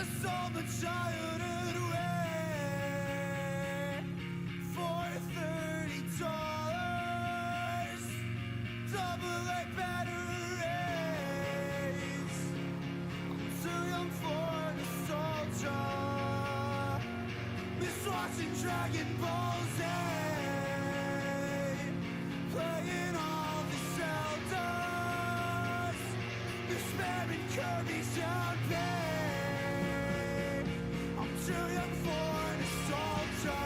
sold the childhood away for $30. Double A batteries. I'm too young for nostalgia. Miss watching Dragon Ball Z. Playing all the Zeldas. Miss spamming Kirby's Down Bay. I'm too young for nostalgia.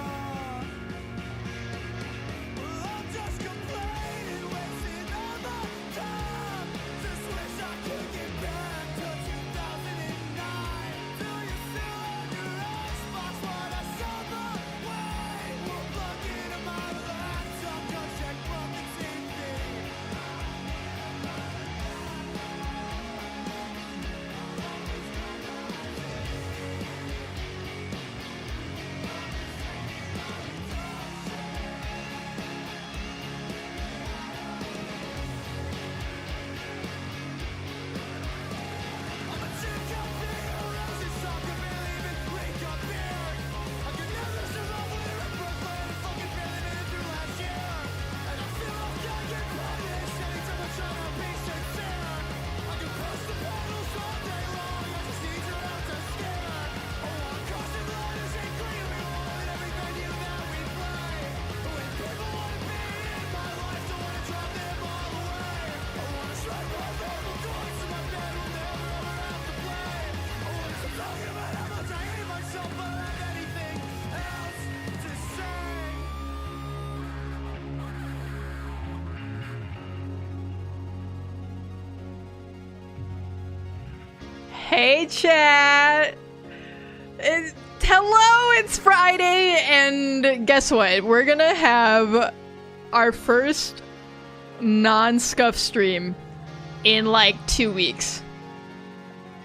Well, I'm just complaining, wasting all my time. Just wish I could get back to 2009. Do you still on your Xbox? What I saw the way. We'll plug into my laptop, go check from the TV. I'm a chick up here, roses, soccer, believe in wake up here. I can never survive winter in Brooklyn and fucking barely made it through last year. And I feel like I get punished anytime I'm trying to be sincere. I can push the pedals all day long, I just need your help to scare. Oh, I'm crossing letters and clearly wrong in every venue that we play. When people wanna be in my life, don't wanna drop them all away. I wanna strike my verbal chords so my band will never ever have to play. I wanna stop talking about how much I hate myself, but I have anything else to say. Hey, chat. Hello, it's Friday, and guess what? We're gonna have our first non-scuff stream in like 2 weeks.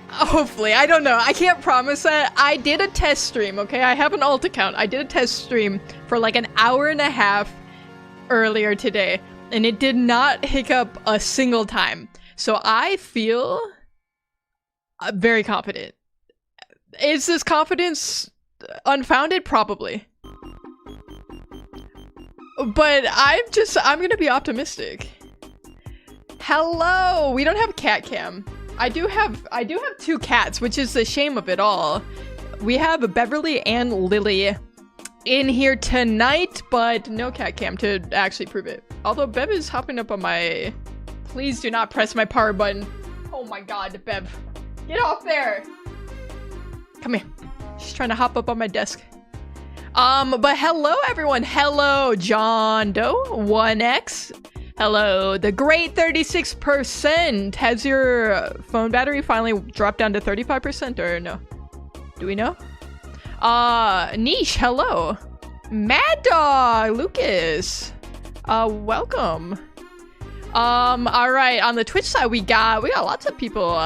Hopefully, I don't know. I can't promise that. I did a test stream, okay? I have an alt account. I did a test stream for like an hour and a half earlier today, and it did not hiccup a single time. So I feel very confident. Is this confidence unfounded? Probably. But I'm gonna be optimistic. Hello! We don't have cat cam. I do have 2 cats, which is the shame of it all. We have Beverly and Lily in here tonight, but no cat cam to actually prove it. Although Bev is hopping up on my... Please do not press my power button. Oh my god, Bev. Get off there! Come here. She's trying to hop up on my desk. But hello everyone. Hello, John Doe 1X. Hello, the great 36%. Has your phone battery finally dropped down to 35% or no? Do we know? Niche, hello. Mad Dog, Lucas. Welcome. Alright, on the Twitch side we got lots of people.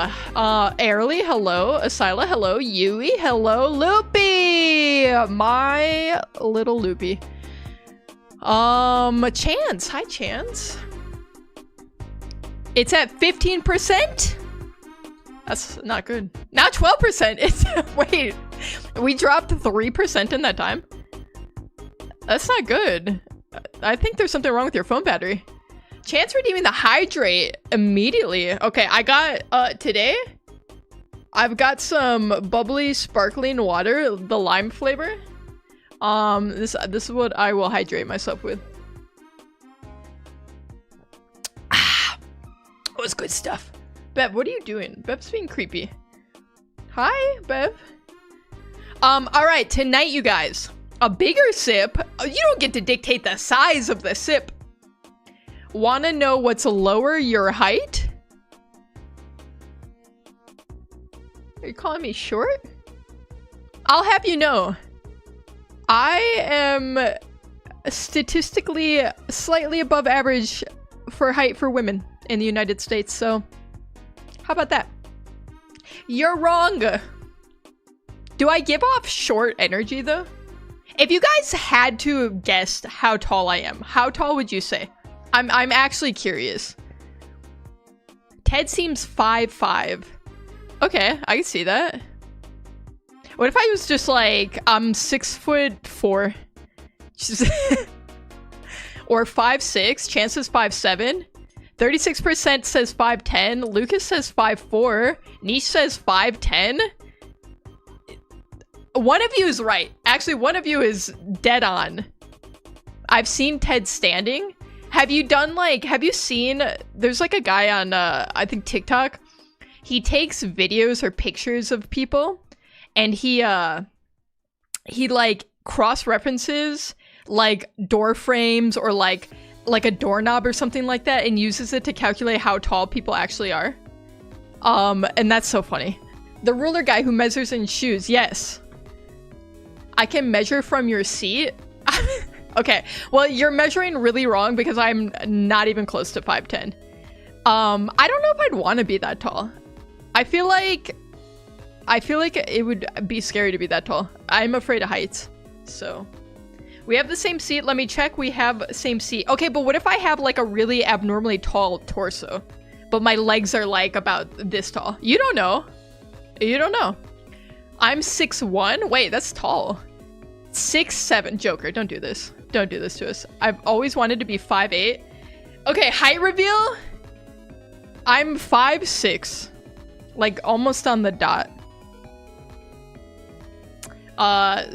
Airly, hello. Asila, hello. Yui, hello. Loopy! My little Loopy. Chance. Hi, Chance. It's at 15%? That's not good. Now 12%. It's wait. We dropped 3% in that time? That's not good. I think there's something wrong with your phone battery. Chance redeeming the hydrate immediately. Okay, I got today I've got some bubbly sparkling water, the lime flavor. This is what I will hydrate myself with. Ah, it was good stuff. Bev, what are you doing? Bev's being creepy. Hi, Bev. Alright, tonight you guys, a bigger sip. You don't get to dictate the size of the sip. Wanna know what's lower your height? Are you calling me short? I'll have you know, I am statistically slightly above average for height for women in the United States, so how about that? You're wrong. Do I give off short energy though? If you guys had to have guessed how tall I am, how tall would you say? I'm actually curious. Ted seems 5'5". Okay, I can see that. What if I was just like, I'm 6'4", or 5'6", chances 5'7", 36% says 5'10", Lucas says 5'4", Niche says 5'10". One of you is right. Actually, one of you is dead on. I've seen Ted standing. Have you seen, there's like a guy on, I think TikTok. He takes videos or pictures of people and he like cross-references like door frames or like a doorknob or something like that and uses it to calculate how tall people actually are. And that's so funny. The ruler guy who measures in shoes. Yes. I can measure from your seat. Okay, well, you're measuring really wrong because I'm not even close to 5'10". I don't know if I'd want to be that tall. I feel like it would be scary to be that tall. I'm afraid of heights. So, we have the same seat. Let me check. We have same seat. Okay, but what if I have like a really abnormally tall torso, but my legs are like about this tall? You don't know. You don't know. I'm 6'1". Wait, that's tall. 6'7". Joker, don't do this. Don't do this to us. I've always wanted to be 5'8". Okay, height reveal. I'm 5'6". Like almost on the dot.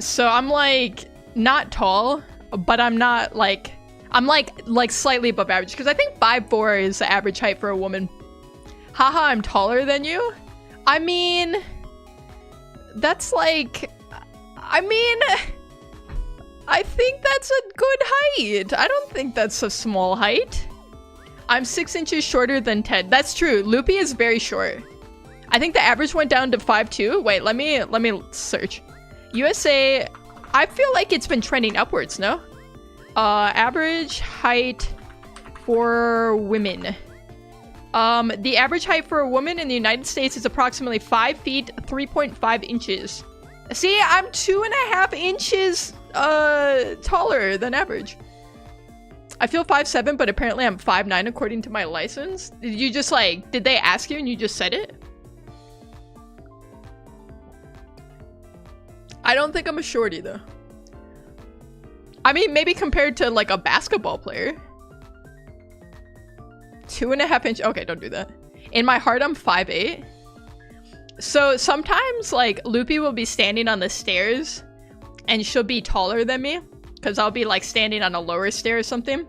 So I'm like not tall, but I'm not like, I'm like slightly above average because I think 5'4" is the average height for a woman. Haha, I'm taller than you. I mean, that's like, I mean, I think that's a good height. I don't think that's a small height. I'm 6 inches shorter than Ted. That's true. Loopy is very short. I think the average went down to 5'2". Wait, let me search. USA, I feel like it's been trending upwards, no? Average height for women. The average height for a woman in the United States is approximately 5 feet, 3.5 inches. See, I'm 2.5 inches taller than average. I feel 5'7", but apparently I'm 5'9" according to my license. Did you just like, did they ask you and you just said it? I don't think I'm a shorty though. I mean, maybe compared to like a basketball player. 2.5 inches. Okay, don't do that. In my heart, I'm 5'8". So sometimes like Loopy will be standing on the stairs and she'll be taller than me because I'll be like standing on a lower stair or something.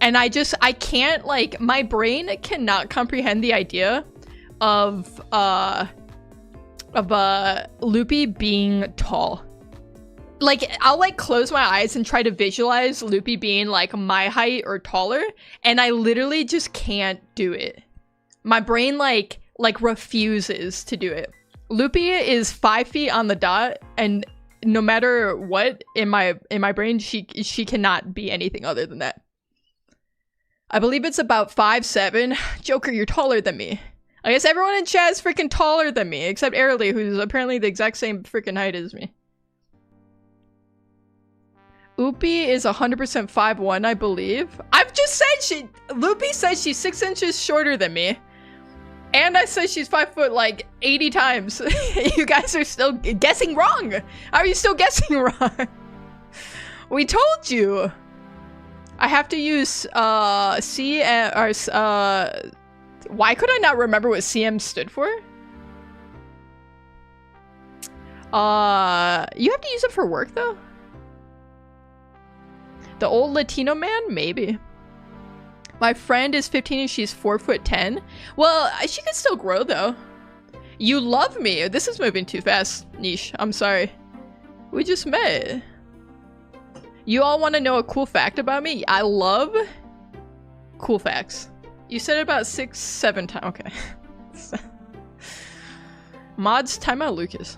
And I can't, like, my brain cannot comprehend the idea of Loopy being tall. Like, I'll like close my eyes and try to visualize Loopy being like my height or taller, and I literally just can't do it. My brain like refuses to do it. Loopy is 5 feet on the dot, and no matter what in my brain, she cannot be anything other than that. I believe it's about 5'7". Joker, you're taller than me. I guess everyone in chat is freaking taller than me, except Airly, who's apparently the exact same freaking height as me. Oopie is 100% 5'1", I believe. I've just said Loopy says she's 6 inches shorter than me. And I said she's 5 foot like 80 times. You guys are still guessing wrong. How are you still guessing wrong? We told you. I have to use C or why could I not remember what CM stood for? You have to use it for work though? The old Latino man? Maybe. My friend is 15 and she's 4'10". Well, she could still grow though. You love me. This is moving too fast, Niche. I'm sorry. We just met. You all want to know a cool fact about me? I love cool facts. You said it about 6-7 times. Okay. Mods, time out Lucas.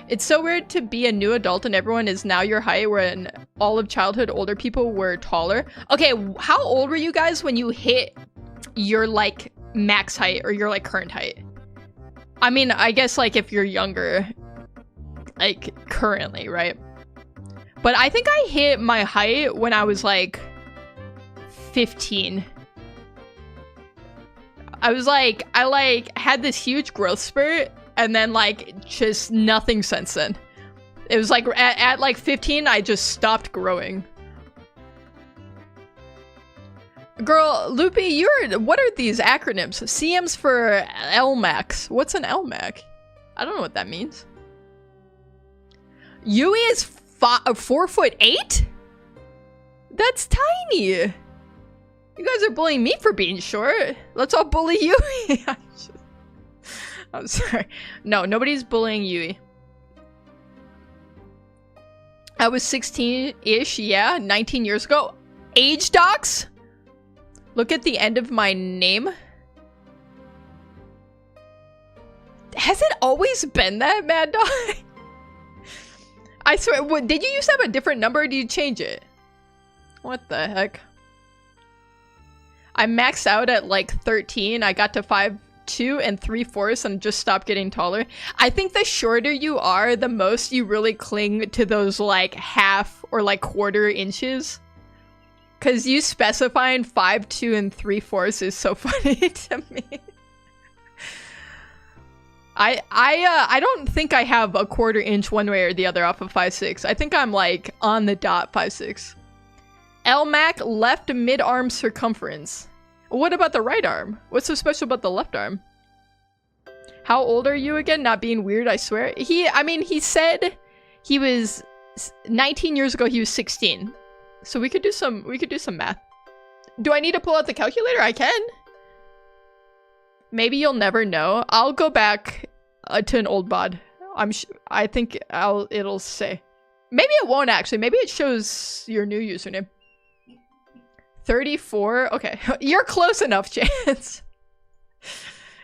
It's so weird to be a new adult and everyone is now your height when all of childhood older people were taller. Okay, how old were you guys when you hit your like max height or your like current height? I mean, I guess like if you're younger, like currently, right? But I think I hit my height when I was like 15. I was like, I like had this huge growth spurt and then like just nothing since then. It was like at like 15, I just stopped growing. Girl, Loopy, what are these acronyms? CM's for LMAX. What's an LMAC? I don't know what that means. Yui is 4'8"? That's tiny. You guys are bullying me for being short. Let's all bully Yui. I'm sorry. No, nobody's bullying Yui. I was 16-ish, yeah, 19 years ago. Age docs? Look at the end of my name. Has it always been that, Mad Dog? I swear, did you used to have a different number or did you change it? What the heck? I maxed out at like 13. I got to 5'2" and 3/4 and just stopped getting taller. I think the shorter you are, the most you really cling to those like half or like quarter inches. Cause you specifying 5'2" and 3/4 is so funny to me. I don't think I have a quarter inch one way or the other off of 5'6". I think I'm like on the dot 5'6". LMAC left mid-arm circumference. What about the right arm? What's so special about the left arm? How old are you again? Not being weird, I swear. I mean, he said he was 19 years ago. He was 16. So we could do some math. Do I need to pull out the calculator? I can. Maybe you'll never know. I'll go back to an old bod. I think it'll say. Maybe it won't actually. Maybe it shows your new username. 34. Okay, you're close enough, Chance.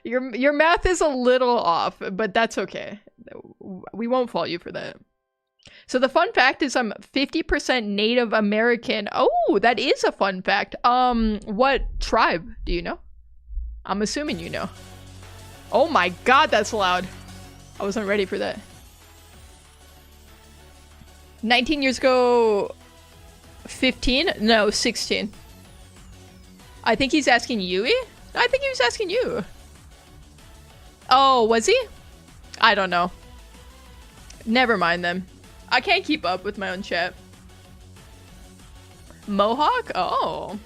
Your math is a little off, but that's okay. We won't fault you for that. So the fun fact is I'm 50% Native American. Oh, that is a fun fact. What tribe do you know? I'm assuming you know. Oh my god, that's loud. I wasn't ready for that. 19 years ago, 15? No, 16. I think he's asking Yui? I think he was asking you. Oh, was he? I don't know. Never mind them. I can't keep up with my own chat. Mohawk? Oh.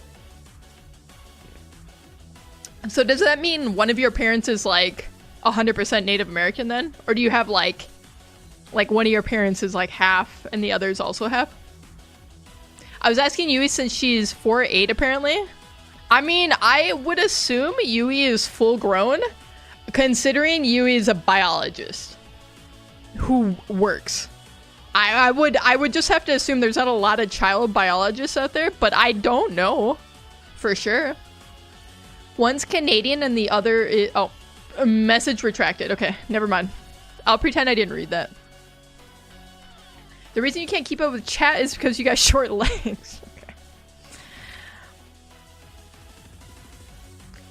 So does that mean one of your parents is like 100% Native American then? Or do you have like one of your parents is like half and the other's also half? I was asking Yui since she's 4'8" apparently. I mean, I would assume Yui is full grown considering Yui is a biologist who works. I would just have to assume there's not a lot of child biologists out there, but I don't know for sure. One's Canadian and the other is... Oh, message retracted. Okay, never mind. I'll pretend I didn't read that. The reason you can't keep up with chat is because you got short legs. Okay.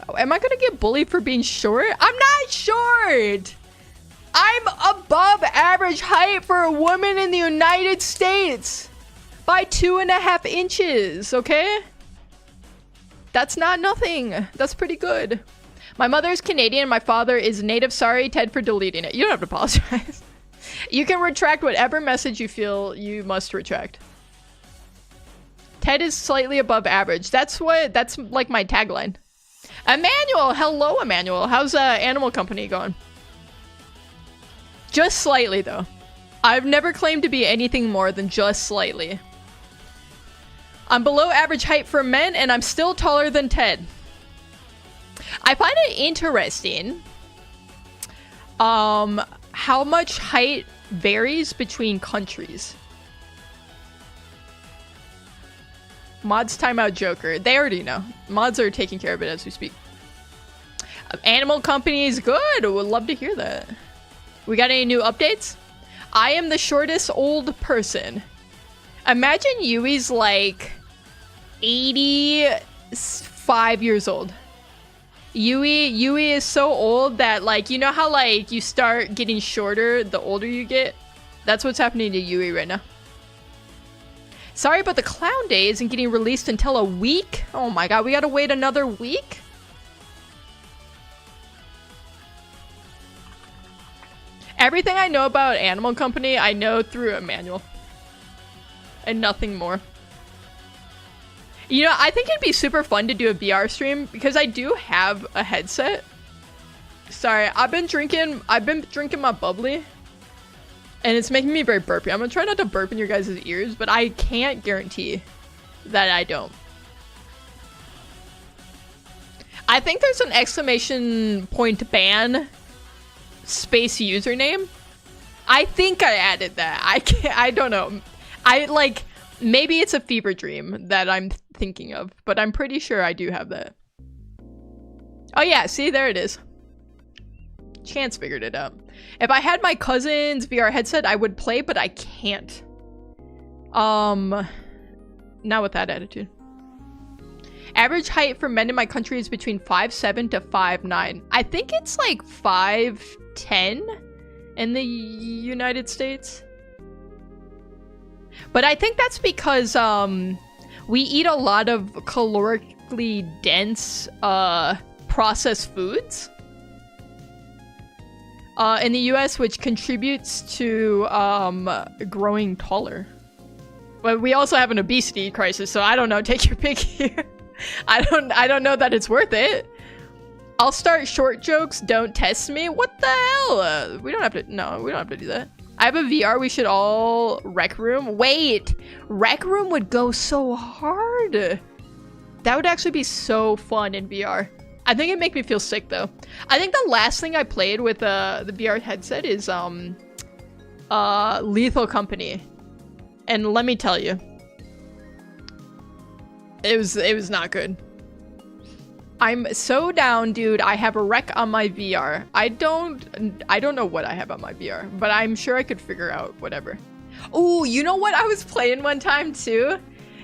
Oh, am I gonna get bullied for being short? I'm not short! I'm above average height for a woman in the United States by 2.5 inches, okay? That's not nothing. That's pretty good. My mother is Canadian. My father is Native. Sorry, Ted, for deleting it. You don't have to apologize. You can retract whatever message you feel you must retract. Ted is slightly above average. That's like my tagline. Emmanuel, hello, Emmanuel. How's Animal Company going? Just slightly, though. I've never claimed to be anything more than just slightly. I'm below average height for men, and I'm still taller than Ted. I find it interesting how much height varies between countries. Mods timeout Joker. They already know. Mods are taking care of it as we speak. Animal Company is good. Would love to hear that. We got any new updates? I am the shortest old person. Imagine Yui's like 85 years old. Yui is so old that, like, you know how like you start getting shorter the older you get? That's what's happening to Yui right now. Sorry, but the Clown Day isn't getting released until a week? Oh my god, we gotta wait another week? Everything I know about Animal Company, I know through a manual. And nothing more. You know, I think it'd be super fun to do a VR stream because I do have a headset. Sorry, I've been drinking my bubbly. And it's making me very burpy. I'm gonna try not to burp in your guys' ears, but I can't guarantee that I don't. I think there's an exclamation point ban space username. I think I added that. I don't know. Maybe it's a fever dream that I'm thinking of, but I'm pretty sure I do have that. Oh yeah, see, there it is. Chance figured it out. If I had my cousin's VR headset, I would play, but I can't. Not with that attitude. Average height for men in my country is between 5'7" to 5'9". I think it's like 5'10" in the United States. But I think that's because we eat a lot of calorically dense processed foods in the US, which contributes to growing taller. But we also have an obesity crisis, so I don't know. Take your pick here. I don't know that it's worth it. I'll start short jokes. Don't test me. What the hell? We don't have to. No, we don't have to do that. I have a VR. We should all Rec Room. Wait, Rec Room would go so hard. That would actually be so fun in VR. I think it'd make me feel sick though. I think the last thing I played with the VR headset is Lethal Company, and let me tell you, it was not good. I'm so down, dude. I have a rec on my VR. I don't know what I have on my VR, but I'm sure I could figure out whatever. Oh, you know what I was playing one time too?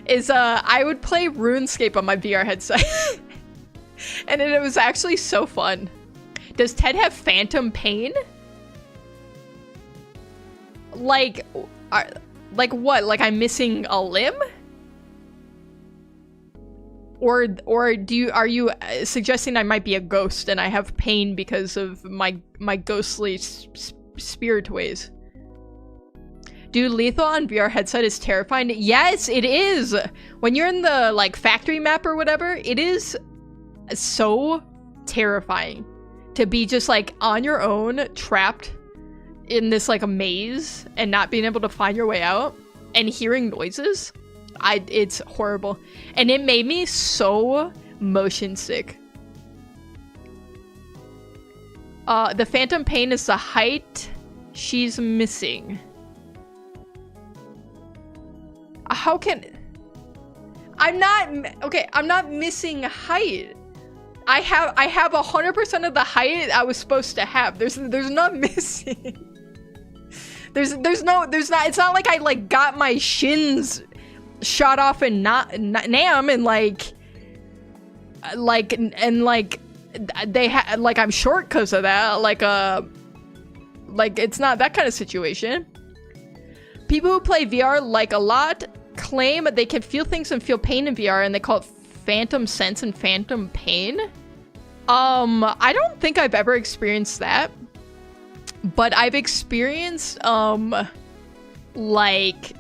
Is I would play RuneScape on my VR headset. And it was actually so fun. Does Ted have phantom pain? Like what? Like I'm missing a limb? Or are you suggesting I might be a ghost and I have pain because of my ghostly spirit ways? Dude, Lethal on VR headset is terrifying. Yes, it is. When you're in the like factory map or whatever, it is so terrifying to be just like on your own, trapped in this like a maze and not being able to find your way out and hearing noises. It's horrible, and it made me so motion sick. The phantom pain is the height she's missing. How can I'm not missing height. I have 100% of the height I was supposed to have. There's not missing. There's not. It's not like I like got my shins shot off in Nam and they had like I'm short because of that. Like it's not that kind of situation. People who play VR like a lot claim they can feel things and feel pain in VR, and they call it phantom sense and phantom pain. I don't think I've ever experienced that, but I've experienced like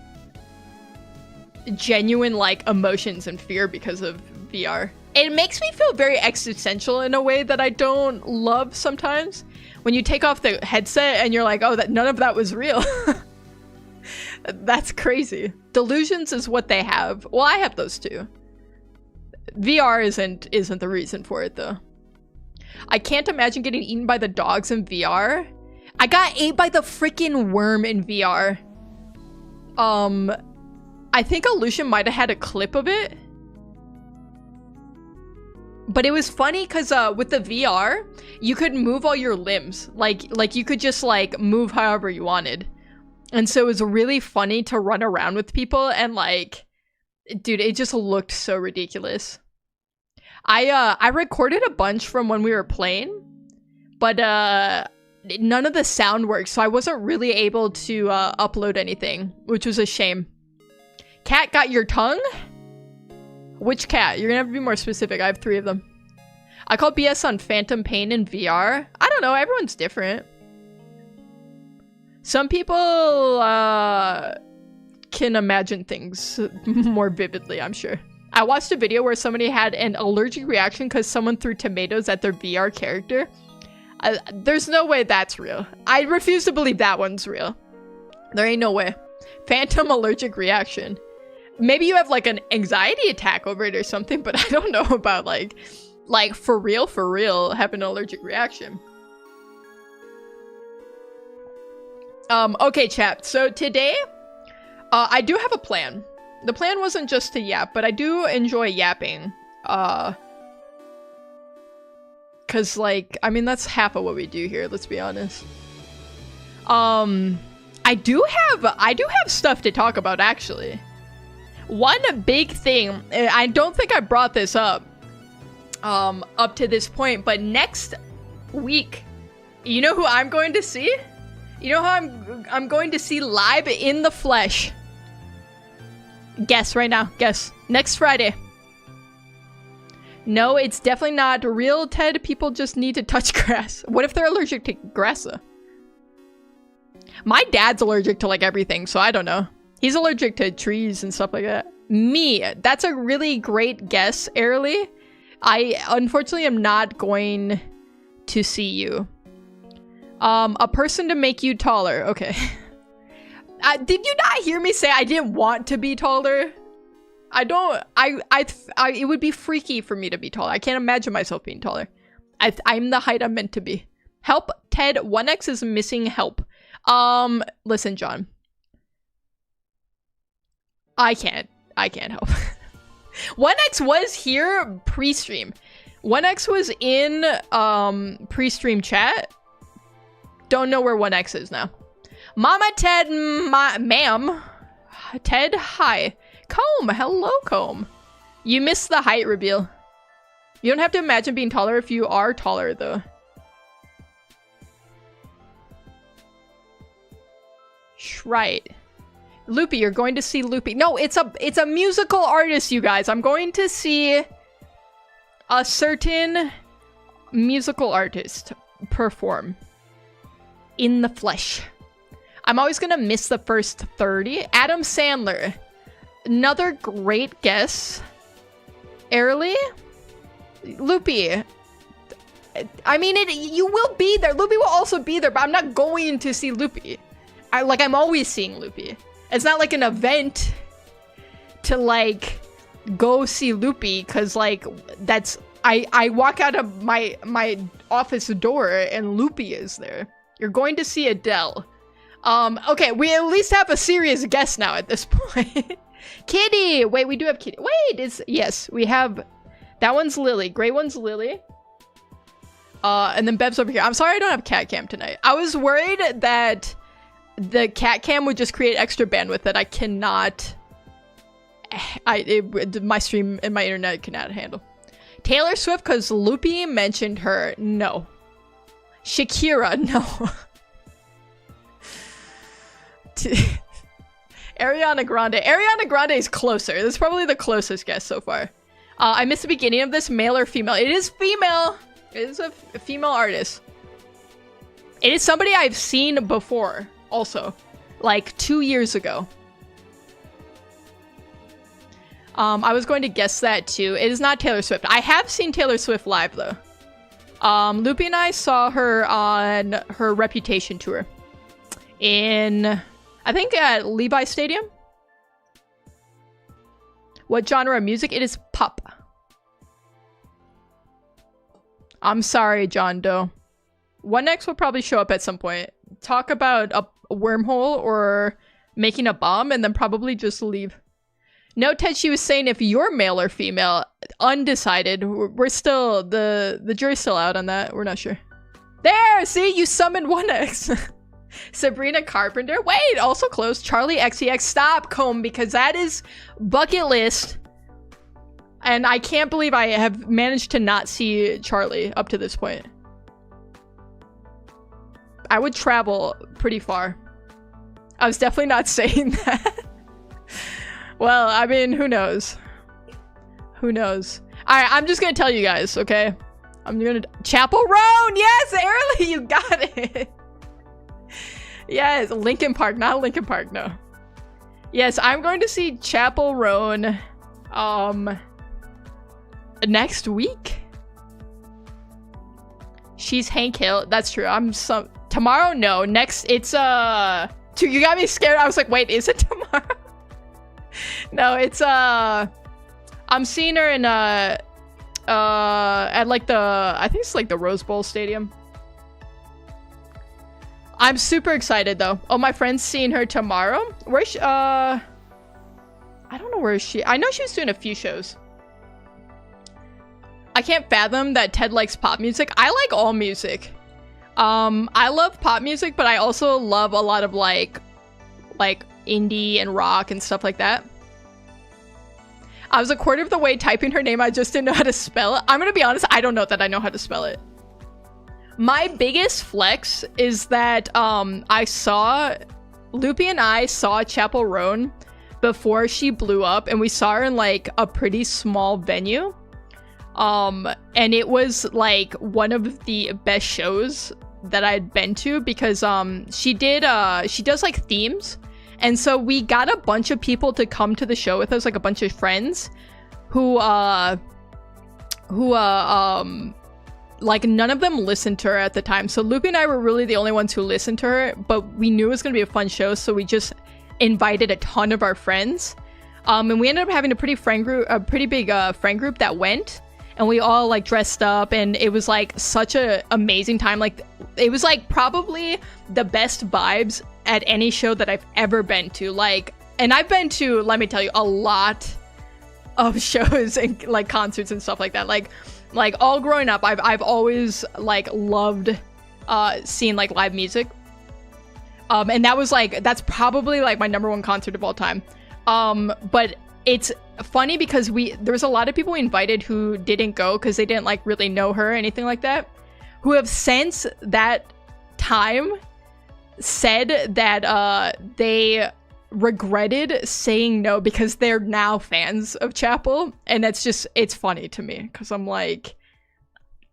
genuine like emotions and fear because of VR. It makes me feel very existential in a way that I don't love sometimes. When you take off the headset and you're like, oh, that none of that was real. That's crazy. Delusions is what they have. Well, I have those too. VR isn't the reason for it though. I can't imagine getting eaten by the dogs in VR. I got ate by the freaking worm in VR. I think Aleutian might have had a clip of it. But it was funny because with the VR, you could move all your limbs. Like you could just like move however you wanted. And so it was really funny to run around with people and like, dude, it just looked so ridiculous. I recorded a bunch from when we were playing, but none of the sound worked, so I wasn't really able to upload anything, which was a shame. Cat got your tongue? Which cat? You're gonna have to be more specific. I have 3 of them. I call BS on phantom pain in VR. I don't know, everyone's different. Some people can imagine things more vividly, I'm sure. I watched a video where somebody had an allergic reaction because someone threw tomatoes at their VR character. There's no way that's real. I refuse to believe that one's real. There ain't no way. Phantom allergic reaction. Maybe you have like an anxiety attack over it or something, but I don't know about like for real have an allergic reaction. Okay, chat. So today, I do have a plan. The plan wasn't just to yap, but I do enjoy yapping. Cause like, I mean, that's half of what we do here, let's be honest. I do have stuff to talk about, actually. One big thing, I don't think I brought this up to this point, but next week, you know who I'm going to see? You know who I'm going to see live in the flesh? Guess right now, guess. Next Friday. No, it's definitely not real, Ted. People just need to touch grass. What if they're allergic to grass, though? My dad's allergic to, like, everything, so I don't know. He's allergic to trees and stuff like that. Me. That's a really great guess, Airly. I, unfortunately, am not going to see you. A person to make you taller. Okay. Did you not hear me say I didn't want to be taller? It would be freaky for me to be taller. I can't imagine myself being taller. I'm the height I'm meant to be. Help, Ted. 1x is missing help. Listen, John. I can't help. 1x was here pre-stream. 1x was in, pre-stream chat. Don't know where 1x is now. Mama Ted, ma'am. Ted, hi. Comb, hello, Comb. You missed the height reveal. You don't have to imagine being taller if you are taller, though. Right. Loopy, you're going to see Loopy. No, it's a musical artist, you guys. I'm going to see a certain musical artist perform in the flesh. I'm always gonna miss the first 30. Adam Sandler. Another great guess. Airly? Loopy. I mean, you will be there. Loopy will also be there, but I'm not going to see Loopy. I'm always seeing Loopy. It's not like an event to, like, go see Loopy, because, like, that's... I walk out of my office door, and Loopy is there. You're going to see Adele. Okay, we at least have a serious guess now at this point. Kitty! Wait, we do have Kitty. Wait, yes, we have... That one's Lily. Gray one's Lily. And then Bev's over here. I'm sorry I don't have cat cam tonight. I was worried that the cat cam would just create extra bandwidth that I cannot... my stream and my internet cannot handle. Taylor Swift, because Loopy mentioned her. No. Shakira, no. Ariana Grande. Ariana Grande is closer. That's probably the closest guess so far. I missed the beginning of this. Male or female? It is female. It is a female artist. It is somebody I've seen before, also. Like 2 years ago. I was going to guess that too. It is not Taylor Swift. I have seen Taylor Swift live though. Loopy and I saw her on her Reputation tour. In... I think at Levi Stadium. What genre of music? It is pop. I'm sorry, John Doe. 1x will probably show up at some point. Talk about a wormhole or making a bomb and then probably just leave. No, Ted, she was saying if you're male or female. Undecided. We're still... The jury's still out on that. We're not sure. There! See? You summoned 1x. Sabrina Carpenter. Wait, also close. Charlie XCX. Stop, Comb, because that is bucket list. And I can't believe I have managed to not see Charlie up to this point. I would travel pretty far. I was definitely not saying that. Well, I mean, who knows? Who knows? Alright, I'm just gonna tell you guys, okay? I'm gonna... Chapel Roan! Yes, Airly, you got it! Yes, Linkin Park, not Linkin Park, no. Yes, I'm going to see Chapel Roan next week. She's Hank Hill. That's true. Tomorrow, no. Next, it's you got me scared. I was like, wait, is it tomorrow? No, it's I'm seeing her in at like I think it's like the Rose Bowl Stadium. I'm super excited though. Oh, my friend's seeing her tomorrow. Where's she? I don't know where is she. I know she's doing a few shows. I can't fathom that Ted likes pop music. I like all music. I love pop music, but I also love a lot of like indie and rock and stuff like that. I was a quarter of the way typing her name. I just didn't know how to spell it. I'm gonna be honest. I don't know that I know how to spell it. My biggest flex is that Loopy and I saw Chapel Roan before she blew up, and we saw her in like a pretty small venue. And it was like one of the best shows that I'd been to because she does like themes, and so we got a bunch of people to come to the show with us, like a bunch of friends who like none of them listened to her at the time. So Loopy and I were really the only ones who listened to her, but we knew it was gonna be a fun show, so we just invited a ton of our friends. And we ended up having a pretty big friend group that went, and we all like dressed up, and it was like such a amazing time. Like it was like probably the best vibes at any show that I've ever been to. Like, and I've been to, let me tell you, a lot of shows and like concerts and stuff like that. Like all growing up, I've always like loved seeing like live music. And that's probably like my number one concert of all time. But it's funny because there was a lot of people we invited who didn't go because they didn't like really know her or anything like that, who have since that time said that they regretted saying no because they're now fans of Chapel. And it's funny to me because I'm like,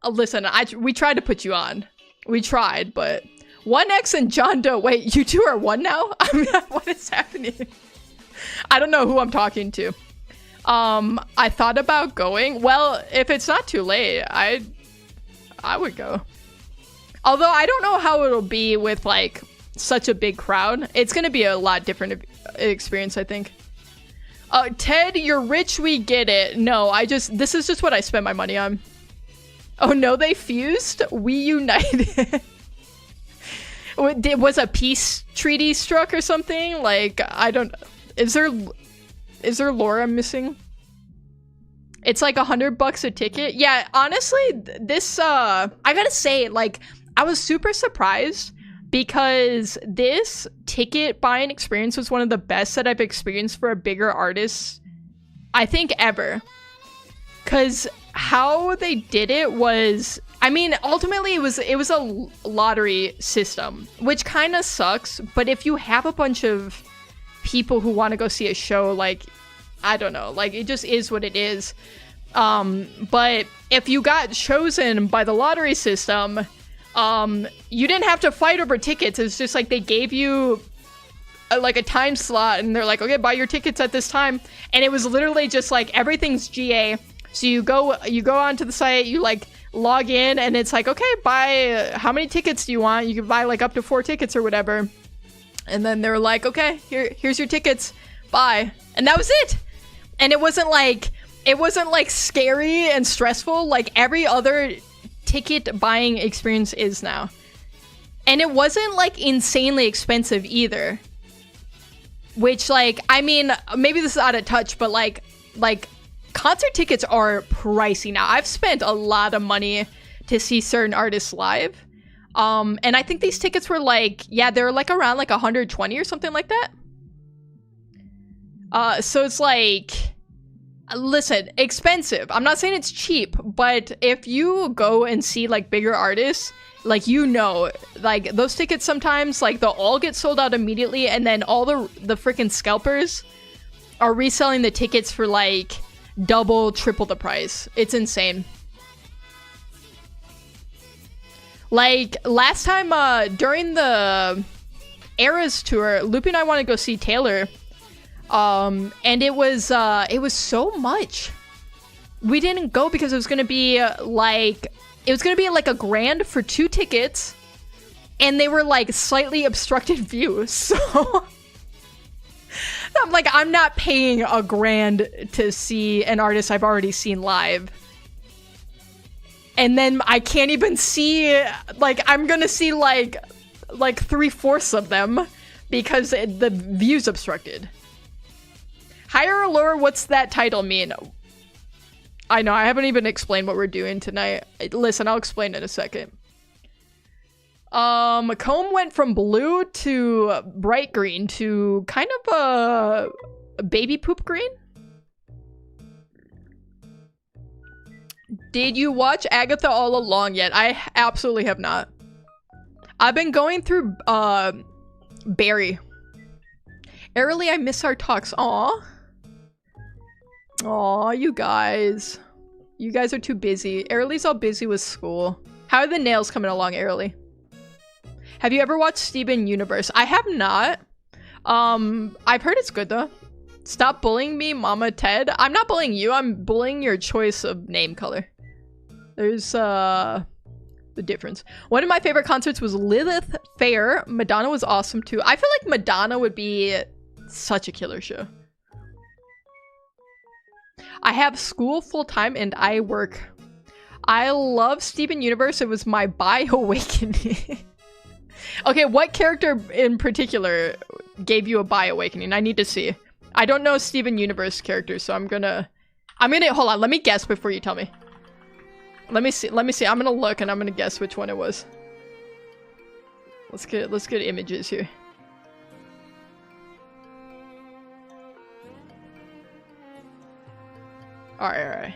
listen, we tried to put you on. We tried, but 1X and John Doe, wait, you two are one now? I mean, what is happening? I don't know who I'm talking to. I thought about going. Well, if it's not too late, I would go. Although I don't know how it'll be with like such a big crowd. It's gonna be a lot different experience, I think. Ted, you're rich, we get it. No, this is just what I spend my money on. Oh no, they fused? We united. Was a peace treaty struck or something? Like, I don't... Is there lore I'm missing? It's like $100 a ticket. Yeah, honestly, this, I gotta say, like, I was super surprised because this ticket buying experience was one of the best that I've experienced for a bigger artist, I think, ever. Because how they did it was... I mean, ultimately, it was a lottery system, which kind of sucks. But if you have a bunch of people who want to go see a show, like, I don't know, like, it just is what it is. But if you got chosen by the lottery system, you didn't have to fight over tickets. It's just like they gave you like a time slot, and they're like, okay, buy your tickets at this time. And it was literally just like everything's GA. So you go onto the site, you like log in, and it's like, okay, buy how many tickets do you want? You can buy like up to 4 tickets or whatever. And then they're like, okay, here's your tickets, bye. And that was it. And it wasn't like scary and stressful like every other ticket buying experience is now. And it wasn't like insanely expensive either. Which, like, I mean, maybe this is out of touch, but like concert tickets are pricey now. I've spent a lot of money to see certain artists live. And I think these tickets were like, yeah, they were like around like 120 or something like that. So it's like, listen, expensive. I'm not saying it's cheap, but if you go and see like bigger artists, like, you know, like those tickets sometimes, like, they'll all get sold out immediately, and then all the freaking scalpers are reselling the tickets for like double, triple the price. It's insane. Like, last time, during the Eras tour. Loopy and I want to go see Taylor. And it was so much. We didn't go because it was gonna be like $1,000 for 2 tickets, and they were like slightly obstructed views. So I'm like, I'm not paying $1,000 to see an artist I've already seen live. And then I can't even see, like, I'm gonna see like 3/4 of them because the view's obstructed. Higher or lower, what's that title mean? I know, I haven't even explained what we're doing tonight. Listen, I'll explain in a second. Comb went from blue to bright green to kind of a baby poop green. Did you watch Agatha All Along yet? I absolutely have not. I've been going through Barry. Airily, I miss our talks. Aw. Aw, you guys. You guys are too busy. Airly's all busy with school. How are the nails coming along, Airly? Have you ever watched Steven Universe? I have not. I've heard it's good though. Stop bullying me, Mama Ted. I'm not bullying you. I'm bullying your choice of name color. There's the difference. One of my favorite concerts was Lilith Fair. Madonna was awesome too. I feel like Madonna would be such a killer show. I have school full-time and I work. I love Steven Universe. It was my bi-awakening. Okay, what character in particular gave you a bi-awakening? I need to see. I don't know Steven Universe characters, so I'm gonna hold on, let me guess before you tell me. Let me see. I'm gonna look and I'm gonna guess which one it was. Let's get images here. Alright.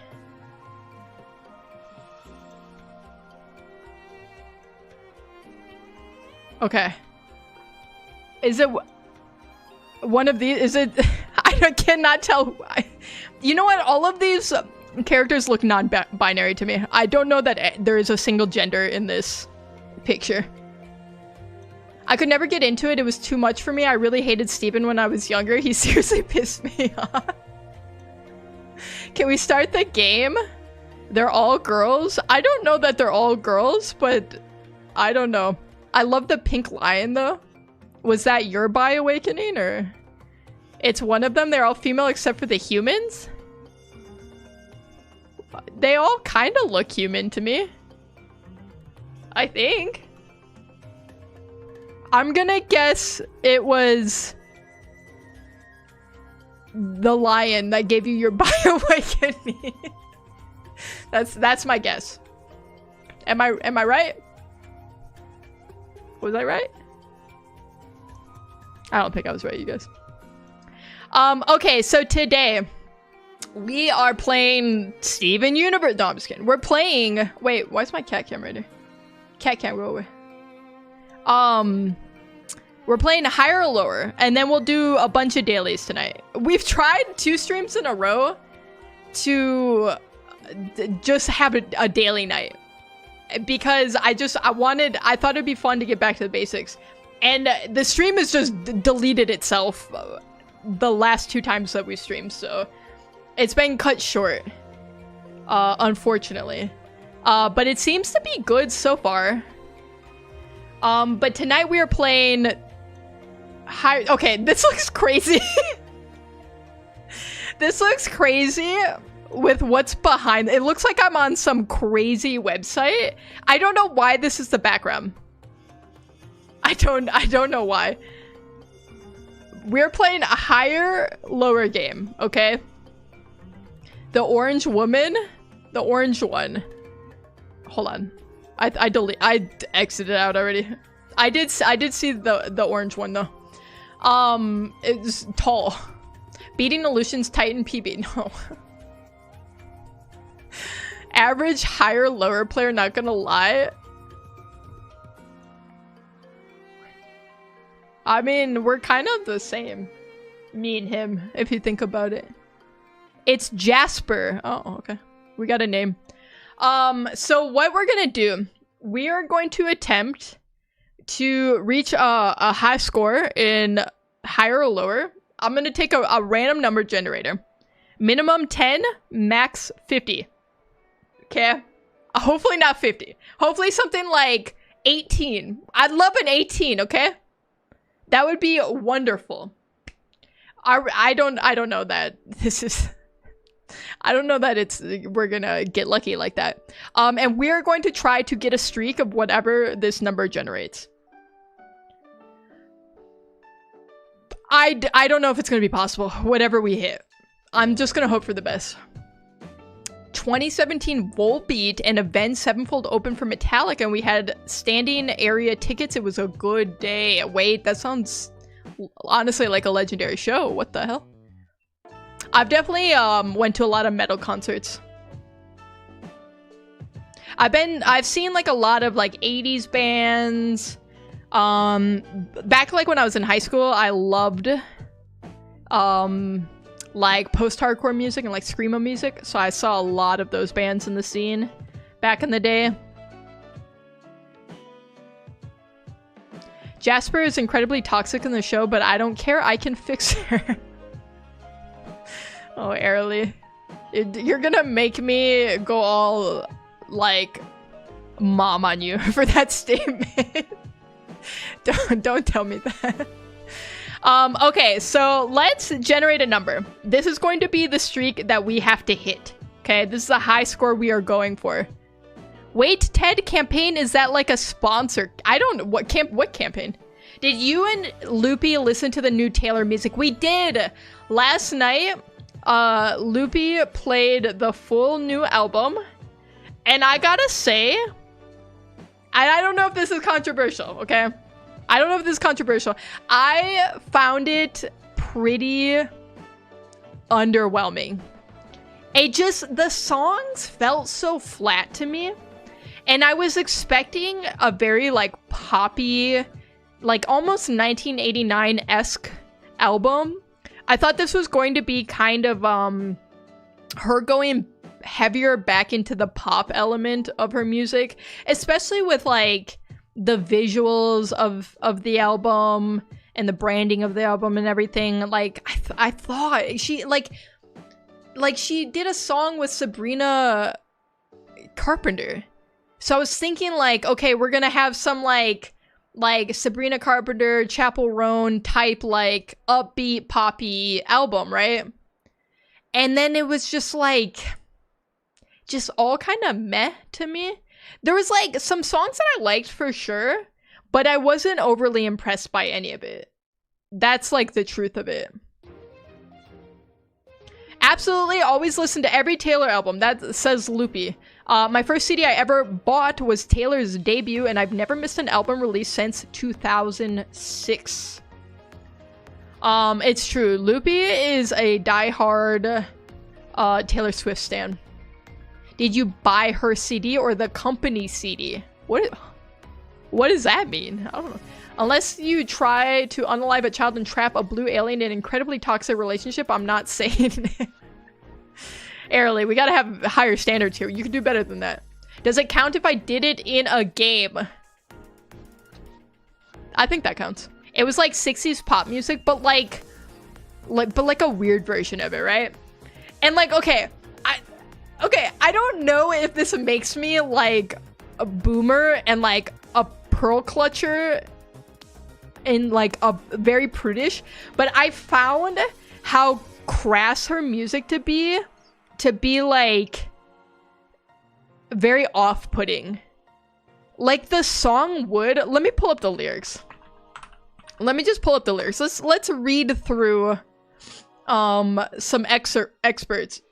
Okay. Is it one of these? Is it? I cannot tell. You know what? All of these characters look non-binary to me. I don't know that there is a single gender in this picture. I could never get into it. It was too much for me. I really hated Steven when I was younger. He seriously pissed me off. Can we start the game? They're all girls? I don't know that they're all girls, but I don't know. I love the pink lion though. Was that your bi-awakening or? It's one of them. They're all female except for the humans? They all kind of look human to me. I think. I'm gonna guess it was the lion that gave you your bi-awakening. That's my guess. Am I right? Was I right? I don't think I was right, you guys. Okay, so today we are playing Steven Universe. No, I'm just kidding. We're playing. Wait, why is my cat cam right here? Cat can't go away. We're playing higher or lower, and then we'll do a bunch of dailies tonight. We've tried 2 streams in a row to just have a daily night because I thought it'd be fun to get back to the basics, and the stream has just deleted itself the last 2 times that we streamed, so it's been cut short, unfortunately. But it seems to be good so far. But tonight we are playing high. Okay, this looks crazy. This looks crazy with what's behind. It looks like I'm on some crazy website. I don't know why this is the background. I don't know why. We're playing a higher, lower game, okay? The orange woman, the orange one. Hold on. I exited out already. I did see the orange one though. It's tall. Beating Illusions Titan PB. No. Average higher lower player, not gonna lie. I mean, we're kind of the same. Me and him, if you think about it. It's Jasper. Oh, okay. We got a name. So what we're gonna do, we are going to attempt to reach a high score in higher or lower, I'm gonna take a random number generator. Minimum 10, max 50. Okay? Hopefully not 50. Hopefully something like 18. I'd love an 18, okay? That would be wonderful. I don't know that this is... I don't know that we're gonna get lucky like that. And we're going to try to get a streak of whatever this number generates. I don't know if it's gonna be possible, whatever we hit. I'm just gonna hope for the best. 2017 Volbeat and Avenged Sevenfold open for Metallica, and we had standing area tickets. It was a good day. Wait, that sounds honestly like a legendary show. What the hell? I've definitely went to a lot of metal concerts. I've seen like a lot of like 80s bands. Back like when I was in high school, I loved like post-hardcore music and like screamo music, so I saw a lot of those bands in the scene back in the day. Jasper is incredibly toxic in the show, but I don't care. I can fix her. Oh, Airly. You're gonna make me go all, like, mom on you for that statement. Don't tell me that. Okay, so let's generate a number. This is going to be the streak that we have to hit. Okay, this is a high score we are going for. Wait, Ted campaign, is that like a sponsor? I don't know. What campaign? Did you and Loopy listen to the new Taylor music? We did! Last night, Loopy played the full new album. And I gotta say, I don't know if this is controversial, okay? I don't know if this is controversial. I found it pretty underwhelming. The songs felt so flat to me. And I was expecting a very, like, poppy, like, almost 1989-esque album. I thought this was going to be kind of, her going heavier back into the pop element of her music. Especially with, like, the visuals of the album and the branding of the album and everything. Like, I thought she, like, she did a song with Sabrina Carpenter. So I was thinking, like, okay, we're gonna have some, like Sabrina Carpenter, Chappell Roan type, like, upbeat, poppy album, right? And then it was just, like, just all kind of meh to me. There was, like, some songs that I liked for sure, but I wasn't overly impressed by any of it. That's, like, the truth of it. Absolutely, always listen to every Taylor album. That says Loopy. My first CD I ever bought was Taylor's debut, and I've never missed an album release since 2006. It's true. Loopy is a diehard Taylor Swift stan. Did you buy her CD or the company CD? What does that mean? I don't know. Unless you try to unalive a child and trap a blue alien in an incredibly toxic relationship, I'm not saying it. Airly, we gotta have higher standards here. You can do better than that. Does it count if I did it in a game? I think that counts. It was like 60s pop music, but like a weird version of it, right? And like, okay, I don't know if this makes me like a boomer and like a pearl clutcher and like a very prudish, but I found how crass her music to be like very off-putting. Like the song would, let me pull up the lyrics. Let me just pull up the lyrics. Let's read through some excerpts.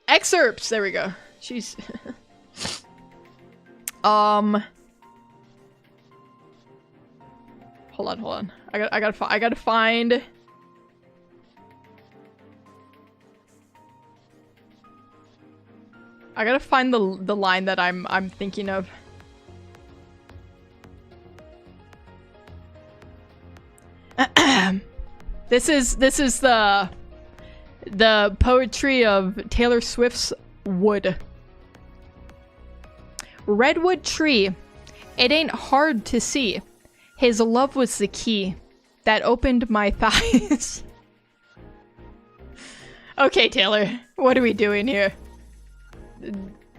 There we go. Jeez. Hold on. I gotta find. I gotta find the line that I'm thinking of. This is the poetry of Taylor Swift's Wood. Redwood tree, it ain't hard to see. His love was the key that opened my thighs. Okay, Taylor, what are we doing here?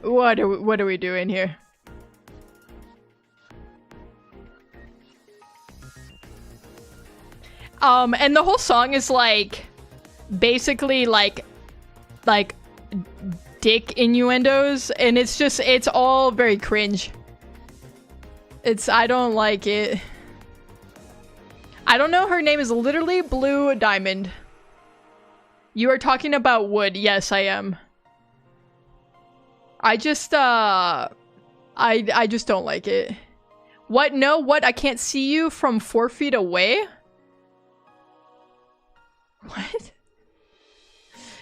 What are we doing here? And the whole song is like basically like dick innuendos, and it's all very cringe. I don't like it. I don't know, her name is literally Blue Diamond. You are talking about wood. Yes, I am. I just I just don't like it. What? No, what? I can't see you from 4 feet away? What?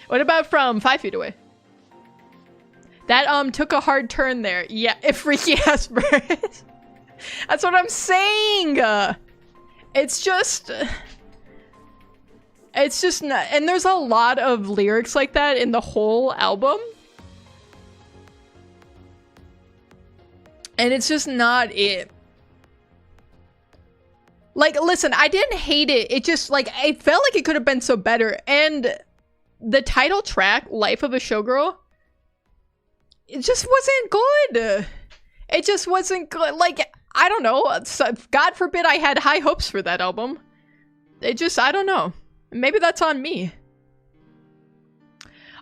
What about from 5 feet away? That took a hard turn there. Yeah, freaky ass bird. That's what I'm saying. It's just not, and there's a lot of lyrics like that in the whole album. And it's just not it. Like, listen, I didn't hate it. It just, like, I felt like it could have been so better. And the title track, Life of a Showgirl, it just wasn't good. It just wasn't good. Like, I don't know. So, God forbid I had high hopes for that album. It just, I don't know. Maybe that's on me.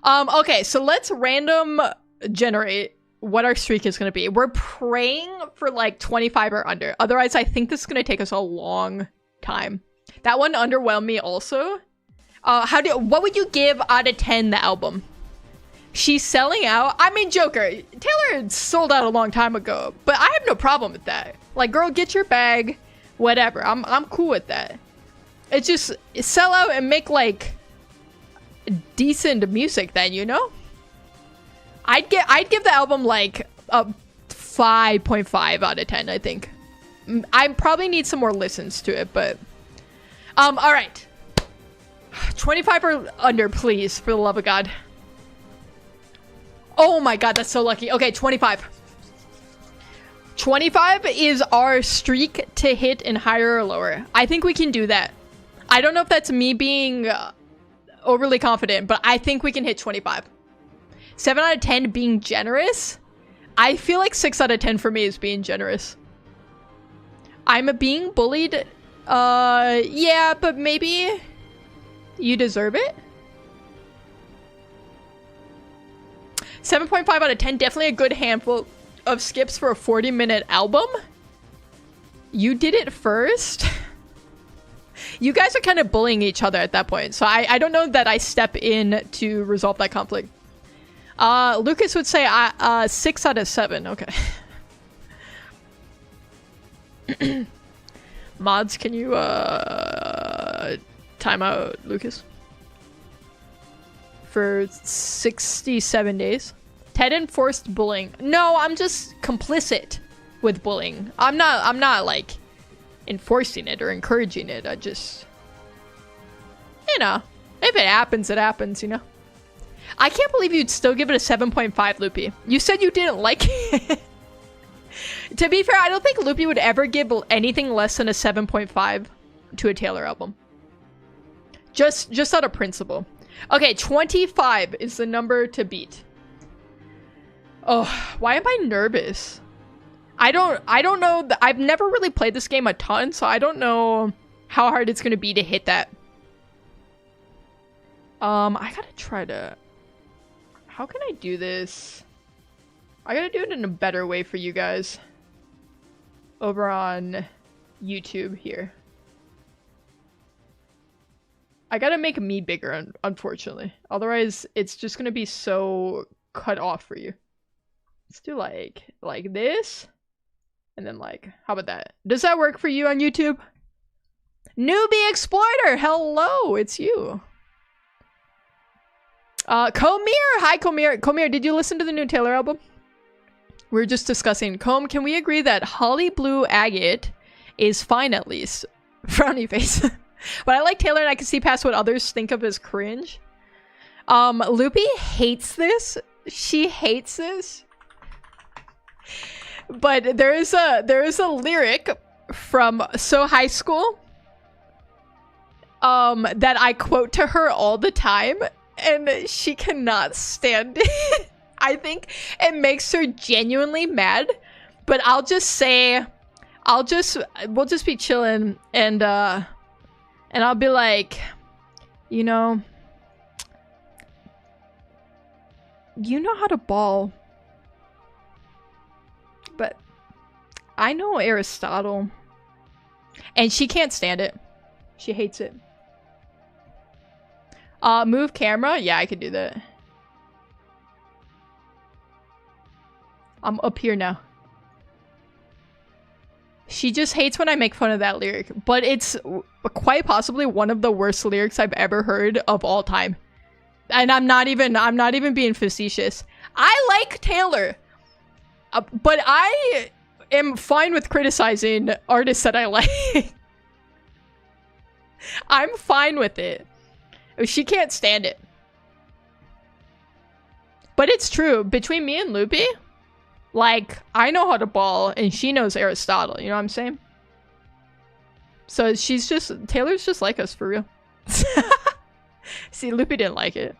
Okay, so let's random generate what our streak is going to be. We're praying for like 25 or under. Otherwise, I think this is going to take us a long time. That one underwhelmed me also. What would you give out of 10 the album? She's selling out. I mean, Joker, Taylor sold out a long time ago, but I have no problem with that. Like, girl, get your bag, whatever. I'm cool with that. It's just sell out and make like decent music then, you know? I'd give the album like a 5.5 out of 10, I think. I probably need some more listens to it, but all right. 25 or under, please, for the love of God. Oh my God, that's so lucky. Okay, 25. 25 is our streak to hit in higher or lower. I think we can do that. I don't know if that's me being overly confident, but I think we can hit 25. 7 out of 10 being generous. I feel like 6 out of 10 for me is being generous. I'm being bullied. Yeah, but maybe you deserve it. 7.5 out of 10, definitely a good handful of skips for a 40-minute album. You did it first. You guys are kind of bullying each other at that point, so I don't know that I step in to resolve that conflict. Lucas would say 6 out of 7. Okay. Mods, can you time out Lucas? For 67 days. Ted enforced bullying. No, I'm just complicit with bullying. I'm not like enforcing it or encouraging it. I just, you know, if it happens, it happens, you know. I can't believe you'd still give it a 7.5, Loopy. You said you didn't like it. To be fair, I don't think Loopy would ever give anything less than a 7.5 to a Taylor album. Just out of principle. Okay, 25 is the number to beat. Oh, why am I nervous? I don't know. I've never really played this game a ton, so I don't know how hard it's going to be to hit that. I gotta try to... How can I do this? I gotta do it in a better way for you guys. Over on YouTube here. I gotta make me bigger, unfortunately. Otherwise, it's just gonna be so cut off for you. Let's do like this. And then like, how about that? Does that work for you on YouTube? Newbie Exploiter! Hello, it's you. Comir! Hi, Comir. Comir, did you listen to the new Taylor album? We were just discussing. Com, can we agree that Holly Blue Agate is fine at least? Frowny face. But I like Taylor and I can see past what others think of as cringe. Loopy hates this. She hates this. But there is a lyric from So High School that I quote to her all the time, and she cannot stand it. I think it makes her genuinely mad, but I'll just say, we'll just be chilling, and I'll be like, you know how to ball, but I know Aristotle. And she can't stand it. She hates it. Move camera? Yeah, I could do that. I'm up here now. She just hates when I make fun of that lyric, but it's quite possibly one of the worst lyrics I've ever heard of all time. And I'm not even being facetious. I like Taylor, but I am fine with criticizing artists that I like. I'm fine with it. She can't stand it. But it's true. Between me and Loopy, like, I know how to ball and she knows Aristotle. You know what I'm saying? So Taylor's just like us for real. See, Loopy didn't like it.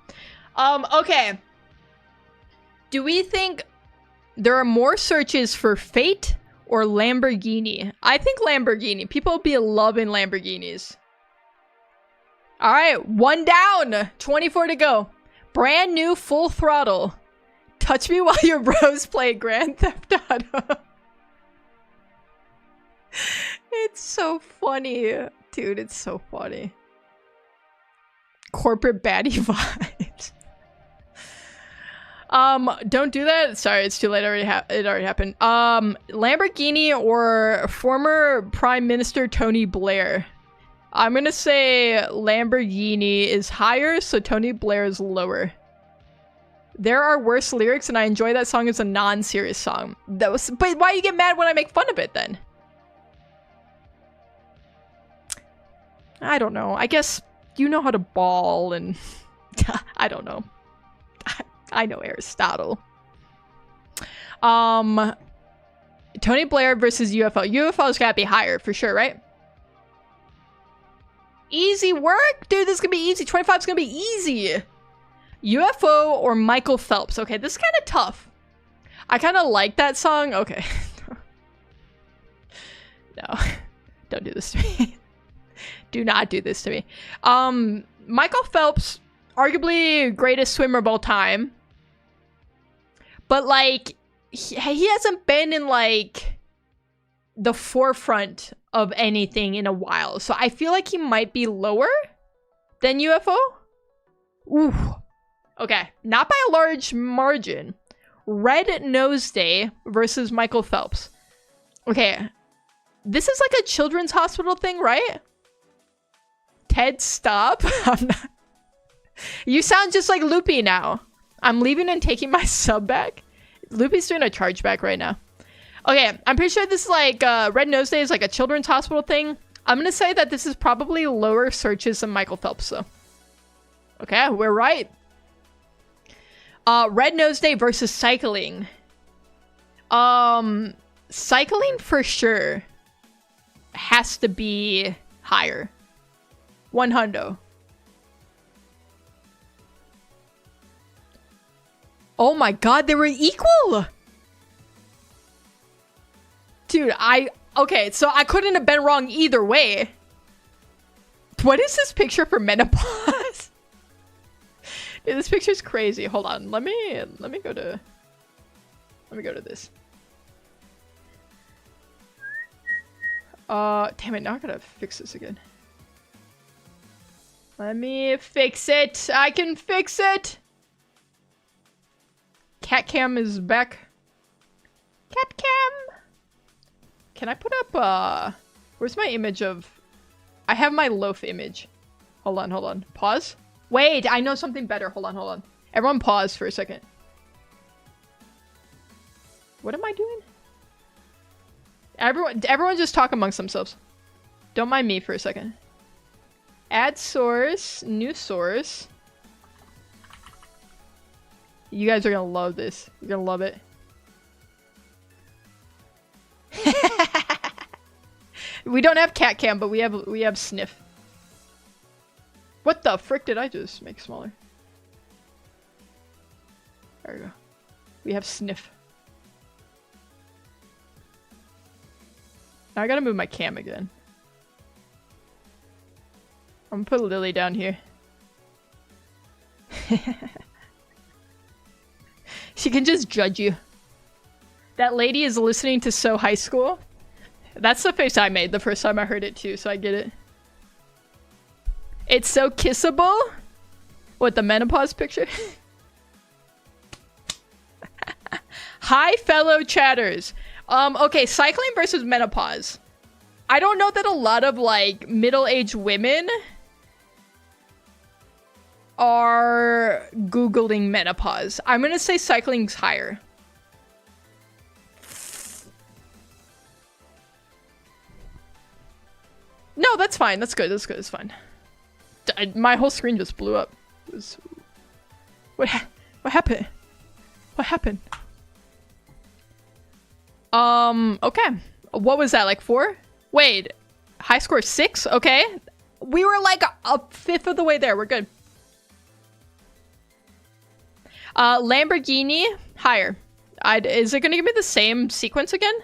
Okay. Do we think there are more searches for Fate or Lamborghini? I think Lamborghini. People be loving Lamborghinis. All right, 1 down, 24 to go. Brand new Full Throttle. Touch me while your bros play Grand Theft Auto. It's so funny. Dude, it's so funny. Corporate baddie vibes. Don't do that. Sorry, it's too late. It already happened. Lamborghini or former Prime Minister Tony Blair? I'm gonna say Lamborghini is higher, so Tony Blair is lower. There are worse lyrics, and I enjoy that song as a non-serious song. But why you get mad when I make fun of it then? I don't know. I guess you know how to ball, and I don't know. I know Aristotle. Tony Blair versus UFO. UFO's gotta be higher for sure, right? Easy work? Dude, this is gonna be easy. 25 is gonna be easy. UFO or Michael Phelps? Okay, this is kind of tough. I kind of like that song. Okay. No. Don't do this to me. Do not do this to me. Michael Phelps, arguably greatest swimmer of all time. But, like, he hasn't been in, like, the forefront of anything in a while. So I feel like he might be lower than UFO. Ooh. Okay, not by a large margin. Red Nose Day versus Michael Phelps. Okay, this is like a children's hospital thing, right? Ted, stop. I'm not... You sound just like Loopy now. I'm leaving and taking my sub back. Loopy's doing a chargeback right now. Okay, I'm pretty sure this is like, Red Nose Day is like a children's hospital thing. I'm gonna say that this is probably lower searches than Michael Phelps, though. Okay, we're right. Red Nose Day versus cycling. Cycling for sure has to be higher. 100. Oh my god, they were equal! Dude, okay, so I couldn't have been wrong either way. What is this picture for menopause? Dude, this picture's crazy. Hold on, let me go to this. Damn it, now I gotta fix this again. Let me fix it. I can fix it. Cat cam is back. Cat cam. Can I put up, where's my image of... I have my loaf image. Hold on. Pause. Wait, I know something better. Hold on. Everyone pause for a second. What am I doing? Everyone just talk amongst themselves. Don't mind me for a second. Add source. New source. You guys are gonna love this. You're gonna love it. We don't have cat cam, but we have sniff. What the frick did I just make smaller? There we go. We have sniff. Now I gotta move my cam again. I'm gonna put Lily down here. She can just judge you. That lady is listening to So High School. That's the face I made the first time I heard it too, so I get it. It's so kissable. What, the menopause picture? Hi, fellow chatters. Okay, cycling versus menopause. I don't know that a lot of, like, middle-aged women are Googling menopause. I'm gonna say cycling's higher. No, that's fine. That's good. That's good. It's fine. My whole screen just blew up. It was... What happened? What happened? Okay. What was that, like 4? Wait, high score 6? Okay. We were like a fifth of the way there. We're good. Lamborghini, higher. Is it gonna give me the same sequence again?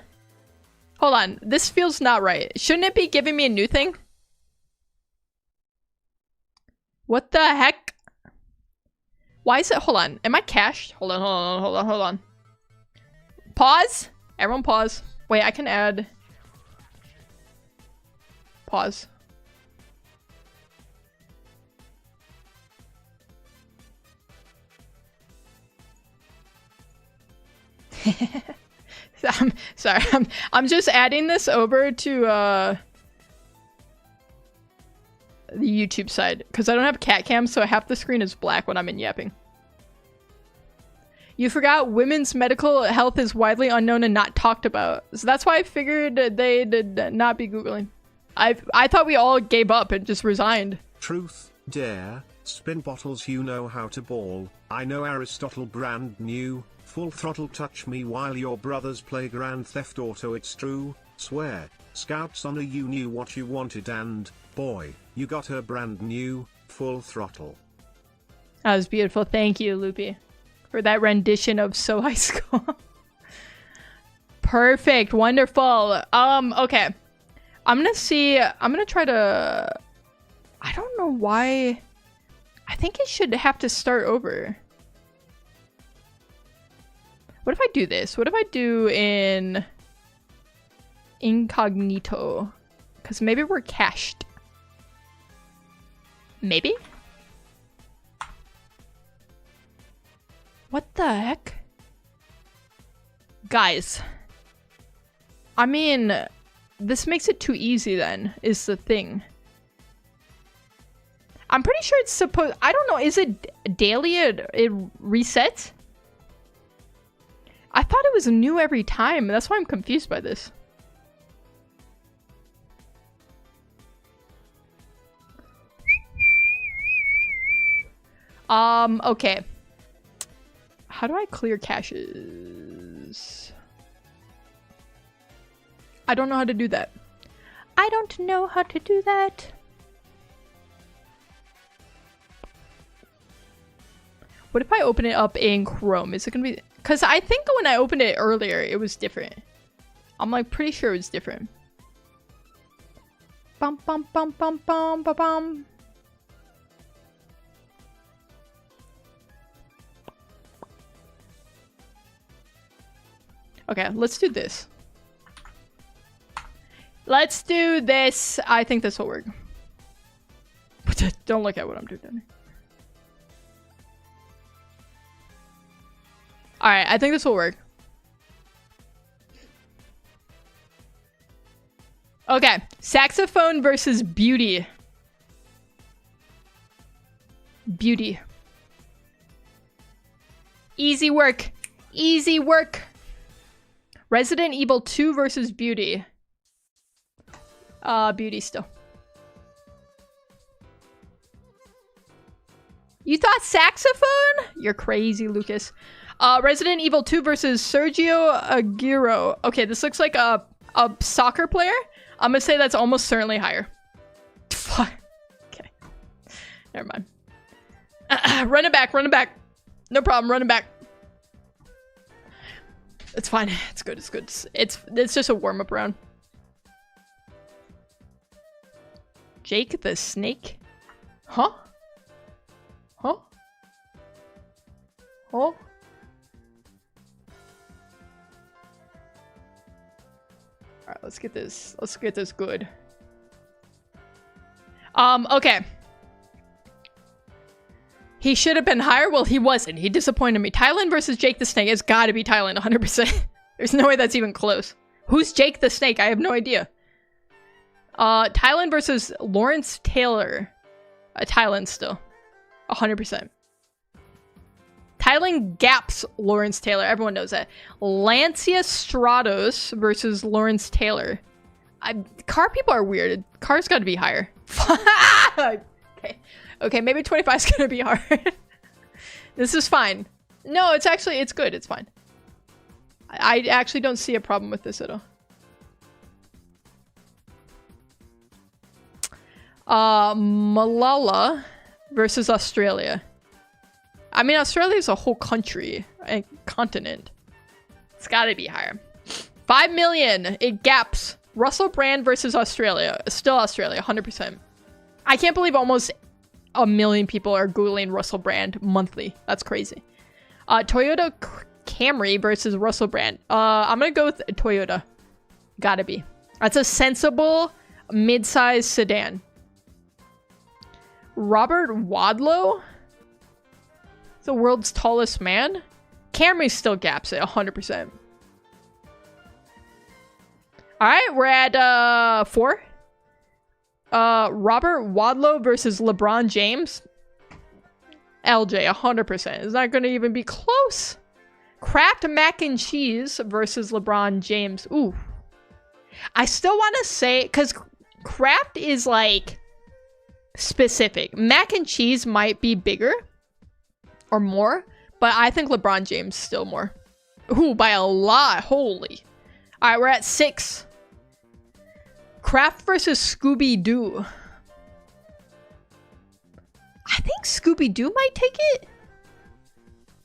Hold on. This feels not right. Shouldn't it be giving me a new thing? What the heck? Why is it? Hold on. Am I cached? Hold on. Pause. Everyone pause. Wait, I can add... Pause. I'm sorry. I'm just adding this over to the YouTube side because I don't have cat cam, so half the screen is black when I'm in yapping. You forgot women's medical health is widely unknown and not talked about. So that's why I figured they did not be Googling. I thought we all gave up and just resigned. Truth, dare, spin bottles, you know how to ball. I know Aristotle, brand new. Full throttle, touch me while your brothers play Grand Theft Auto, it's true, swear. Scouts honor, you knew what you wanted and, boy, you got her, brand new, Full Throttle. That was beautiful. Thank you, Loopy, for that rendition of So High School. Perfect. Wonderful. Okay. I'm gonna try to... I don't know why... I think it should have to start over. What if I do this? What if I do in incognito? Because maybe we're cached. Maybe? What the heck? Guys. I mean, this makes it too easy then, is the thing. I'm pretty sure it's supposed... I don't know, is it daily? It resets? I thought it was new every time. That's why I'm confused by this. Okay. How do I clear caches? I don't know how to do that. I don't know how to do that. What if I open it up in Chrome? Is it gonna be... Because I think when I opened it earlier, it was different. I'm like pretty sure it was different. Bum bum bum bum bum bum bum. Okay, let's do this. Let's do this. I think this will work. Don't look at what I'm doing. Alright, I think this will work. Okay, saxophone versus beauty. Beauty. Easy work. Easy work. Resident Evil 2 versus beauty. Beauty still. You thought saxophone? You're crazy, Lucas. Resident Evil 2 versus Sergio Aguero. Okay, this looks like a soccer player. I'm gonna say that's almost certainly higher. Fuck. Okay. Never mind. Run it back, run it back. No problem, run it back. It's fine. It's good, it's good. It's just a warm-up round. Jake the Snake? Huh? Huh? Huh? Alright, let's get this. Let's get this good. Okay. He should have been higher. Well, he wasn't. He disappointed me. Thailand versus Jake the Snake. It's gotta be Thailand, 100%. There's no way that's even close. Who's Jake the Snake? I have no idea. Thailand versus Lawrence Taylor. Thailand still. 100%. Thailand gaps Lawrence Taylor. Everyone knows that. Lancia Stratos versus Lawrence Taylor. Car people are weird. Car's gotta be higher. Okay. Okay, maybe 25 is gonna be hard. This is fine. No, it's good. It's fine. I actually don't see a problem with this at all. Malala versus Australia. I mean, Australia is a whole country and continent. It's gotta be higher. 5 million. It gaps. Russell Brand versus Australia. Still Australia, 100%. I can't believe almost 1 million people are Googling Russell Brand monthly. That's crazy. Toyota Camry versus Russell Brand. I'm gonna go with Toyota. Gotta be. That's a sensible mid-size sedan. Robert Wadlow? The world's tallest man? Camry still gaps it, 100%. Alright, we're at 4. Robert Wadlow versus LeBron James. LJ, 100%. It's not gonna even be close. Kraft mac and cheese versus LeBron James. Ooh. I still want to say, because Kraft is like specific. Mac and cheese might be bigger or more, but I think LeBron James still more. Ooh, by a lot. Holy. Alright, we're at 6. Kraft versus Scooby-Doo. I think Scooby-Doo might take it.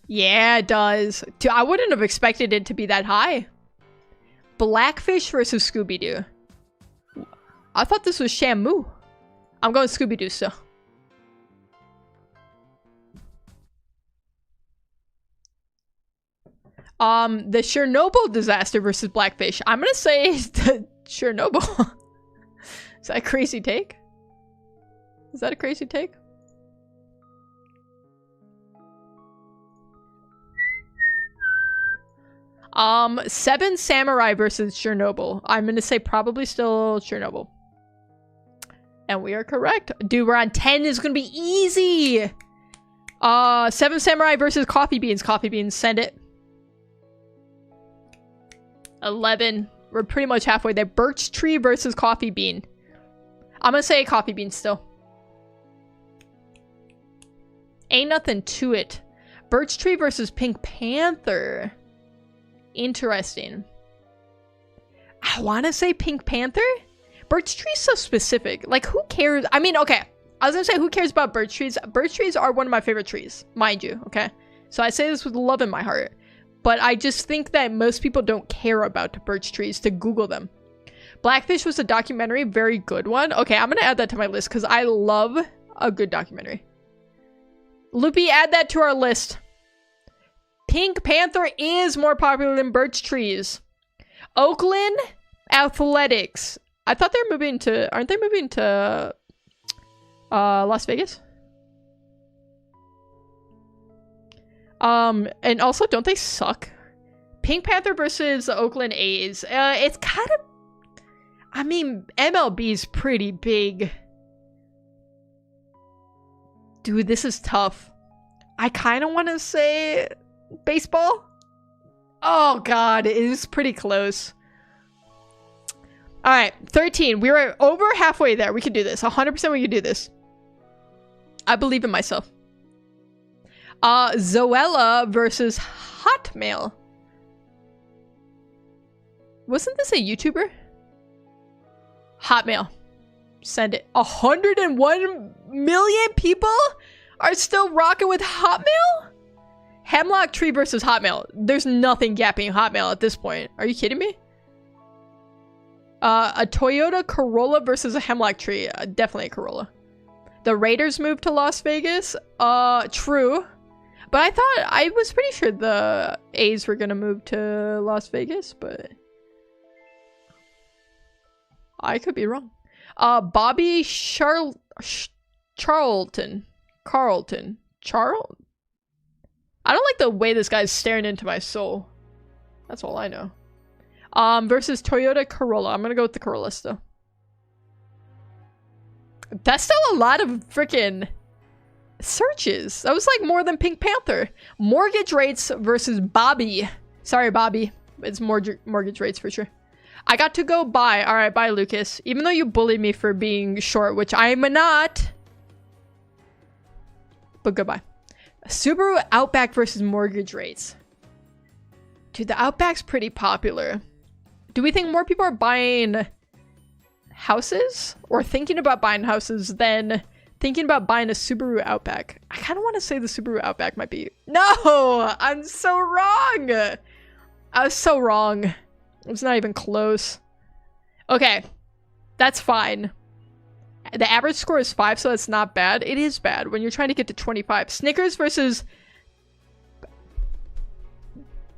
Yeah, it does. Dude, I wouldn't have expected it to be that high. Blackfish versus Scooby-Doo. I thought this was Shamu. I'm going Scooby-Doo still. The Chernobyl disaster versus Blackfish. I'm gonna say the Chernobyl. Is that a crazy take? Is that a crazy take? Seven Samurai versus Chernobyl. I'm gonna say probably still Chernobyl. And we are correct. Dude, we're on 10. Is gonna be easy. Seven Samurai versus Coffee Beans. Coffee Beans, send it. 11. We're pretty much halfway there. Birch Tree versus Coffee Bean. I'm gonna say Coffee Bean still. Ain't nothing to it. Birch Tree versus Pink Panther. Interesting. I want to say Pink Panther. Birch Tree's so specific. Like, who cares? I mean, okay. I was gonna say, who cares about birch trees? Birch trees are one of my favorite trees, mind you, okay? So I say this with love in my heart. But I just think that most people don't care about birch trees to Google them. Blackfish was a documentary, very good one. Okay, I'm gonna add that to my list because I love a good documentary. Loopy, add that to our list. Pink Panther is more popular than birch trees. Oakland Athletics. I thought they're moving to... Aren't they moving to... Las Vegas? And also, don't they suck? Pink Panther versus the Oakland A's. It's kind of... I mean, MLB's pretty big. Dude, this is tough. I kind of want to say baseball. Oh, God. It is pretty close. All right, 13. We were over halfway there. We can do this. 100% we can do this. I believe in myself. Zoella versus Hotmail. Wasn't this a YouTuber? Hotmail. Send it. 101 million people are still rocking with Hotmail? Hemlock Tree versus Hotmail. There's nothing gapping Hotmail at this point. Are you kidding me? A Toyota Corolla versus a Hemlock Tree. Definitely a Corolla. The Raiders moved to Las Vegas. True. But I was pretty sure the A's were gonna move to Las Vegas, but I could be wrong. Bobby Charlton. I don't like the way this guy's staring into my soul. That's all I know. Versus Toyota Corolla. I'm gonna go with the Corolla still. That's still a lot of freaking searches. That was like more than Pink Panther. Mortgage rates versus Bobby. Sorry, Bobby. It's mortgage rates for sure. I got to go bye. All right, bye, Lucas. Even though you bullied me for being short, which I'm not. But goodbye. Subaru Outback versus mortgage rates. Dude, the Outback's pretty popular. Do we think more people are buying houses or thinking about buying houses than thinking about buying a Subaru Outback? I kind of want to say the Subaru Outback might be. No, I'm so wrong. I was so wrong. It's not even close. Okay, that's fine. The average score is 5, so that's not bad. It is bad when you're trying to get to 25. Snickers versus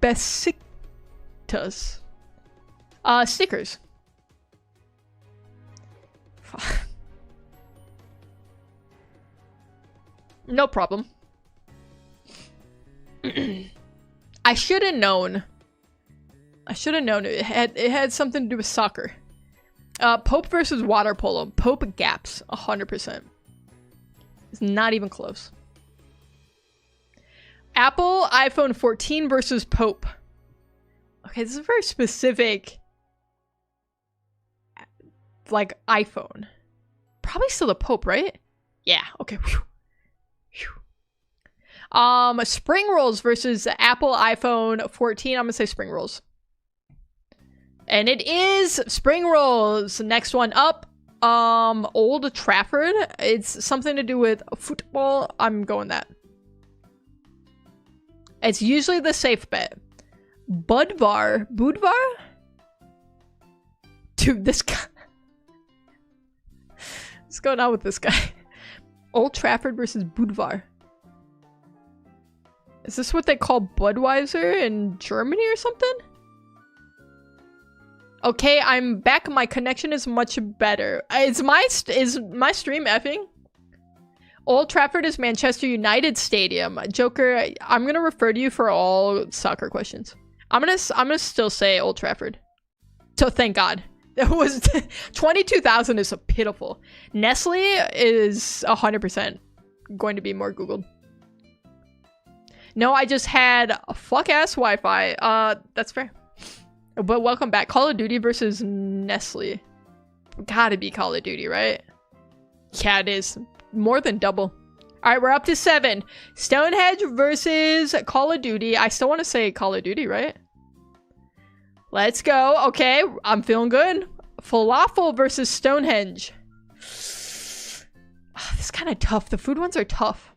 Besiktas. Snickers. No problem. I should have known. I should have known it had something to do with soccer. Pope versus water polo. Pope gaps 100%. It's not even close. Apple iPhone 14 versus Pope. Okay, this is very specific. Like iPhone. Probably still the Pope, right? Yeah, okay. Whew. Whew. Spring rolls versus Apple iPhone 14. I'm gonna say spring rolls. And it is spring rolls. Next one up. Old Trafford. It's something to do with football. I'm going that. It's usually the safe bet. Budvar. Dude, this guy. What's going on with this guy? Old Trafford versus Budvar. Is this what they call Budweiser in Germany or something? Okay, I'm back. My connection is much better. Is my stream effing? Old Trafford is Manchester United Stadium. Joker, I'm gonna refer to you for all soccer questions. I'm gonna still say Old Trafford. So thank God. It was 22,000 is so pitiful. Nestle is 100% going to be more Googled. No, I just had a fuck ass Wi-Fi. That's fair. But welcome back. Call of Duty versus Nestle. Gotta be Call of Duty, right? Yeah, it is. More than double. Alright, we're up to 7. Stonehenge versus Call of Duty. I still want to say Call of Duty, right? Let's go. Okay, I'm feeling good. Falafel versus Stonehenge. Oh, this is kind of tough. The food ones are tough.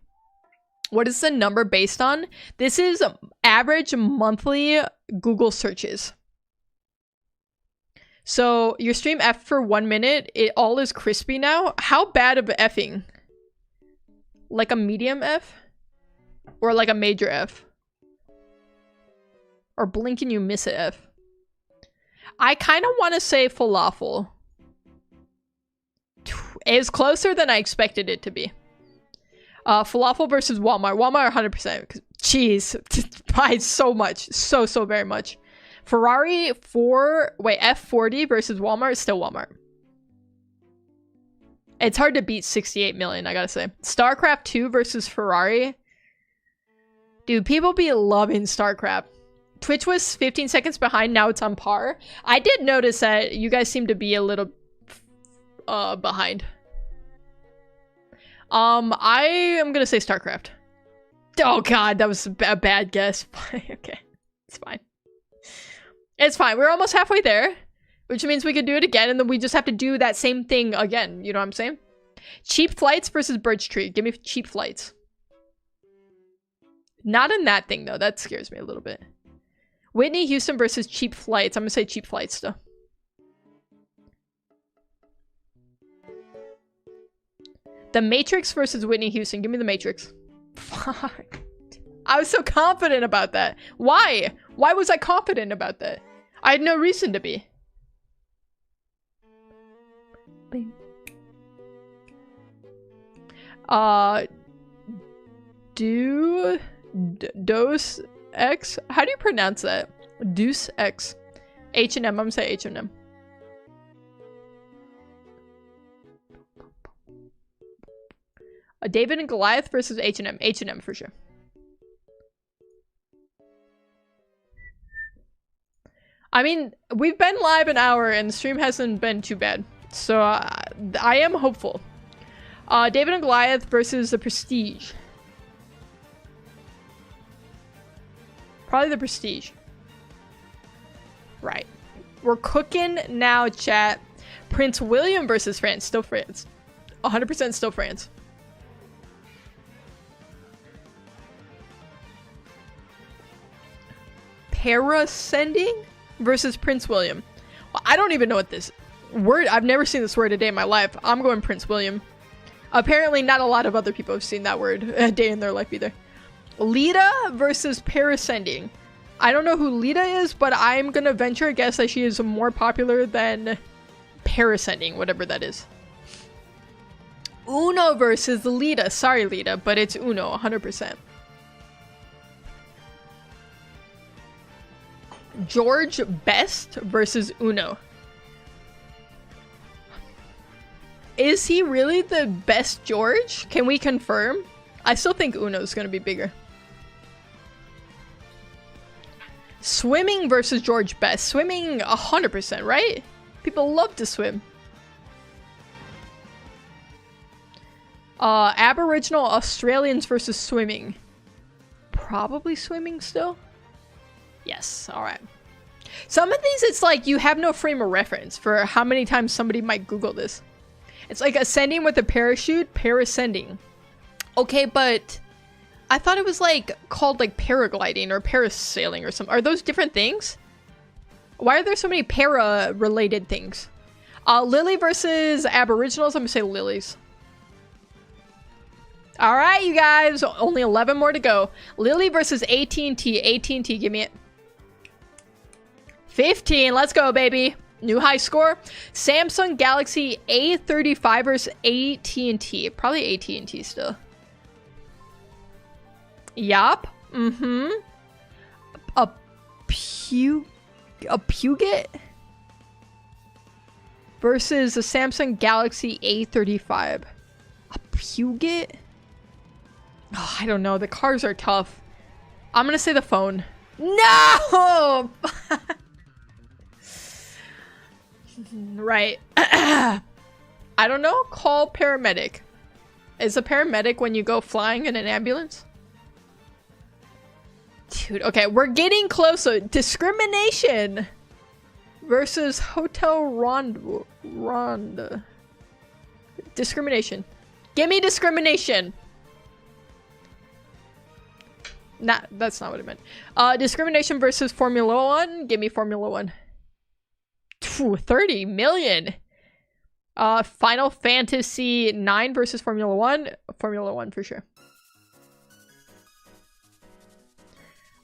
What is the number based on? This is average monthly Google searches. So your stream F for 1 minute, it all is crispy now. How bad of effing? Like a medium F? Or like a major F? Or blink and you miss it F? I kind of want to say falafel. It's closer than I expected it to be. Falafel versus Walmart. Walmart 100%. Jeez, by so much. So very much. Ferrari F40 versus Walmart is still Walmart. It's hard to beat 68 million, I gotta say. StarCraft 2 versus Ferrari. Dude, people be loving StarCraft. Twitch was 15 seconds behind, now it's on par. I did notice that you guys seem to be a little behind. I am gonna say StarCraft. Oh god, that was a bad guess. Okay, it's fine. It's fine, we're almost halfway there. Which means we could do it again, and then we just have to do that same thing again. You know what I'm saying? Cheap flights versus birch tree. Give me cheap flights. Not in that thing, though. That scares me a little bit. Whitney Houston versus cheap flights. I'm gonna say cheap flights, though. The Matrix versus Whitney Houston. Give me the Matrix. Fuck. I was so confident about that. Why? Why was I confident about that? I had no reason to be. Bing. Dose X? How do you pronounce that? Deuce X. H&M. I'm gonna say H&M. David and Goliath versus H&M. H&M for sure. I mean, we've been live an hour and the stream hasn't been too bad. So I am hopeful. David and Goliath versus the Prestige. Probably the Prestige. Right. We're cooking now, chat. Prince William versus France. Still France. 100% still France. Parascending versus Prince William. Well, I don't even know what this word. I've never seen this word a day in my life. I'm going Prince William. Apparently, not a lot of other people have seen that word a day in their life either. Lita versus Parascending. I don't know who Lita is, but I'm gonna venture a guess that she is more popular than Parascending, whatever that is. Uno versus Lita. Sorry, Lita, but it's Uno, 100%. George Best versus Uno. Is he really the best George? Can we confirm? I still think Uno's gonna be bigger. Swimming versus George Best. Swimming 100%, right? People love to swim. Aboriginal Australians versus swimming. Probably swimming still? Yes, alright. Some of these, it's like you have no frame of reference for how many times somebody might Google this. It's like ascending with a parachute, parascending. Okay, but I thought it was like called like paragliding or parasailing or something. Are those different things? Why are there so many para-related things? Lily versus Aboriginals. I'm gonna say lilies. Alright, you guys. Only 11 more to go. Lily versus AT&T. AT&T, give me it. 15. Let's go, baby. New high score. Samsung Galaxy A35 versus AT&T. Probably AT&T still. Yup. Mm-hmm. A Puget versus a Samsung Galaxy A35. A Puget? Oh, I don't know. The cars are tough. I'm gonna say the phone. No! Right. I don't know. Call paramedic. Is a paramedic when you go flying in an ambulance? Dude, okay, we're getting closer. Discrimination versus Hotel Ronda. Discrimination. Give me discrimination. Nah, that's not what I meant. Discrimination versus Formula 1. Give me Formula 1. 30 million. Final Fantasy 9 versus Formula 1. Formula 1 for sure.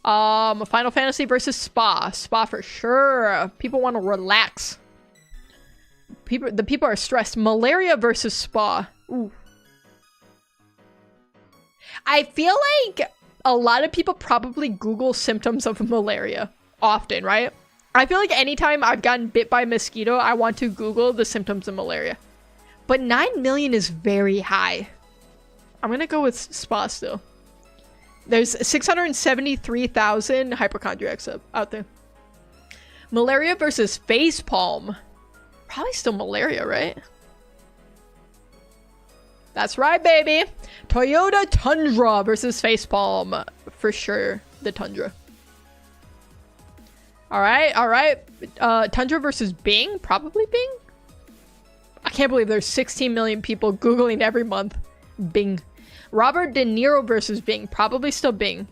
Final Fantasy versus Spa. Spa for sure. People want to relax. The people are stressed. Malaria versus Spa. Ooh. I feel like a lot of people probably Google symptoms of malaria often, right? I feel like anytime I've gotten bit by a mosquito, I want to Google the symptoms of malaria. But 9 million is very high. I'm gonna go with Spa still. There's 673,000 hypochondriacs out there. Malaria versus facepalm. Probably still malaria, right? That's right, baby. Toyota Tundra versus facepalm. For sure, the Tundra. Alright, alright. Tundra versus Bing? Probably Bing? I can't believe there's 16 million people Googling every month. Bing. Robert De Niro versus Bing. Probably still Bing.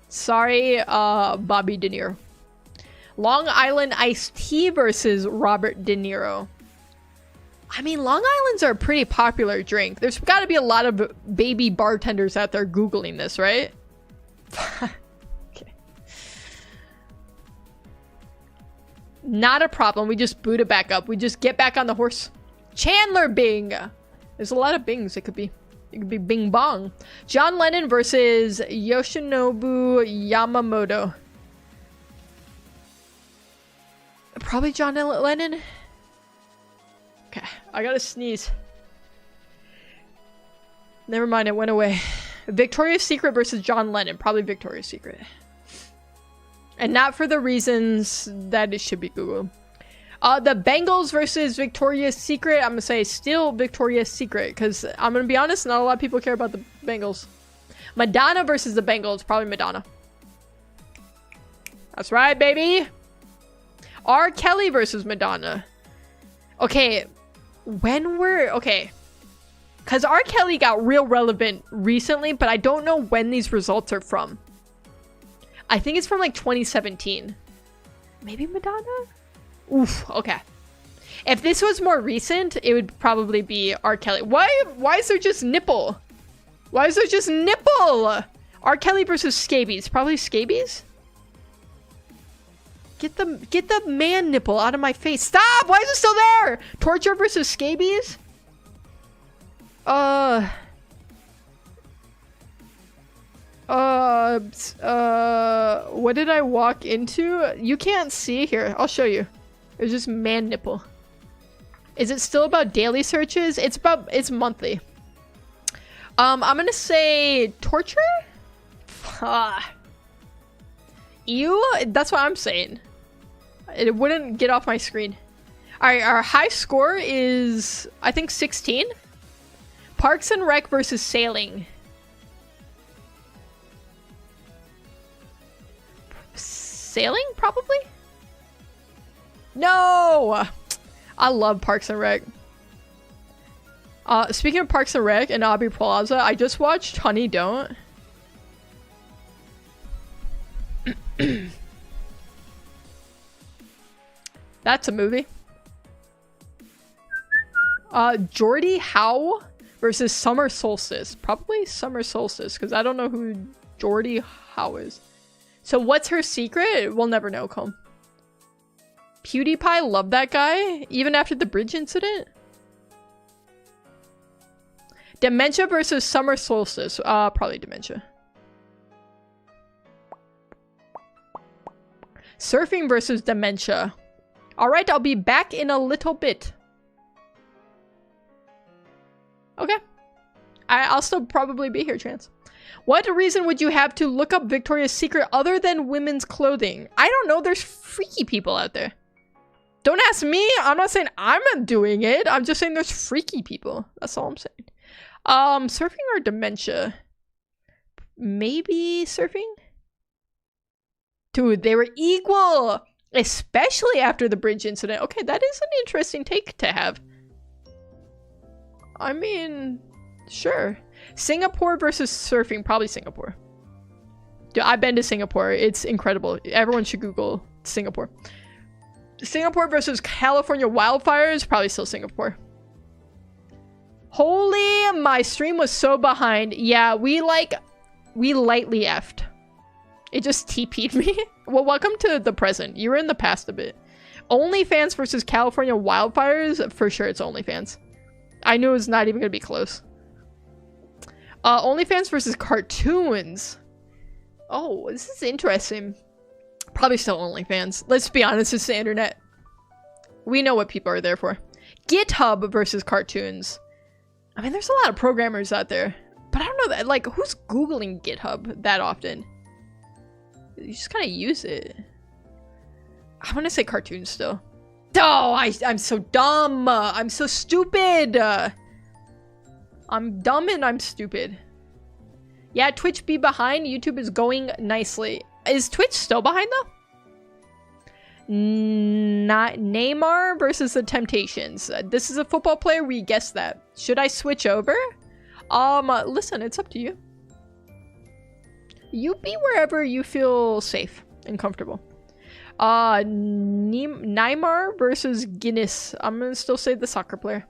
Sorry, Bobby De Niro. Long Island iced tea versus Robert De Niro. I mean, Long Islands are a pretty popular drink. There's got to be a lot of baby bartenders out there Googling this, right? Okay. Not a problem. We just boot it back up. We just get back on the horse. Chandler Bing. There's a lot of Bings. It could be Bing Bong. John Lennon versus Yoshinobu Yamamoto. Probably John Lennon. Okay, I gotta sneeze. Never mind, it went away. Victoria's Secret versus John Lennon. Probably Victoria's Secret. And not for the reasons that it should be Googled. The Bengals versus Victoria's Secret. I'm gonna say still Victoria's Secret. Because I'm gonna be honest, not a lot of people care about the Bengals. Madonna versus the Bengals. Probably Madonna. That's right, baby. R. Kelly versus Madonna. Okay. Okay. Because R. Kelly got real relevant recently, but I don't know when these results are from. I think it's from like 2017. Maybe Madonna? Oof, okay. If this was more recent, it would probably be R. Kelly. Why is there just nipple? Why is there just nipple? R. Kelly versus scabies. Probably scabies? Get the man nipple out of my face. Stop! Why is it still there? Torture versus scabies? What did I walk into? You can't see here. I'll show you. It's just man nipple. Is it still about daily searches? It's monthly. I'm gonna say torture? Ew, that's what I'm saying. It wouldn't get off my screen. Alright, our high score is, I think, 16. Parks and Rec versus sailing. Sailing, probably? No! I love Parks and Rec. Speaking of Parks and Rec and Aubrey Plaza, I just watched Honey Don't. That's a movie. Geordie Howe versus Summer Solstice. Probably Summer Solstice, because I don't know who Geordie Howe is. So what's her secret? We'll never know, Comb. PewDiePie, love that guy, even after the bridge incident. Dementia versus Summer Solstice. Probably Dementia. Surfing versus Dementia. Alright, I'll be back in a little bit. Okay. I'll still probably be here, Chance. What reason would you have to look up Victoria's Secret other than women's clothing? I don't know. There's freaky people out there. Don't ask me. I'm not saying I'm doing it. I'm just saying there's freaky people. That's all I'm saying. Surfing or dementia? Maybe surfing? Dude, they were equal. Especially after the bridge incident. Okay, that is an interesting take to have. I mean, sure. Singapore versus surfing. Probably Singapore. Dude, I've been to Singapore. It's incredible. Everyone should Google Singapore. Singapore versus California wildfires. Probably still Singapore. Holy, my stream was so behind. Yeah, we lightly effed. It just TP'd me. Well, welcome to the present. You were in the past a bit. OnlyFans versus California wildfires. For sure it's OnlyFans. I knew it was not even going to be close. OnlyFans versus cartoons. Oh, this is interesting. Probably still OnlyFans. Let's be honest, it's the internet. We know what people are there for. GitHub versus cartoons. I mean, there's a lot of programmers out there. But I don't know that, like, who's Googling GitHub that often? You just kind of use it. I'm gonna say cartoons still. Oh, I'm so dumb. I'm so stupid. I'm dumb and I'm stupid. Yeah, Twitch be behind. YouTube is going nicely. Is Twitch still behind though? Not Neymar versus the Temptations. This is a football player. We guessed that. Should I switch over? Listen, it's up to you. You be wherever you feel safe and comfortable. Neymar versus Guinness. I'm gonna still say the soccer player.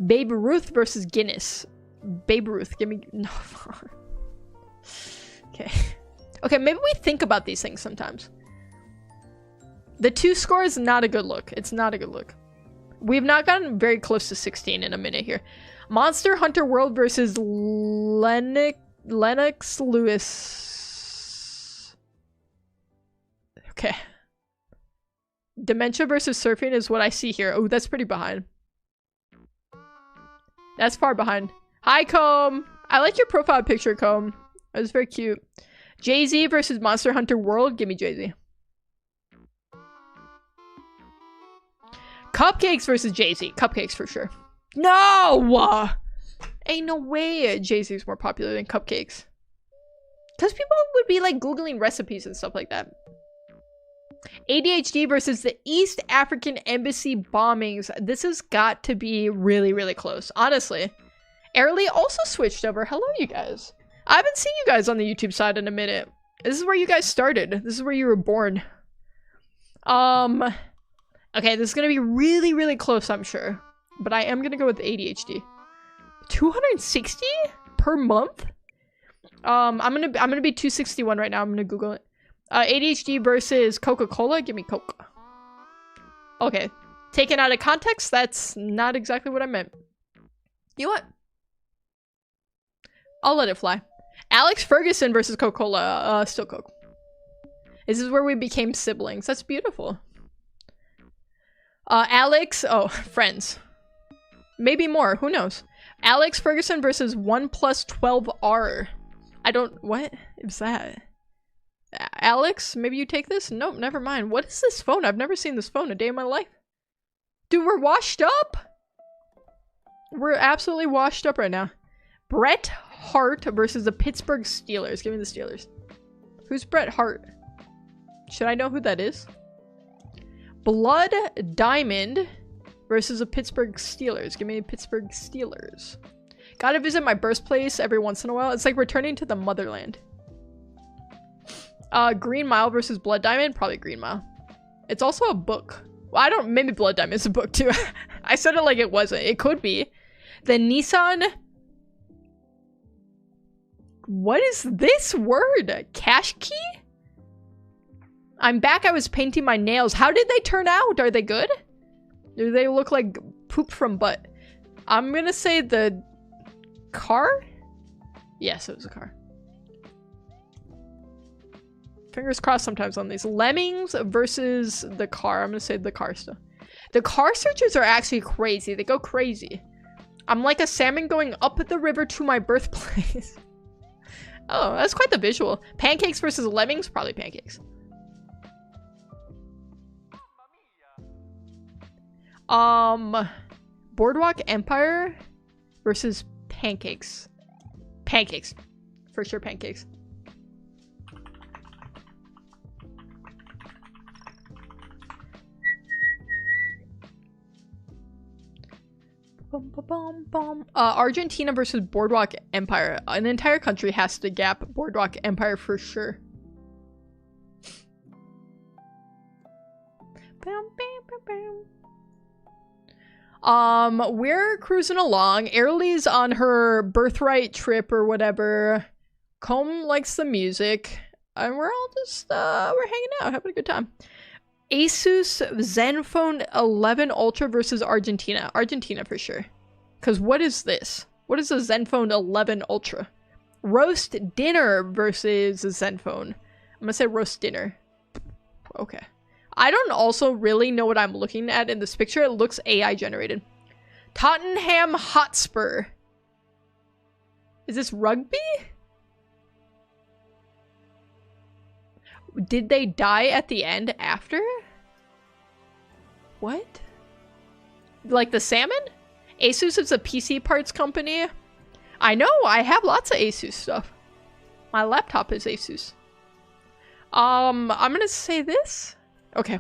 Babe Ruth versus Guinness. Babe Ruth, give me... No. Okay. Okay, maybe we think about these things sometimes. The 2 score is not a good look. It's not a good look. We've not gotten very close to 16 in a minute here. Monster Hunter World versus Lennox Lewis. Okay. Dementia versus surfing is what I see here. Oh, that's pretty behind. That's far behind. Hi, Comb. I like your profile picture, Comb. That was very cute. Jay-Z versus Monster Hunter World. Give me Jay-Z. Cupcakes versus Jay-Z. Cupcakes for sure. No! Ain't no way Jay-Z is more popular than Cupcakes. Because people would be like Googling recipes and stuff like that. ADHD versus the East African Embassy bombings. This has got to be really, really close. Honestly. Airly also switched over. Hello, you guys. I haven't seen you guys on the YouTube side in a minute. This is where you guys started. This is where you were born. Okay, this is gonna be really, really close, I'm sure. But I am gonna go with ADHD. 260 per month? I'm gonna be 261 right now. I'm gonna Google it. ADHD versus Coca-Cola. Give me Coke. Okay. Taken out of context, that's not exactly what I meant. You know what? I'll let it fly. Alex Ferguson versus Coca-Cola. Still Coke. This is where we became siblings. That's beautiful. Alex... Oh, friends. Maybe more. Who knows? Alex Ferguson versus OnePlus 12R. I don't... What is that? Alex, maybe you take this? Nope, never mind. What is this phone? I've never seen this phone a day in my life. Dude, we're washed up? We're absolutely washed up right now. Bret Hart versus the Pittsburgh Steelers. Give me the Steelers. Who's Bret Hart? Should I know who that is? Blood Diamond versus the Pittsburgh Steelers. Give me Pittsburgh Steelers. Gotta visit my birthplace every once in a while. It's like returning to the motherland. Green Mile versus Blood Diamond. Probably Green Mile. It's also a book. Well, I don't... Maybe Blood Diamond is a book too. I said it like it wasn't. It could be. The Nissan... What is this word? Cash key? I'm back. I was painting my nails. How did they turn out? Are they good? Do they look like poop from butt? I'm gonna say the car? Yes, it was a car. Fingers crossed sometimes on these. Lemmings versus the car. I'm gonna say the car still. The car searches are actually crazy. They go crazy. I'm like a salmon going up the river to my birthplace. Oh, that's quite the visual. Pancakes versus lemmings? Probably pancakes. Boardwalk Empire versus pancakes. Pancakes. For sure, pancakes. Argentina versus Boardwalk Empire. An entire country has to gap Boardwalk Empire for sure. We're cruising along. Airly's on her birthright trip or whatever. Comb likes the music. And we're all just, we're hanging out, having a good time. Asus Zenfone 11 Ultra versus Argentina. Argentina for sure. Because what is this? What is a Zenfone 11 Ultra? Roast Dinner versus Zenfone. I'm gonna say roast dinner. Okay. I don't also really know what I'm looking at in this picture. It looks AI generated. Tottenham Hotspur. Is this rugby? Did they die at the end after? What? Like the salmon? Asus is a PC parts company. I know, I have lots of Asus stuff. My laptop is Asus. I'm gonna say this. Okay.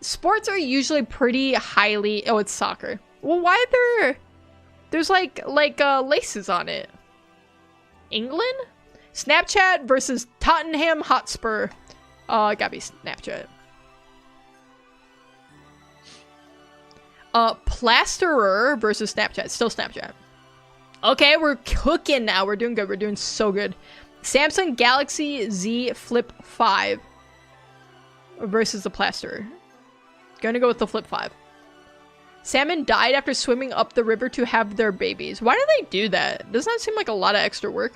Sports are usually pretty highly. Oh, it's soccer. Well, why there's like laces on it? England? Snapchat versus Tottenham Hotspur. Gotta be Snapchat. Plasterer versus Snapchat. Still Snapchat. Okay, we're cooking now. We're doing good. We're doing so good. Samsung Galaxy Z Flip 5 versus the Plasterer. Gonna go with the Flip 5. Salmon died after swimming up the river to have their babies. Why do they do that? Doesn't that seem like a lot of extra work?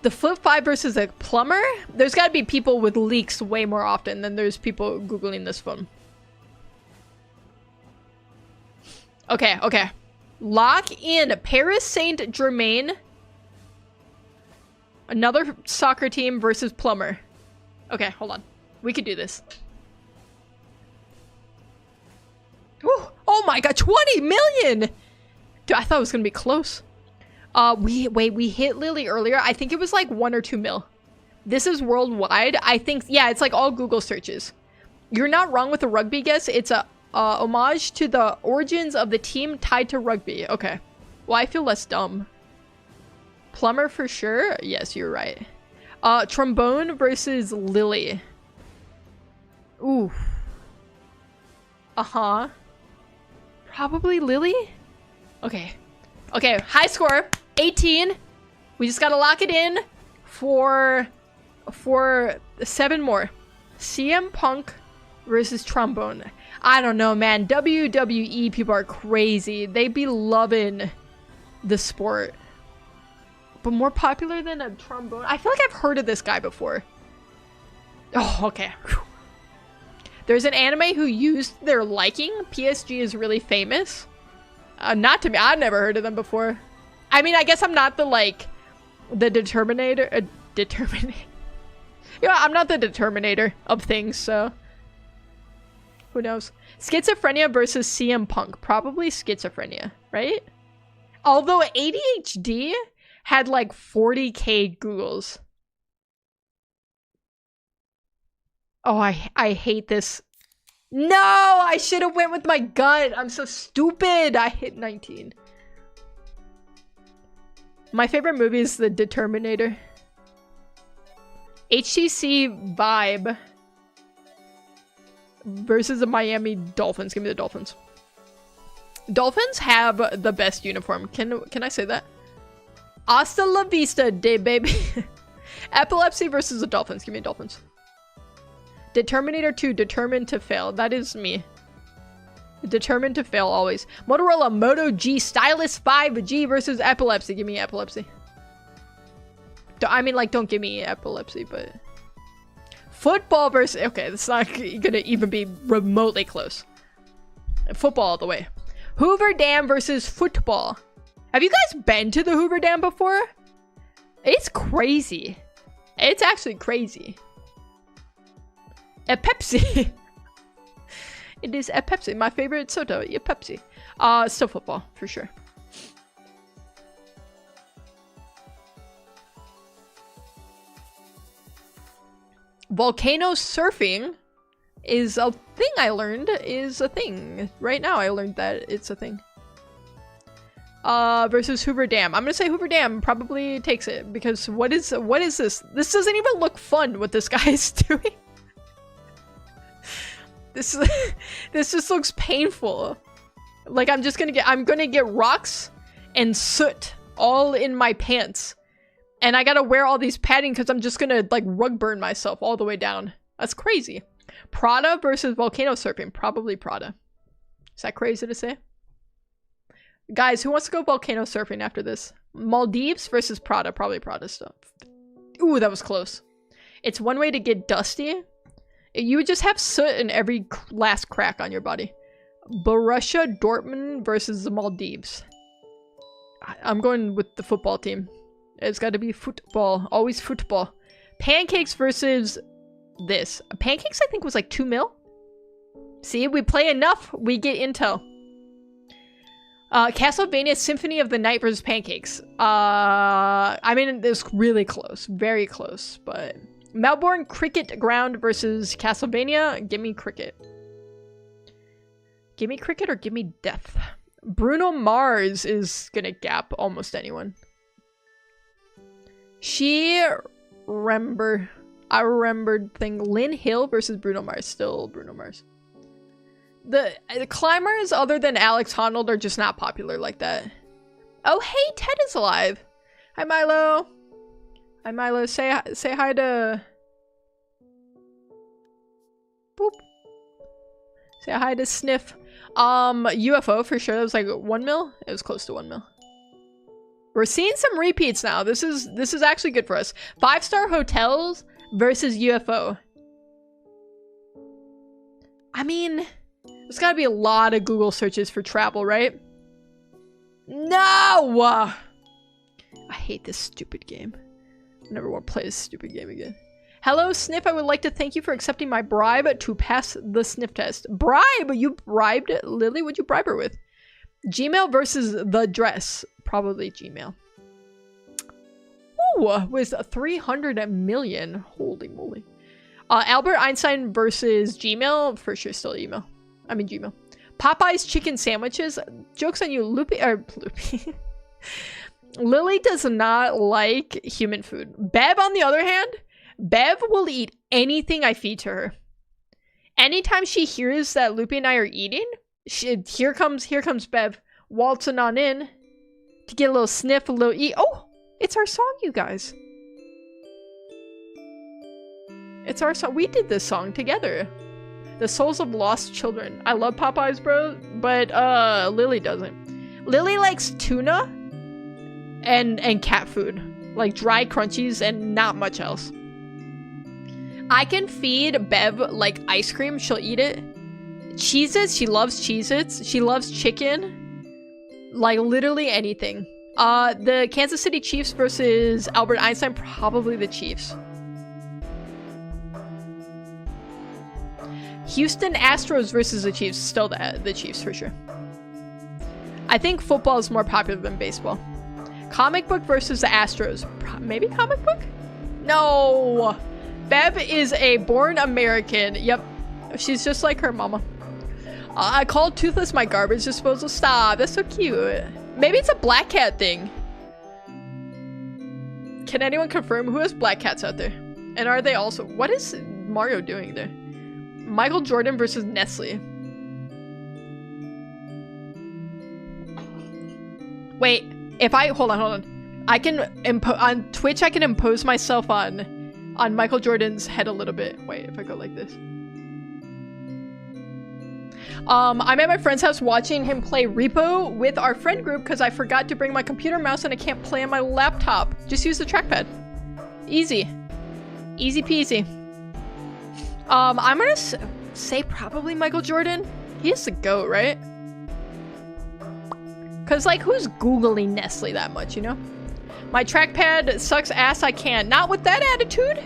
The Flip 5 versus a plumber? There's gotta be people with leaks way more often than there's people Googling this phone. Okay, okay. Lock in Paris Saint-Germain. Another soccer team versus plumber. Okay, hold on. We could do this. Ooh, oh my god, 20 million! Dude, I thought it was gonna be close. We hit Lily earlier. I think it was like 1 or 2 mil. This is worldwide. I think, yeah, it's like all Google searches. You're not wrong with the rugby guess. It's a homage to the origins of the team tied to rugby. Okay. Well, I feel less dumb. Plumber for sure. Yes, you're right. Trombone versus Lily. Ooh. Uh-huh. Probably Lily? Okay. Okay, high score. 18. We just gotta lock it in for 7 more. CM Punk versus Trombone. I don't know, man. WWE people are crazy. They be loving the sport. But more popular than a trombone? I feel like I've heard of this guy before. Oh, okay. Whew. There's an anime who used their liking. PSG is really famous. Not to me. I've never heard of them before. I mean, I guess I'm not the, like, the determinator. Yeah, I'm not the determinator of things, so. Who knows? Schizophrenia versus CM Punk. Probably schizophrenia, right? Although ADHD had like 40k Googles. Oh, I hate this. No, I should have went with my gut. I'm so stupid. I hit 19. My favorite movie is The Determinator. HTC Vibe versus the Miami Dolphins. Give me the Dolphins. Dolphins have the best uniform. Can I say that? Hasta la vista, day baby. Epilepsy versus the Dolphins. Give me Dolphins. Determinator 2, determined to fail. That is me. Determined to fail always. Motorola Moto G Stylus 5G versus Epilepsy. Give me Epilepsy. I mean, like, don't give me Epilepsy, but... Football versus... Okay, that's not gonna even be remotely close. Football all the way. Hoover Dam versus football. Have you guys been to the Hoover Dam before? It's crazy. It's actually crazy. A Pepsi. It is a Pepsi. My favorite soda. A Pepsi. Still football, for sure. Volcano surfing is a thing I learned is a thing. Right now I learned that it's a thing. Versus Hoover Dam. I'm gonna say Hoover Dam probably takes it because what is this? This doesn't even look fun what this guy is doing. This just looks painful. Like I'm gonna get rocks and soot all in my pants. And I gotta wear all these padding because I'm just gonna like rug burn myself all the way down. That's crazy. Prada versus volcano surfing. Probably Prada. Is that crazy to say? Guys, who wants to go volcano surfing after this? Maldives versus Prada. Probably Prada stuff. Ooh, that was close. It's one way to get dusty. You would just have soot in every last crack on your body. Borussia Dortmund versus the Maldives. I'm going with the football team. It's got to be football. Always football. Pancakes versus this. Pancakes, I think, was like 2 mil. See, we play enough, we get intel. Castlevania Symphony of the Night versus Pancakes. I mean, it was really close. Very close, but Melbourne Cricket Ground versus Castlevania. Give me cricket. Give me cricket or give me death. Bruno Mars is gonna gap almost anyone. I remembered thing. Lynn Hill versus Bruno Mars. Still Bruno Mars. The climbers other than Alex Honnold are just not popular like that. Oh, hey, Ted is alive. Hi, Milo. Hi, Milo. Say hi to... Boop. Say hi to Sniff. UFO for sure. That was like 1 mil. It was close to 1 mil. We're seeing some repeats now. This is actually good for us. 5-star hotels versus UFO. I mean, there's gotta be a lot of Google searches for travel, right? No! I hate this stupid game. I never want to play this stupid game again. Hello, Sniff. I would like to thank you for accepting my bribe to pass the sniff test. Bribe? You bribed Lily? What'd you bribe her with? Gmail versus the dress. Probably Gmail. Ooh, with 300 million. Holy moly. Albert Einstein versus Gmail. For sure, still email. I mean Gmail. Popeye's chicken sandwiches. Joke's on you, Loopy. Lily does not like human food. Bev, on the other hand, Bev will eat anything I feed to her. Anytime she hears that Loopy and I are eating, here comes Bev waltzing on in to get a little sniff, a little eat. Oh, it's our song, you guys. It's our song. We did this song together. The Souls of Lost Children. I love Popeyes, bro, but Lily doesn't. Lily likes tuna and cat food. Like dry crunchies and not much else. I can feed Bev like ice cream. She'll eat it. Cheez-Its. She loves Cheez-Its. She loves chicken. Like literally anything. The Kansas City Chiefs versus Albert Einstein. Probably the Chiefs. Houston Astros versus the Chiefs. Still the Chiefs for sure. I think football is more popular than baseball. Comic book versus the Astros. Maybe comic book? No! Bev is a born American. Yep. She's just like her mama. I called Toothless my garbage disposal. Stop. That's so cute. Maybe it's a black cat thing. Can anyone confirm who has black cats out there? And are they also... What is Mario doing there? Michael Jordan versus Nestle. Wait. If I... Hold on. I can... On Twitch, I can impose myself on Michael Jordan's head a little bit. Wait, if I go like this. I'm at my friend's house watching him play Repo with our friend group because I forgot to bring my computer mouse and I can't play on my laptop. Just use the trackpad. Easy. Easy peasy. I'm gonna say probably Michael Jordan. He is the GOAT, right? Because, like, who's Googling Nestle that much, you know? My trackpad sucks ass, I can't. Not with that attitude.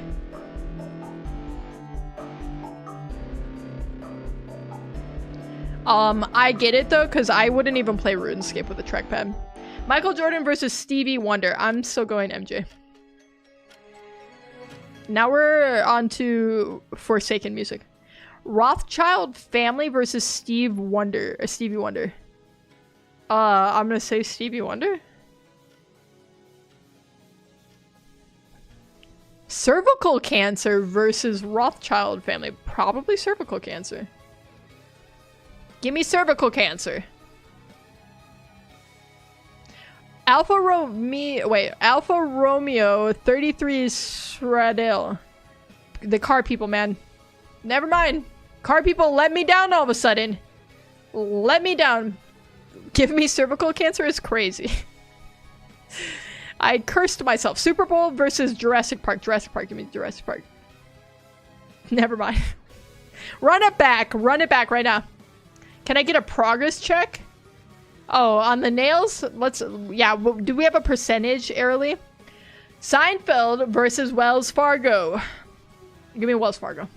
I get it though, because I wouldn't even play RuneScape with a trackpad. Michael Jordan versus Stevie Wonder. I'm still going MJ. Now we're on to Forsaken music. Rothschild family versus Stevie Wonder. I'm gonna say Stevie Wonder. Cervical cancer versus Rothschild family. Probably cervical cancer. Give me cervical cancer. Alpha Romeo 33 Sradil. The car people, man. Never mind. Car people let me down all of a sudden. Let me down. Give me cervical cancer is crazy. I cursed myself. Super Bowl versus Jurassic Park. Jurassic Park. Give me Jurassic Park. Never mind. Run it back. Run it back right now. Can I get a progress check? Oh, on the nails? Let's... Yeah, do we have a percentage, Airly? Seinfeld versus Wells Fargo. Give me Wells Fargo.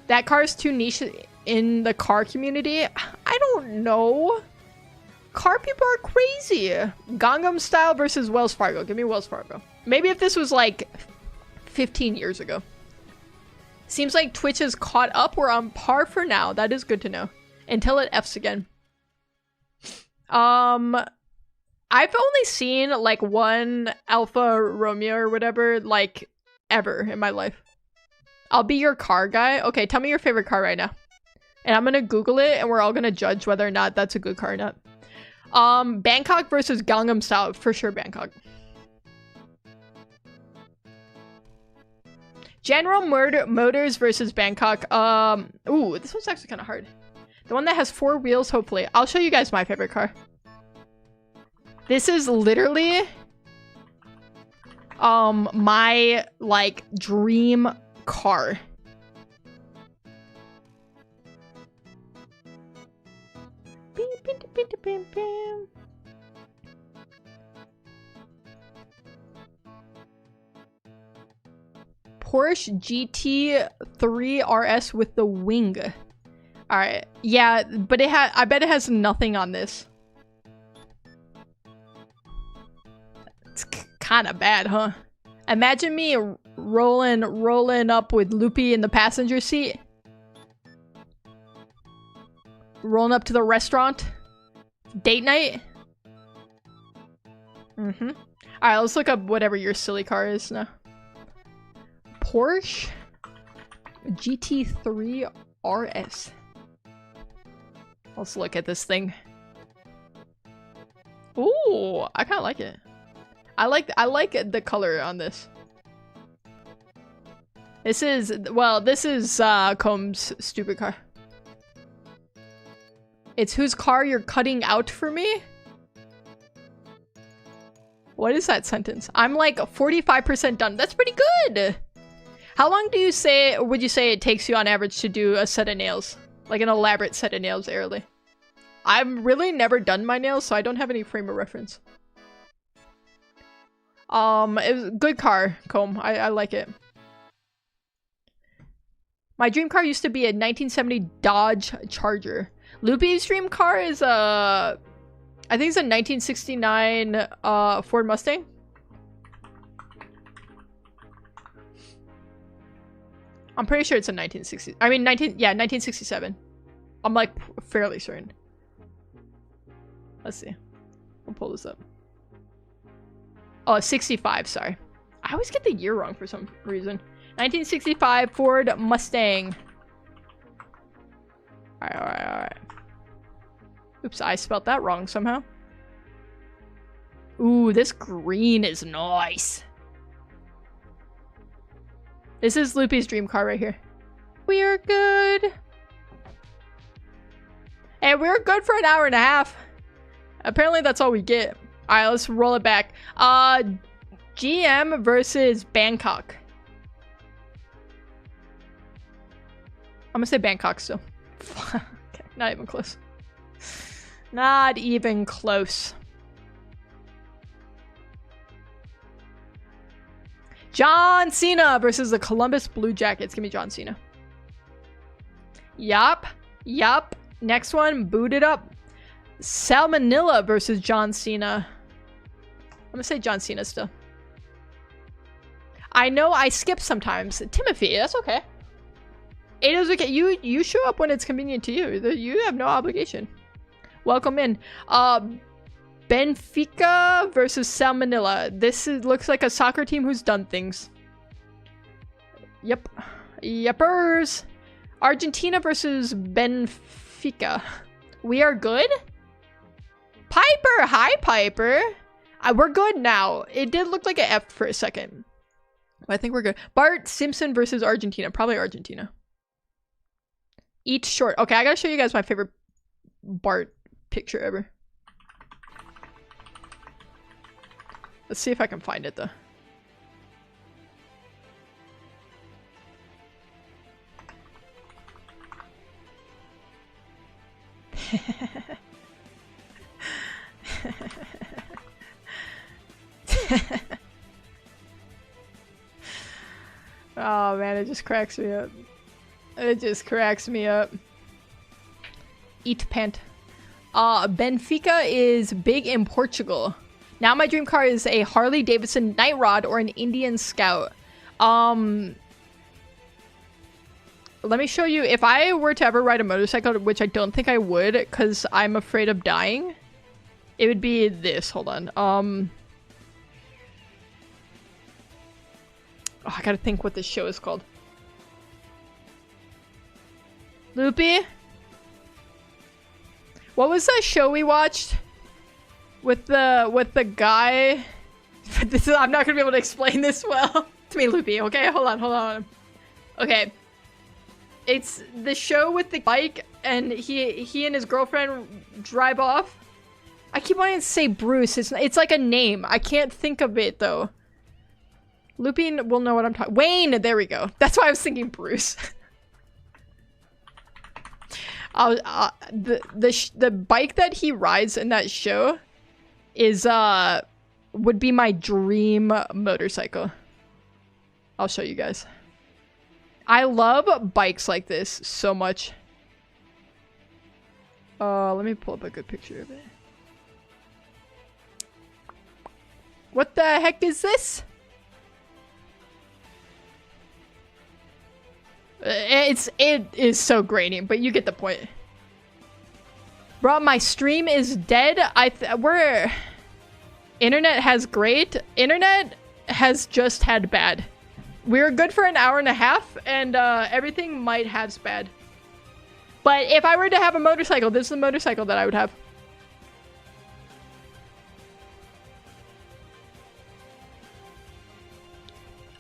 That car is too niche in the car community. I don't know. Car people are crazy. Gangnam Style versus Wells Fargo. Give me Wells Fargo. Maybe if this was like 15 years ago. Seems like Twitch has caught up. We're on par for now. That is good to know. Until it F's again. I've only seen like one Alpha Romeo or whatever, like, ever in my life. I'll be your car guy. Okay, tell me your favorite car right now. And I'm gonna Google it, and we're all gonna judge whether or not that's a good car or not. Bangkok versus Gangnam Style. For sure, Bangkok. General Motors versus Bangkok. Ooh, this one's actually kind of hard. The one that has 4 wheels, hopefully. I'll show you guys my favorite car. This is literally my like dream car. Porsche GT3 RS with the wing. All right, yeah, but I bet it has nothing on this. It's kind of bad, huh? Imagine me rolling up with Loopy in the passenger seat. Rolling up to the restaurant. Date night. Mm-hmm. Alright, let's look up whatever your silly car is now. Porsche GT3 RS. Let's look at this thing. Ooh, I kind of like it. I like the color on this. This is Combs' stupid car. It's whose car you're cutting out for me? What is that sentence? I'm like 45% done. That's pretty good. How long would you say it takes you on average to do a set of nails? Like an elaborate set of nails early. I've really never done my nails, so I don't have any frame of reference. It was a good car, Comb. I like it. My dream car used to be a 1970 Dodge Charger. Loopy's dream car is I think it's a 1969 Ford Mustang. I'm pretty sure it's a 1967. I'm like fairly certain. Let's see. We'll pull this up. Oh, 65, sorry. I always get the year wrong for some reason. 1965 Ford Mustang. Alright. Oops, I spelled that wrong somehow. Ooh, this green is nice. This is Loopy's dream car right here. We are good. And we're good for an hour and a half. Apparently that's all we get. Alright, let's roll it back. GM versus Bangkok. I'm gonna say Bangkok still. Okay, not even close. Not even close. John Cena versus the Columbus Blue Jackets. Give me John Cena. Yup. Next one, boot it up. Salmonella versus John Cena. I'm gonna say John Cena still. I know I skip sometimes. Timothy, that's okay. It is okay. You show up when it's convenient to you. You have no obligation. Welcome in. Benfica versus Salmonella. This looks like a soccer team who's done things. Yep. Yepers. Argentina versus Benfica. We are good? Piper! Hi, Piper! We're good now. It did look like an F for a second. I think we're good. Bart Simpson versus Argentina. Probably Argentina. Eat short. Okay, I gotta show you guys my favorite Bart picture ever. Let's see if I can find it though. Oh man, it just cracks me up. It just cracks me up. Eat pant. Benfica is big in Portugal. Now my dream car is a Harley Davidson Night Rod or an Indian Scout. Let me show you. If I were to ever ride a motorcycle, which I don't think I would, because I'm afraid of dying, it would be this. Hold on. Oh, I gotta think what this show is called. Loopy? What was that show we watched? With the guy? I'm not gonna be able to explain this well. It's me, Loopy. Okay, hold on. Okay. It's the show with the bike, and he and his girlfriend drive off. I keep wanting to say Bruce. It's like a name. I can't think of it though. Loopy will know what I'm talking. Wayne. There we go. That's why I was thinking Bruce. The bike that he rides in that show is would be my dream motorcycle. I'll show you guys. I love bikes like this so much. Let me pull up a good picture of it. What the heck is this? It is so grainy, but you get the point. Bro, my stream is dead. Internet has great. Internet has just had bad. We're good for an hour and a half, and everything might have bad. But if I were to have a motorcycle, this is the motorcycle that I would have.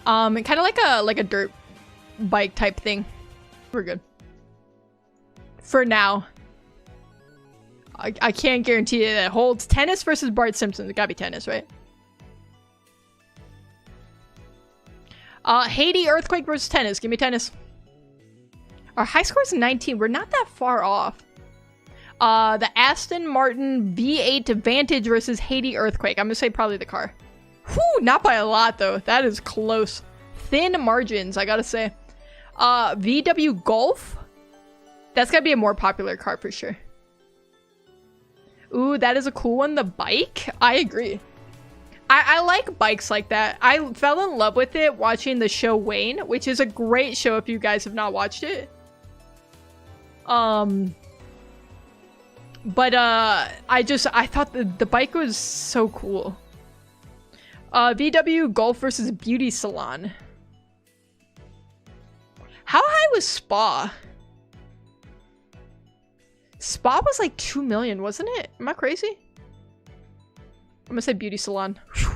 Kind of like a dirt bike type thing. We're good. For now. I can't guarantee that it holds. Tennis versus Bart Simpson. It gotta be tennis, right? Haiti Earthquake versus tennis. Give me tennis. Our high score is 19. We're not that far off. The Aston Martin V8 Vantage versus Haiti Earthquake. I'm gonna say probably the car. Whew, not by a lot though. That is close. Thin margins, I gotta say. VW Golf. That's gotta be a more popular car for sure. Ooh, that is a cool one. The bike? I agree. I like bikes like that. I fell in love with it watching the show Wayne, which is a great show if you guys have not watched it. But I thought the bike was so cool. VW Golf versus Beauty Salon. How high was Spa? Spa was like 2 million, wasn't it? Am I crazy? I'm gonna say Beauty Salon. Whew.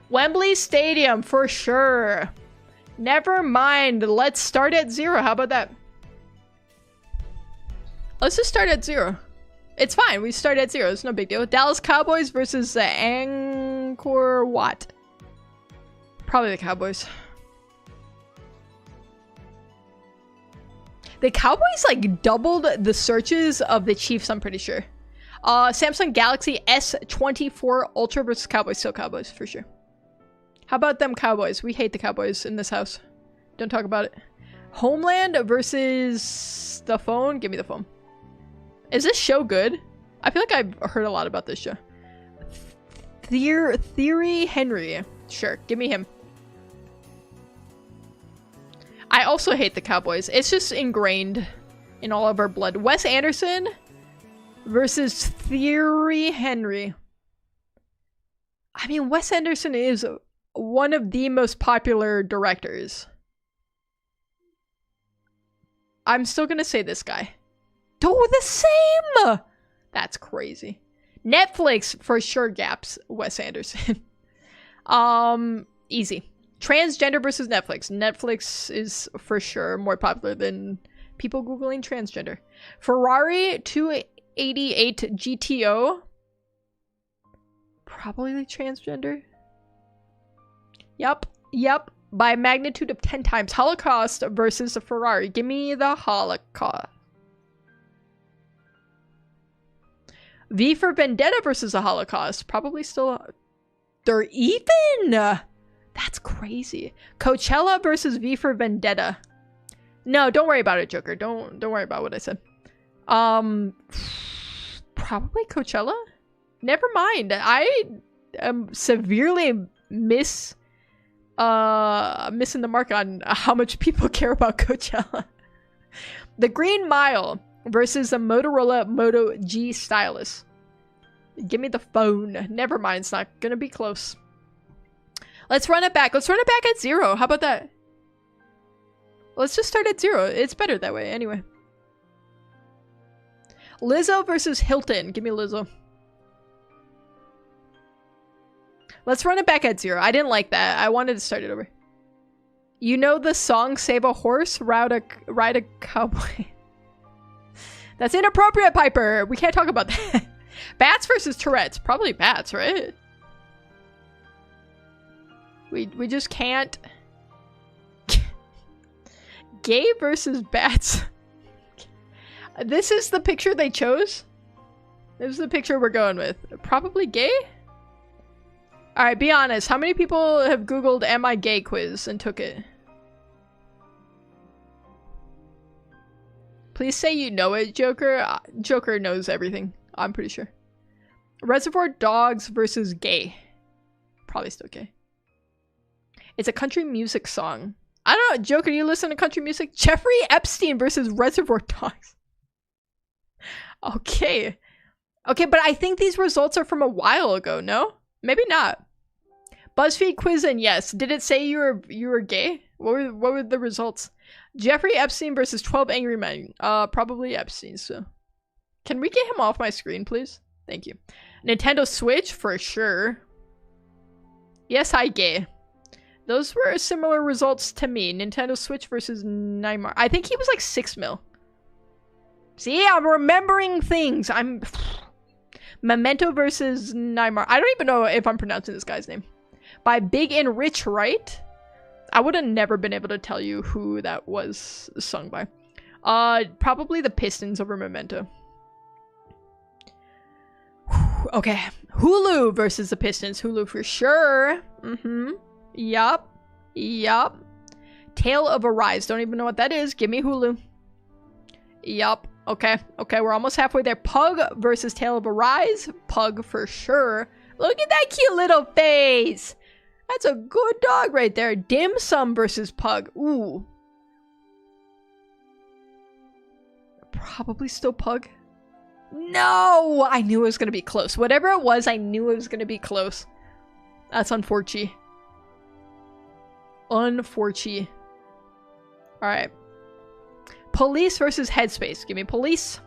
Wembley Stadium for sure. Never mind. Let's start at 0. How about that? Let's just start at 0. It's fine. We start at 0. It's no big deal. Dallas Cowboys versus the Angkor Wat. Probably the Cowboys. The Cowboys like doubled the searches of the Chiefs, I'm pretty sure. Samsung Galaxy S24 Ultra versus Cowboys. Still Cowboys, for sure. How about them Cowboys? We hate the Cowboys in this house. Don't talk about it. Homeland versus the phone. Give me the phone. Is this show good? I feel like I've heard a lot about this show. Thierry Henry. Sure, give me him. I also hate the Cowboys. It's just ingrained in all of our blood. Wes Anderson versus Thierry Henry. I mean, Wes Anderson is one of the most popular directors. I'm still gonna say this guy. Oh, the same! That's crazy. Netflix for sure gaps Wes Anderson. Easy. Transgender versus Netflix. Netflix is for sure more popular than people Googling transgender. Ferrari 288 GTO. Probably transgender. Yep. By magnitude of 10 times. Holocaust versus a Ferrari. Give me the Holocaust. V for Vendetta versus a Holocaust. Probably still... They're even! That's crazy. Coachella versus V for Vendetta. No, don't worry about it, Joker. Don't worry about what I said. Probably Coachella? Never mind. I am severely missing the mark on how much people care about Coachella. The Green Mile versus a Motorola Moto G stylus. Give me the phone. Never mind, it's not gonna be close. Let's run it back. Let's run it back at 0. How about that? Let's just start at 0. It's better that way anyway. Lizzo versus Hilton. Give me Lizzo. Let's run it back at 0. I didn't like that. I wanted to start it over. You know the song Save a Horse, Ride a Cowboy. That's inappropriate, Piper. We can't talk about that. Bats versus Tourette's. Probably bats, right? We just can't. Gay versus bats. This is the picture they chose? This is the picture we're going with. Probably gay? Alright, be honest. How many people have Googled "Am I gay" quiz and took it? Please say you know it, Joker. Joker knows everything. I'm pretty sure. Reservoir Dogs versus gay. Probably still gay. It's a country music song. I don't know, Joker, you listen to country music? Jeffrey Epstein versus Reservoir Dogs. Okay. Okay, but I think these results are from a while ago, no? Maybe not. BuzzFeed quiz and yes. Did it say you were gay? What were the results? Jeffrey Epstein versus 12 Angry Men. Probably Epstein, so. Can we get him off my screen, please? Thank you. Nintendo Switch, for sure. Yes, hi, gay. Those were similar results to me. Nintendo Switch versus Neymar. I think he was like 6 mil. See, I'm remembering things. I'm... Memento versus Neymar. I don't even know if I'm pronouncing this guy's name. By Big and Rich, right? I would have never been able to tell you who that was sung by. Probably the Pistons over Memento. Okay. Hulu versus the Pistons. Hulu for sure. Yup. Yup. Tale of Arise. Don't even know what that is. Give me Hulu. Yup. Okay. Okay, we're almost halfway there. Pug versus Tale of Arise. Pug for sure. Look at that cute little face. That's a good dog right there. Dim Sum versus Pug. Ooh. Probably still Pug. No! I knew it was going to be close. Whatever it was, I knew it was going to be close. That's unfortunate. Unfortunate. Alright. Police versus Headspace. Give me Police.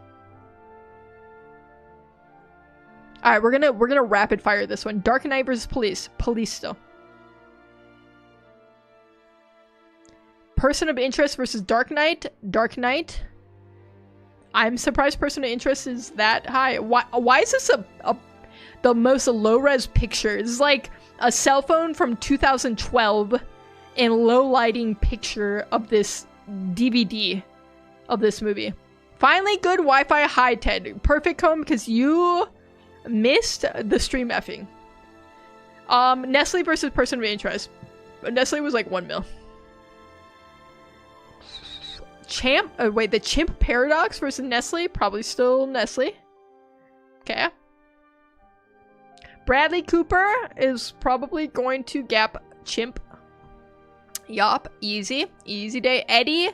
Alright, we're gonna rapid fire this one. Dark Knight versus Police. Police still. Person of Interest versus Dark Knight. Dark Knight. I'm surprised Person of Interest is that high. Why is this the most low-res picture? It's like a cell phone from 2012 in low lighting picture of this DVD of this movie. Finally, good Wi-Fi high, Ted. Perfect home because you missed the stream effing. Nestle versus Person of Interest. Nestle was like 1 mil. The Chimp Paradox versus Nestle. Probably still Nestle. Okay. Bradley Cooper is probably going to gap Chimp. Yup. Easy. Easy day. Eddie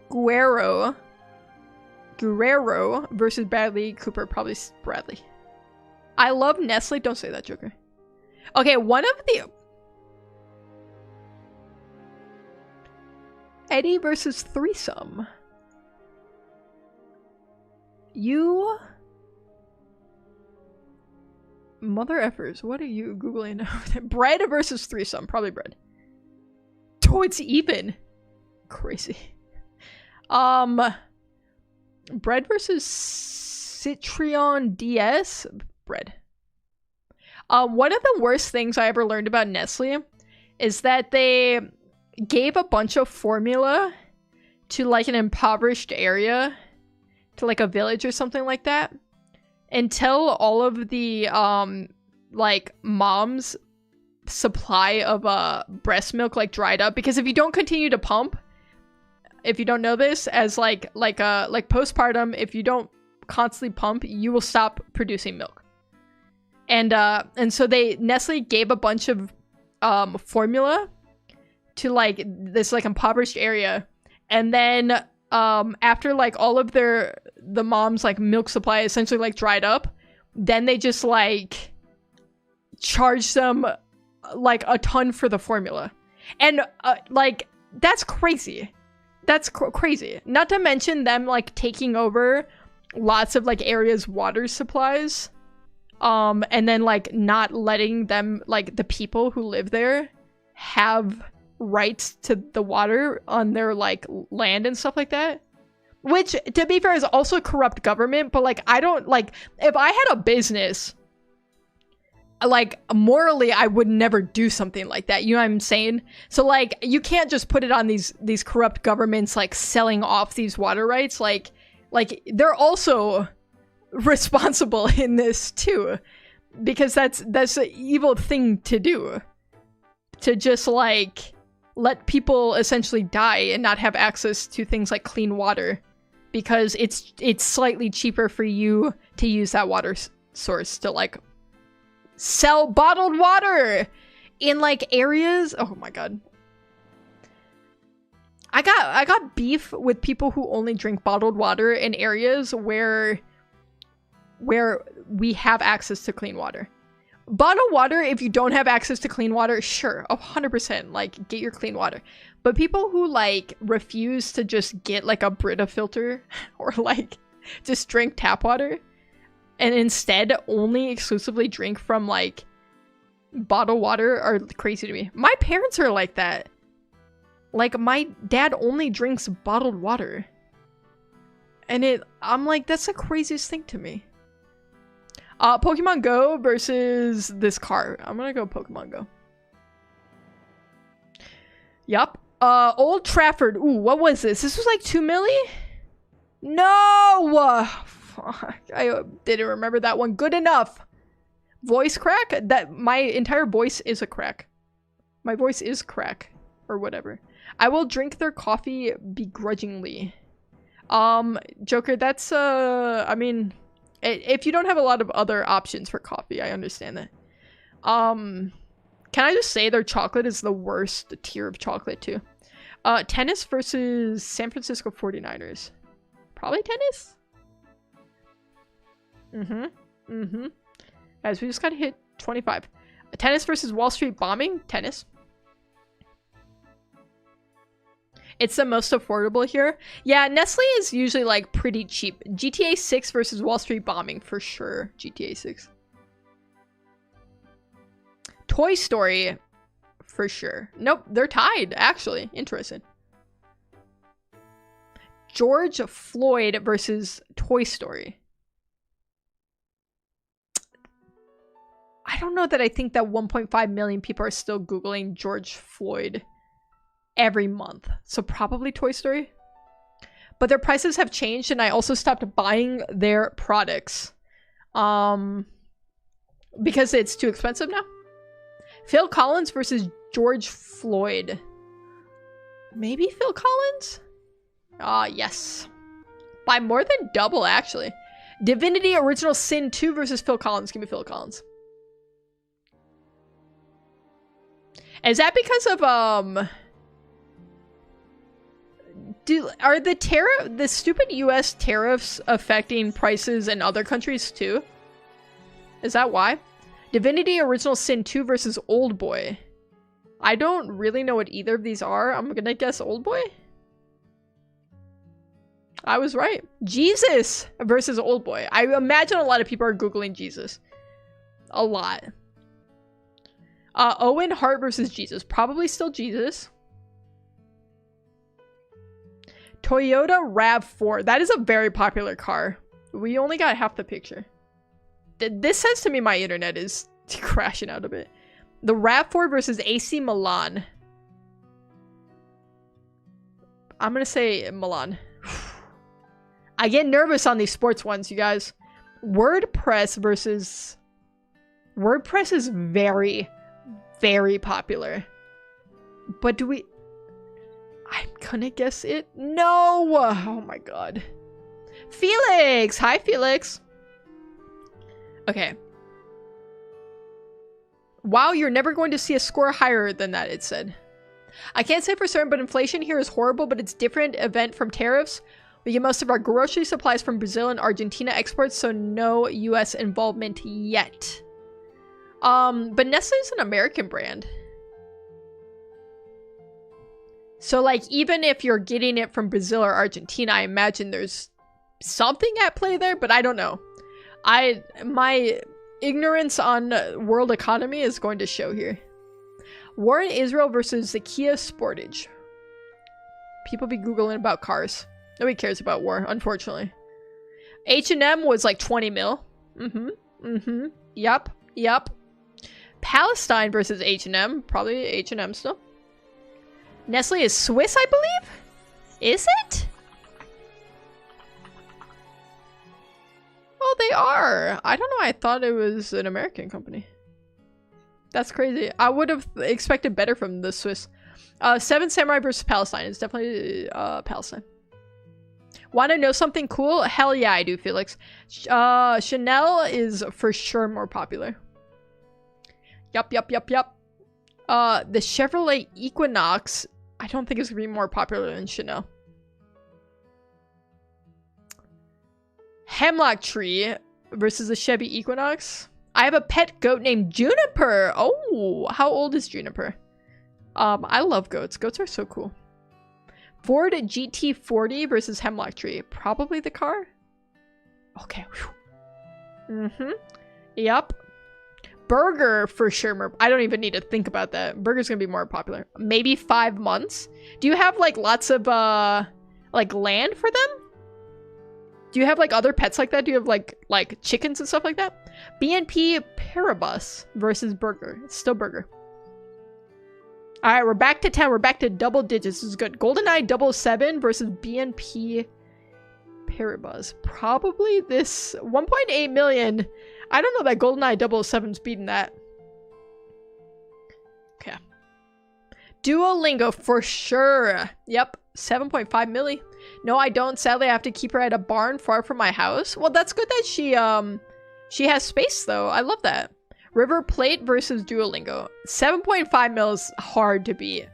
Guerrero versus Bradley Cooper. Probably Bradley. I love Nestle. Don't say that, Joker. Okay, one of the... Eddie versus Threesome. You... Mother effers. What are you Googling? Bread versus Threesome. Probably bread. Oh, it's even. Crazy. Bread versus Citrion DS. Bread. One of the worst things I ever learned about Nestle is that they gave a bunch of formula to like an impoverished area, to like a village or something like that, until all of the like mom's supply of breast milk like dried up. Because if you don't continue to pump, if you don't know this, as like postpartum, if you don't constantly pump, you will stop producing milk. And so Nestle gave a bunch of formula to like this like impoverished area, and then after like all of the mom's like milk supply essentially like dried up, then they just like charge them like a ton for the formula. And like that's crazy. That's crazy. Not to mention them like taking over lots of like areas' water supplies, and then like not letting them, like the people who live there, have rights to the water on their like land and stuff like that. Which, to be fair, is also corrupt government. But like, I don't like, if I had a business, like morally I would never do something like that, you know what I'm saying? So like you can't just put it on these corrupt governments like selling off these water rights. Like they're also responsible in this too, because that's an evil thing to do, to just like let people essentially die and not have access to things like clean water, because it's slightly cheaper for you to use that water source to like sell bottled water in like areas. Oh my god. I got beef with people who only drink bottled water in areas where we have access to clean water. Bottled water, if you don't have access to clean water, sure, 100%, like get your clean water. But people who like refuse to just get like a Brita filter or like just drink tap water, and instead only exclusively drink from like bottled water, are crazy to me. My parents are like that. Like my dad only drinks bottled water. And I'm like, that's the craziest thing to me. Pokemon Go versus this car. I'm gonna go Pokemon Go. Yup. Old Trafford. Ooh, what was this? This was like 2 milli? No! Fuck. I didn't remember that one good enough. Voice crack? That my entire voice is a crack. My voice is crack. Or whatever. I will drink their coffee begrudgingly. Joker, that's, I mean, if you don't have a lot of other options for coffee, I understand that. Can I just say their chocolate is the worst tier of chocolate, too? Tennis versus San Francisco 49ers. Probably tennis? Guys, we just gotta hit 25. Tennis versus Wall Street bombing? Tennis. It's the most affordable here. Yeah, Nestle is usually like pretty cheap. GTA 6 versus Wall Street bombing for sure. GTA 6. Toy Story for sure. Nope, they're tied actually. Interesting. George Floyd versus Toy Story. I don't know that I think that 1.5 million people are still Googling George Floyd every month. So probably Toy Story. But their prices have changed, and I also stopped buying their products. Because it's too expensive now. Phil Collins versus George Floyd. Maybe Phil Collins? Yes. By more than double, actually. Divinity Original Sin 2 versus Phil Collins. Give me Phil Collins. Is that because of, are the stupid US tariffs affecting prices in other countries too? Is that why? Divinity Original Sin 2 versus Old Boy. I don't really know what either of these are. I'm gonna guess Old Boy. I was right. Jesus versus Old Boy. I imagine a lot of people are Googling Jesus. A lot. Owen Hart versus Jesus. Probably still Jesus. Toyota RAV4. That is a very popular car. We only got half the picture. This says to me my internet is crashing out a bit. The RAV4 versus AC Milan. I'm gonna say Milan. I get nervous on these sports ones, you guys. WordPress versus... WordPress is very, very popular. But do we... I'm gonna guess it. No! Oh my god. Felix! Hi, Felix. Okay. Wow, you're never going to see a score higher than that, it said. I can't say for certain, but inflation here is horrible, but it's different event from tariffs. We get most of our grocery supplies from Brazil and Argentina exports, so no US involvement yet. But Nestle is an American brand. So like, even if you're getting it from Brazil or Argentina, I imagine there's something at play there, but I don't know. My ignorance on world economy is going to show here. War in Israel versus the Kia Sportage. People be Googling about cars. Nobody cares about war, unfortunately. H&M was like 20 mil. Yup. Palestine versus H&M. Probably H&M still. Nestle is Swiss, I believe? Is it? Oh, they are. I don't know. I thought it was an American company. That's crazy. I would have expected better from the Swiss. Seven Samurai versus Palestine. It's definitely Palestine. Want to know something cool? Hell yeah, I do, Felix. Chanel is for sure more popular. Yup. The Chevrolet Equinox, I don't think it's going to be more popular than Chanel. Hemlock Tree versus the Chevy Equinox. I have a pet goat named Juniper. Oh, how old is Juniper? I love goats. Goats are so cool. Ford GT40 versus Hemlock Tree. Probably the car. Okay. Yep. Burger for sure. I don't even need to think about that. Burger's gonna be more popular. Maybe 5 months. Do you have like lots of like land for them? Do you have like other pets like that? Do you have like chickens and stuff like that? BNP Paribas versus Burger. It's still Burger. All right, we're back to 10. We're back to double digits. This is good. GoldenEye 007 versus BNP Paribas. Probably this 1.8 million. I don't know that GoldenEye 007's beating that. Okay. Duolingo for sure. Yep. 7.5 milli. No, I don't. Sadly, I have to keep her at a barn far from my house. Well, that's good that she has space though. I love that. River Plate versus Duolingo. 7.5 mil is hard to beat.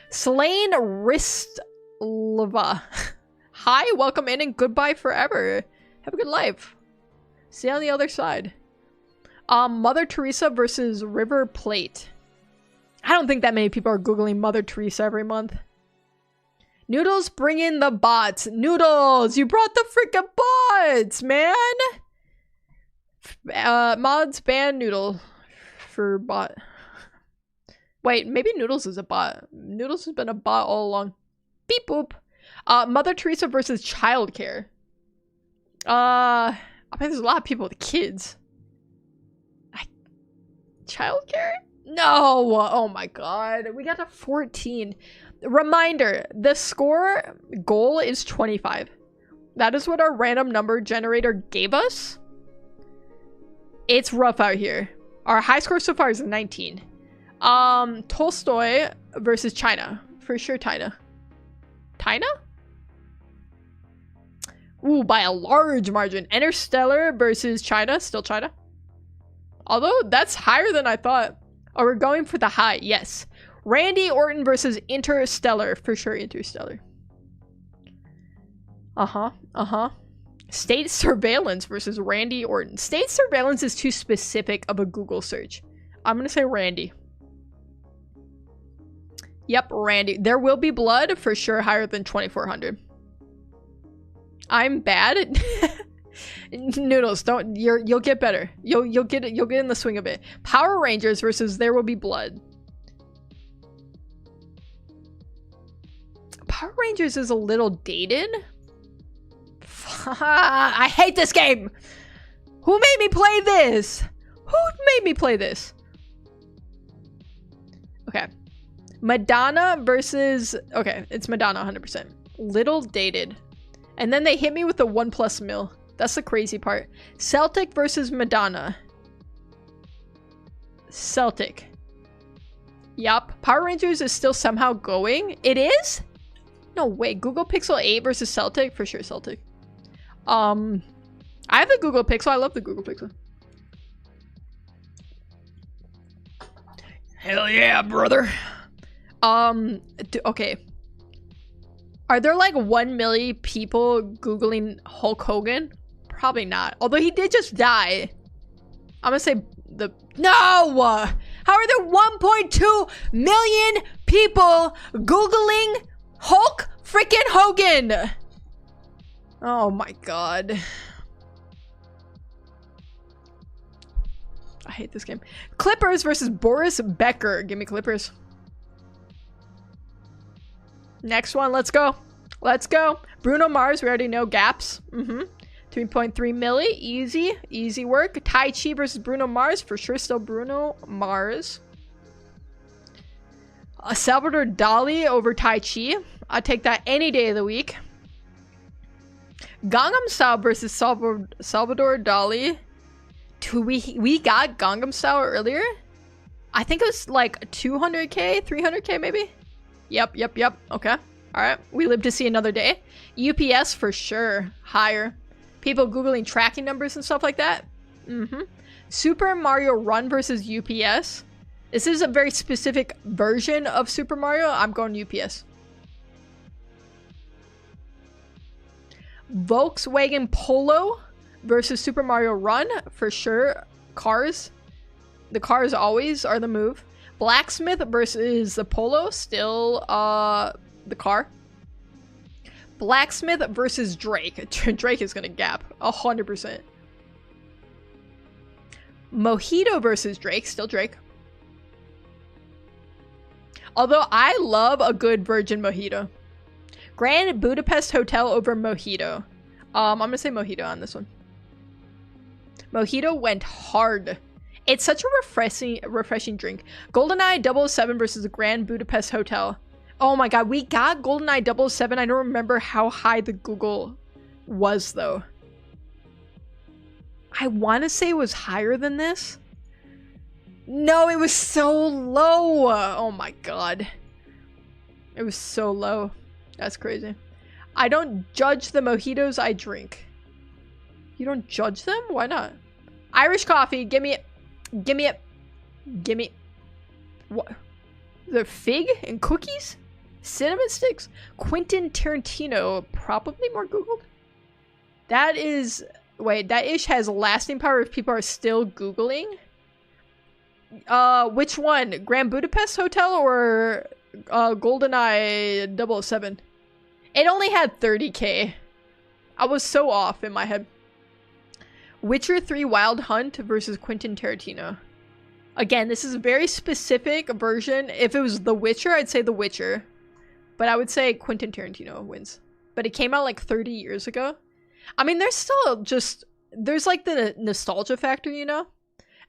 Slain Ristlova. Hi, welcome in and goodbye forever. Have a good life. See you on the other side. Mother Teresa versus River Plate. I don't think that many people are Googling Mother Teresa every month. Noodles, bring in the bots. Noodles, you brought the freaking bots, man. Mods ban Noodle for bot. Wait, maybe Noodles is a bot. Noodles has been a bot all along. Beep boop. Mother Teresa versus childcare. I mean, there's a lot of people with kids. Childcare? No! Oh my god. We got to 14. Reminder, the score goal is 25. That is what our random number generator gave us. It's rough out here. Our high score so far is 19. Tolstoy versus China. For sure, China. China? Ooh, by a large margin. Interstellar versus China. Still China. Although, that's higher than I thought. Oh, we're going for the high. Yes. Randy Orton versus Interstellar. For sure, Interstellar. State Surveillance versus Randy Orton. State Surveillance is too specific of a Google search. I'm gonna say Randy. Yep, Randy. There will be blood for sure, higher than 2400. I'm bad. Noodles, don't. You'll get better. You'll get it. You'll get in the swing of it. Power Rangers versus There Will Be Blood. Power Rangers is a little dated. I hate this game. Who made me play this? Who made me play this? Okay. Madonna versus... Okay, it's Madonna 100%. Little dated. And then they hit me with the 1+ mil. That's the crazy part. Celtic versus Madonna. Celtic. Yup. Power Rangers is still somehow going. It is? No way. Google Pixel 8 versus Celtic? For sure Celtic. I have the Google Pixel. I love the Google Pixel. Hell yeah, brother. Okay. Are there like 1 million people Googling Hulk Hogan? Probably not. Although he did just die. I'm gonna say no! How are there 1.2 million people Googling Hulk freaking Hogan? Oh my god. I hate this game. Clippers versus Boris Becker. Give me Clippers. Next one, let's go. Let's go. Bruno Mars, we already know gaps. 3.3 milli, easy work. Tai Chi versus Bruno Mars, for sure still Bruno Mars. Salvador Dali over Tai Chi. I'll take that any day of the week. Gangnam Style versus Salvador Dali. We got Gangnam Style earlier. I think it was like 200k, 300k maybe. Yep. Okay. All right. We live to see another day. UPS for sure. Higher. People Googling tracking numbers and stuff like that. Super Mario Run versus UPS. This is a very specific version of Super Mario. I'm going UPS. Volkswagen Polo versus Super Mario Run. For sure. Cars. The cars always are the move. Blacksmith versus the Polo, still the car. Blacksmith versus Drake. Drake is gonna gap 100%. Mojito versus Drake, still Drake. Although I love a good virgin mojito. Grand Budapest Hotel over Mojito. I'm gonna say Mojito on this one. Mojito went hard. It's such a refreshing drink. GoldenEye 007 versus the Grand Budapest Hotel. Oh my god, we got GoldenEye 007. I don't remember how high the Google was though. I want to say it was higher than this. No, it was so low. Oh my god. It was so low. That's crazy. I don't judge the mojitos I drink. You don't judge them? Why not? Irish coffee, give me it. Give me it. Give me. What? The fig and cookies? Cinnamon sticks? Quentin Tarantino, probably more Googled. That is. Wait, that ish has lasting power if people are still Googling. Which one? Grand Budapest Hotel or GoldenEye 007? It only had 30k. I was so off in my head. Witcher 3 Wild Hunt versus Quentin Tarantino. Again, this is a very specific version. If it was The Witcher, I'd say The Witcher. But I would say Quentin Tarantino wins. But it came out like 30 years ago. I mean, there's still just... There's like the nostalgia factor, you know?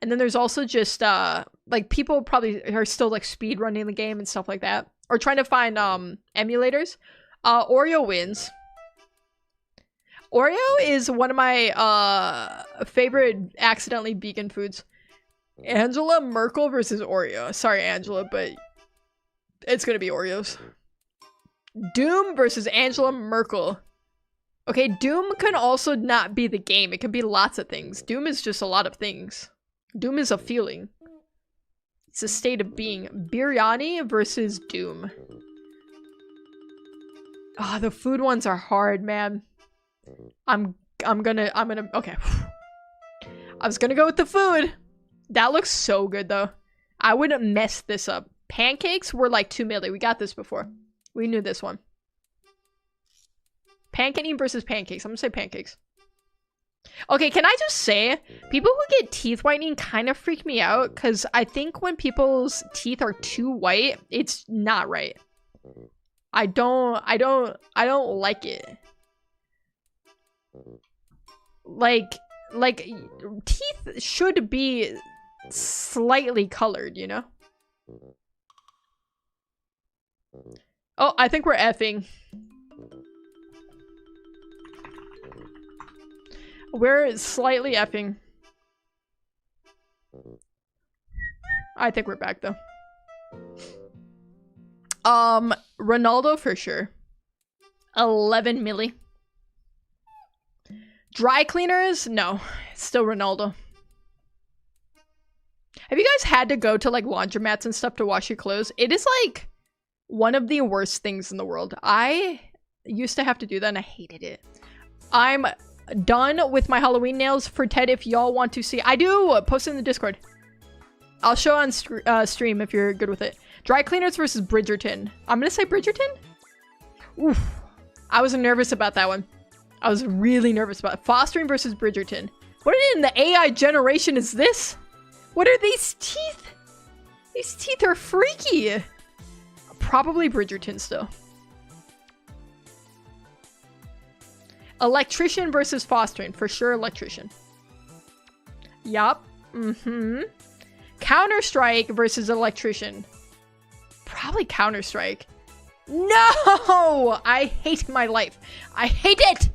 And then there's also just, like, people probably are still like speed running the game and stuff like that. Or trying to find emulators. Oreo wins. Oreo is one of my favorite accidentally vegan foods. Angela Merkel versus Oreo. Sorry, Angela, but it's gonna be Oreos. Doom versus Angela Merkel. Okay, Doom can also not be the game. It can be lots of things. Doom is just a lot of things. Doom is a feeling. It's a state of being. Biryani versus Doom. Ah, the food ones are hard, man. I'm gonna okay. I was gonna go with the food. That looks so good though. I wouldn't mess this up. Pancakes were like 2 milli. We got this before. We knew this one. Pancaking versus pancakes. I'm gonna say pancakes. Okay, can I just say, people who get teeth whitening kind of freak me out because I think when people's teeth are too white, it's not right. I don't like it. Like teeth should be slightly colored, you know? Oh, I think we're effing. We're slightly effing. I think we're back though. Ronaldo for sure. 11 milli. Dry cleaners? No. It's still Ronaldo. Have you guys had to go to like laundromats and stuff to wash your clothes? It is like one of the worst things in the world. I used to have to do that and I hated it. I'm done with my Halloween nails for Ted. If y'all want to see, I do post it in the Discord. I'll show on stream if you're good with it. Dry cleaners versus Bridgerton. I'm gonna say Bridgerton. Oof. I was nervous about that one. I was really nervous about it. Fostering versus Bridgerton. What in the AI generation is this? What are these teeth? These teeth are freaky. Probably Bridgerton still. Electrician versus fostering. For sure, electrician. Yup. Mm-hmm. Counter-Strike versus electrician. Probably Counter-Strike. No! I hate my life. I hate it!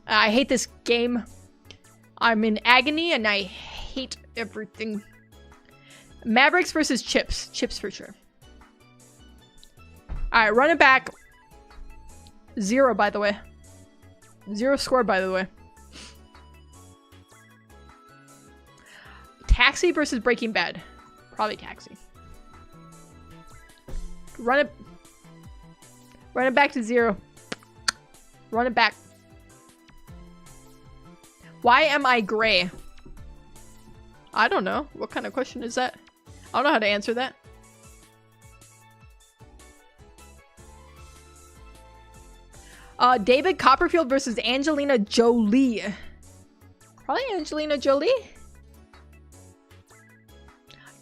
I hate this game. I'm in agony and I hate everything. Mavericks versus Chips. Chips for sure. Alright, run it back. 0, by the way. 0 score, by the way. Taxi versus Breaking Bad. Probably Taxi. Run it back to 0. Run it back. Why am I gray? I don't know. What kind of question is that? I don't know how to answer that. David Copperfield versus Angelina Jolie. Probably Angelina Jolie.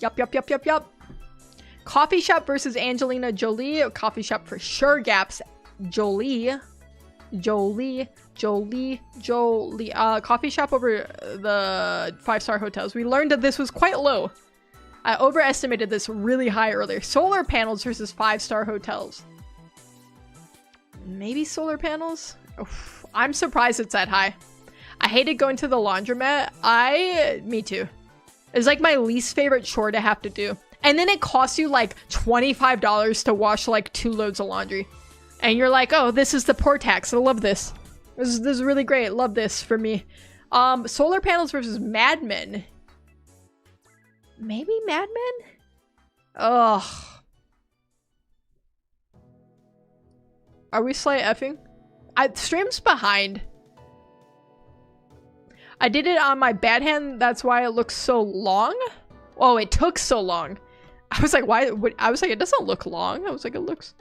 Yup. Coffee shop versus Angelina Jolie. Coffee shop for sure. Gaps. Jolie. Coffee shop over the 5-star hotels. We learned that this was quite low. I overestimated this really high earlier. Solar panels versus 5-star hotels. Maybe solar panels? Oof, I'm surprised it's that high. I hated going to the laundromat. Me too. It's like my least favorite chore to have to do. And then it costs you like $25 to wash like 2 loads of laundry. And you're like, oh, this is the poor tax. I love this. This is really great. Love this for me. Solar panels versus Mad Men. Maybe Mad Men? Ugh. Are we slight effing? Stream's behind. I did it on my bad hand. That's why it looks so long. Oh, it took so long. I was like, why? I was like, it doesn't look long. I was like, it looks.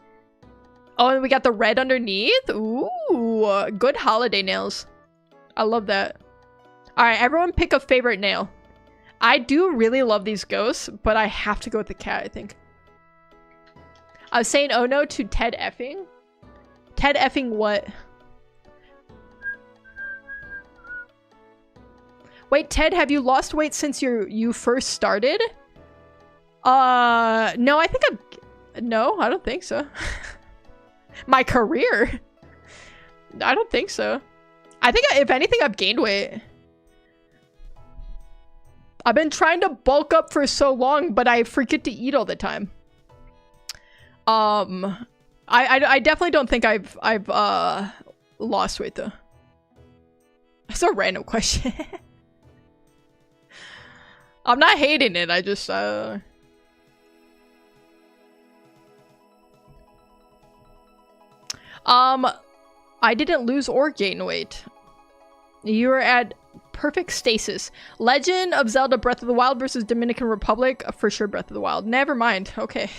Oh, and we got the red underneath. Ooh, good holiday nails. I love that. All right, everyone pick a favorite nail. I do really love these ghosts, but I have to go with the cat, I think. I was saying oh no to Ted effing. Ted effing what? Wait, Ted, have you lost weight since you first started? No, I think no, I don't think so. My career? I don't think so. I think if anything, I've gained weight. I've been trying to bulk up for so long, but I forget to eat all the time. I definitely don't think I've lost weight though. It's a random question. I'm not hating it. I just I didn't lose or gain weight. You were at perfect stasis. Legend of Zelda Breath of the Wild versus Dominican Republic. For sure Breath of the Wild. Never mind. Okay.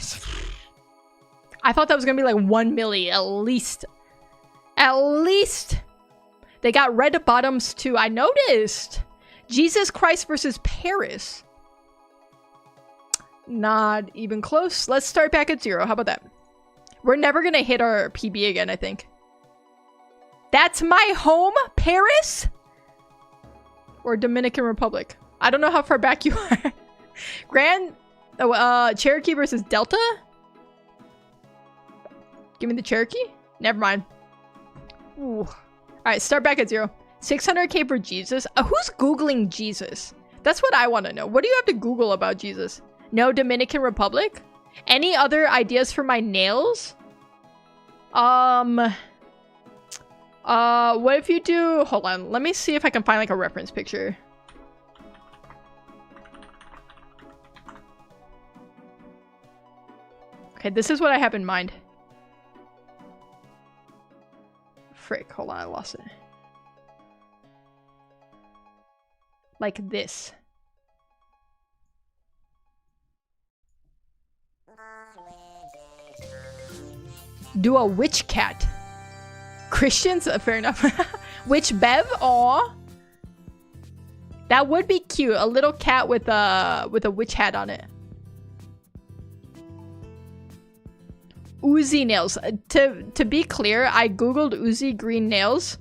I thought that was gonna be like 1 milli at least. At least. They got red bottoms too. I noticed. Jesus Christ versus Paris. Not even close. Let's start back at 0. How about that? We're never gonna hit our PB again, I think. That's my home, Paris? Or Dominican Republic? I don't know how far back you are. Cherokee versus Delta? Give me the Cherokee? Never mind. Ooh. Alright, start back at 0. 600k for Jesus? Who's Googling Jesus? That's what I want to know. What do you have to Google about Jesus? No Dominican Republic? Any other ideas for my nails? What if you do... Hold on. Let me see if I can find like a reference picture. Okay, this is what I have in mind. Frick, hold on, I lost it. Like this. Do a witch cat. Christians? Fair enough. Witch Bev? Aw. That would be cute. A little cat with a witch hat on it. Oozy nails. To be clear, I googled oozy green nails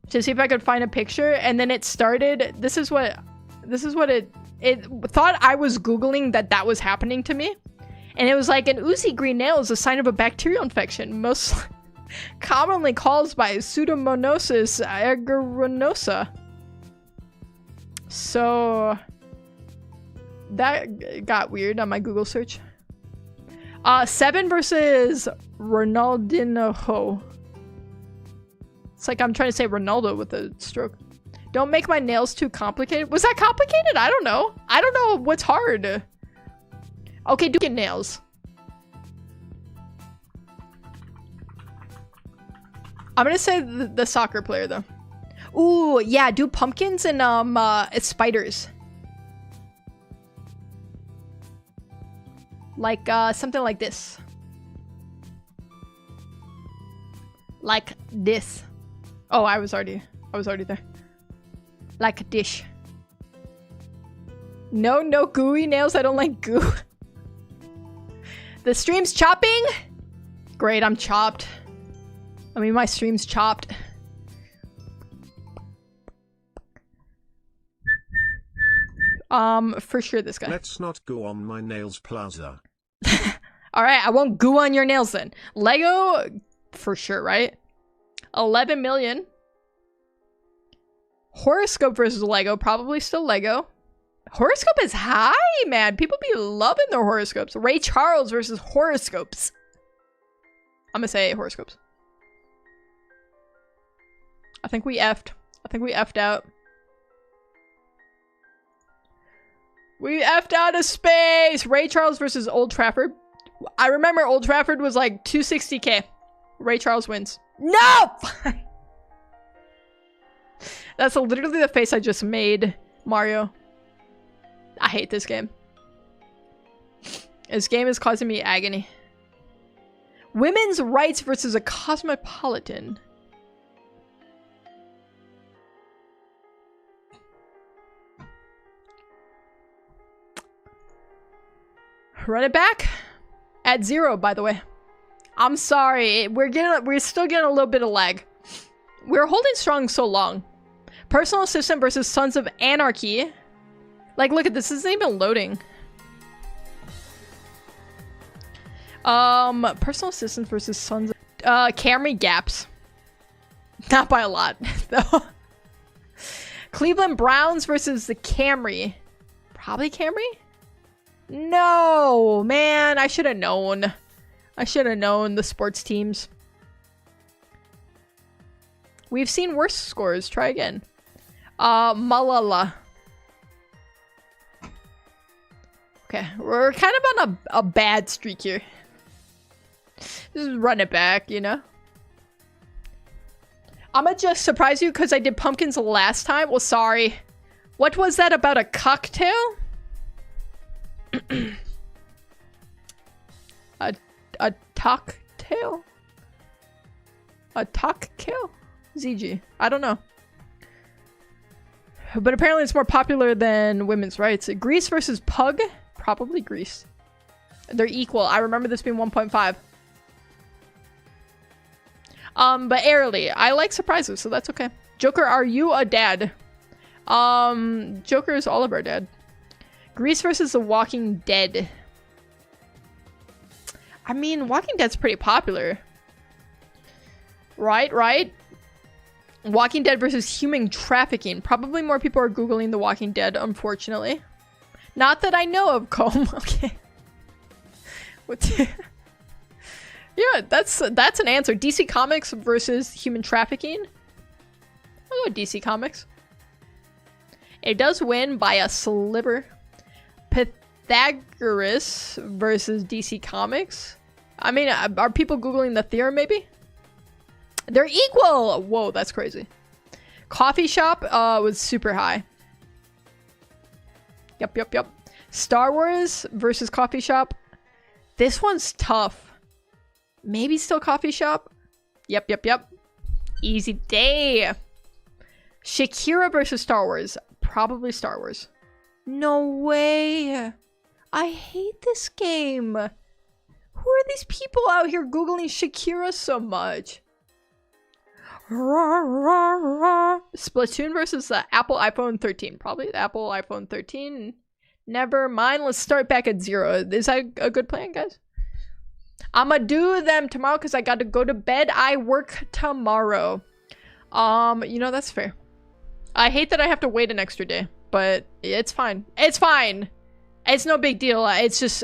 to see if I could find a picture, and then it started. This is what it thought I was googling that was happening to me, and it was like an oozy green nail is a sign of a bacterial infection, most commonly caused by Pseudomonas aeruginosa. So that got weird on my Google search. 7 versus Ronaldinho. It's like I'm trying to say Ronaldo with a stroke. Don't make my nails too complicated. Was that complicated? I don't know. I don't know what's hard. Okay, do get nails. I'm gonna say the soccer player though. Ooh, yeah, do pumpkins and spiders. Like something like this. Like this. Oh, I was already there. Like a dish. No gooey nails. I don't like goo. The stream's chopping? Great, I'm chopped. I mean, my stream's chopped. For sure this guy. Let's not go on my nails plaza. Alright, I won't goo on your nails then. Lego, for sure, right? 11 million. Horoscope versus Lego, probably still Lego. Horoscope is high, man. People be loving their horoscopes. Ray Charles versus horoscopes. I'm gonna say horoscopes. I think we effed. I think we effed out. We effed out of space! Ray Charles versus Old Trafford. I remember Old Trafford was like 260k. Ray Charles wins. No! That's literally the face I just made, Mario. I hate this game. This game is causing me agony. Women's rights versus a cosmopolitan. Run it back at 0, by the way. I'm sorry. We're still getting a little bit of lag. We're holding strong so long. Personal assistant versus Sons of Anarchy. Like, look at this. This isn't even loading. Personal assistant versus Sons of Camry gaps. Not by a lot, though. Cleveland Browns versus the Camry. Probably Camry? No, man, I should have known. I should have known the sports teams. We've seen worse scores. Try again. Malala. Okay, we're kind of on a bad streak here. Just run it back, you know? I'ma just surprise you because I did pumpkins last time. Well, sorry. What was that about a cocktail? A cocktail? A cocktail? ZG. I don't know. But apparently it's more popular than women's rights. Greece versus Pug? Probably Greece. They're equal. I remember this being 1.5. But airily. I like surprises, so that's okay. Joker, are you a dad? Joker is all of our dad. Grease versus The Walking Dead. I mean, Walking Dead's pretty popular. Right? Walking Dead versus human trafficking. Probably more people are Googling The Walking Dead, unfortunately. Not that I know of, Comb. Okay. Yeah, that's an answer. DC Comics versus human trafficking. I'll go DC Comics. It does win by a sliver. Pythagoras versus DC Comics. I mean, are people Googling the theorem maybe? They're equal! Whoa, that's crazy. Coffee shop was super high. Yep. Star Wars versus coffee shop. This one's tough. Maybe still coffee shop? Yep. Easy day. Shakira versus Star Wars. Probably Star Wars. No way. I hate this game. Who are these people out here Googling Shakira so much? Splatoon versus the Apple iPhone 13. Probably the Apple iPhone 13. Never mind. Let's start back at 0. Is that a good plan, guys? I'ma do them tomorrow because I got to go to bed. I work tomorrow. You know, that's fair. I hate that I have to wait an extra day, but it's fine. It's fine. It's no big deal. It's just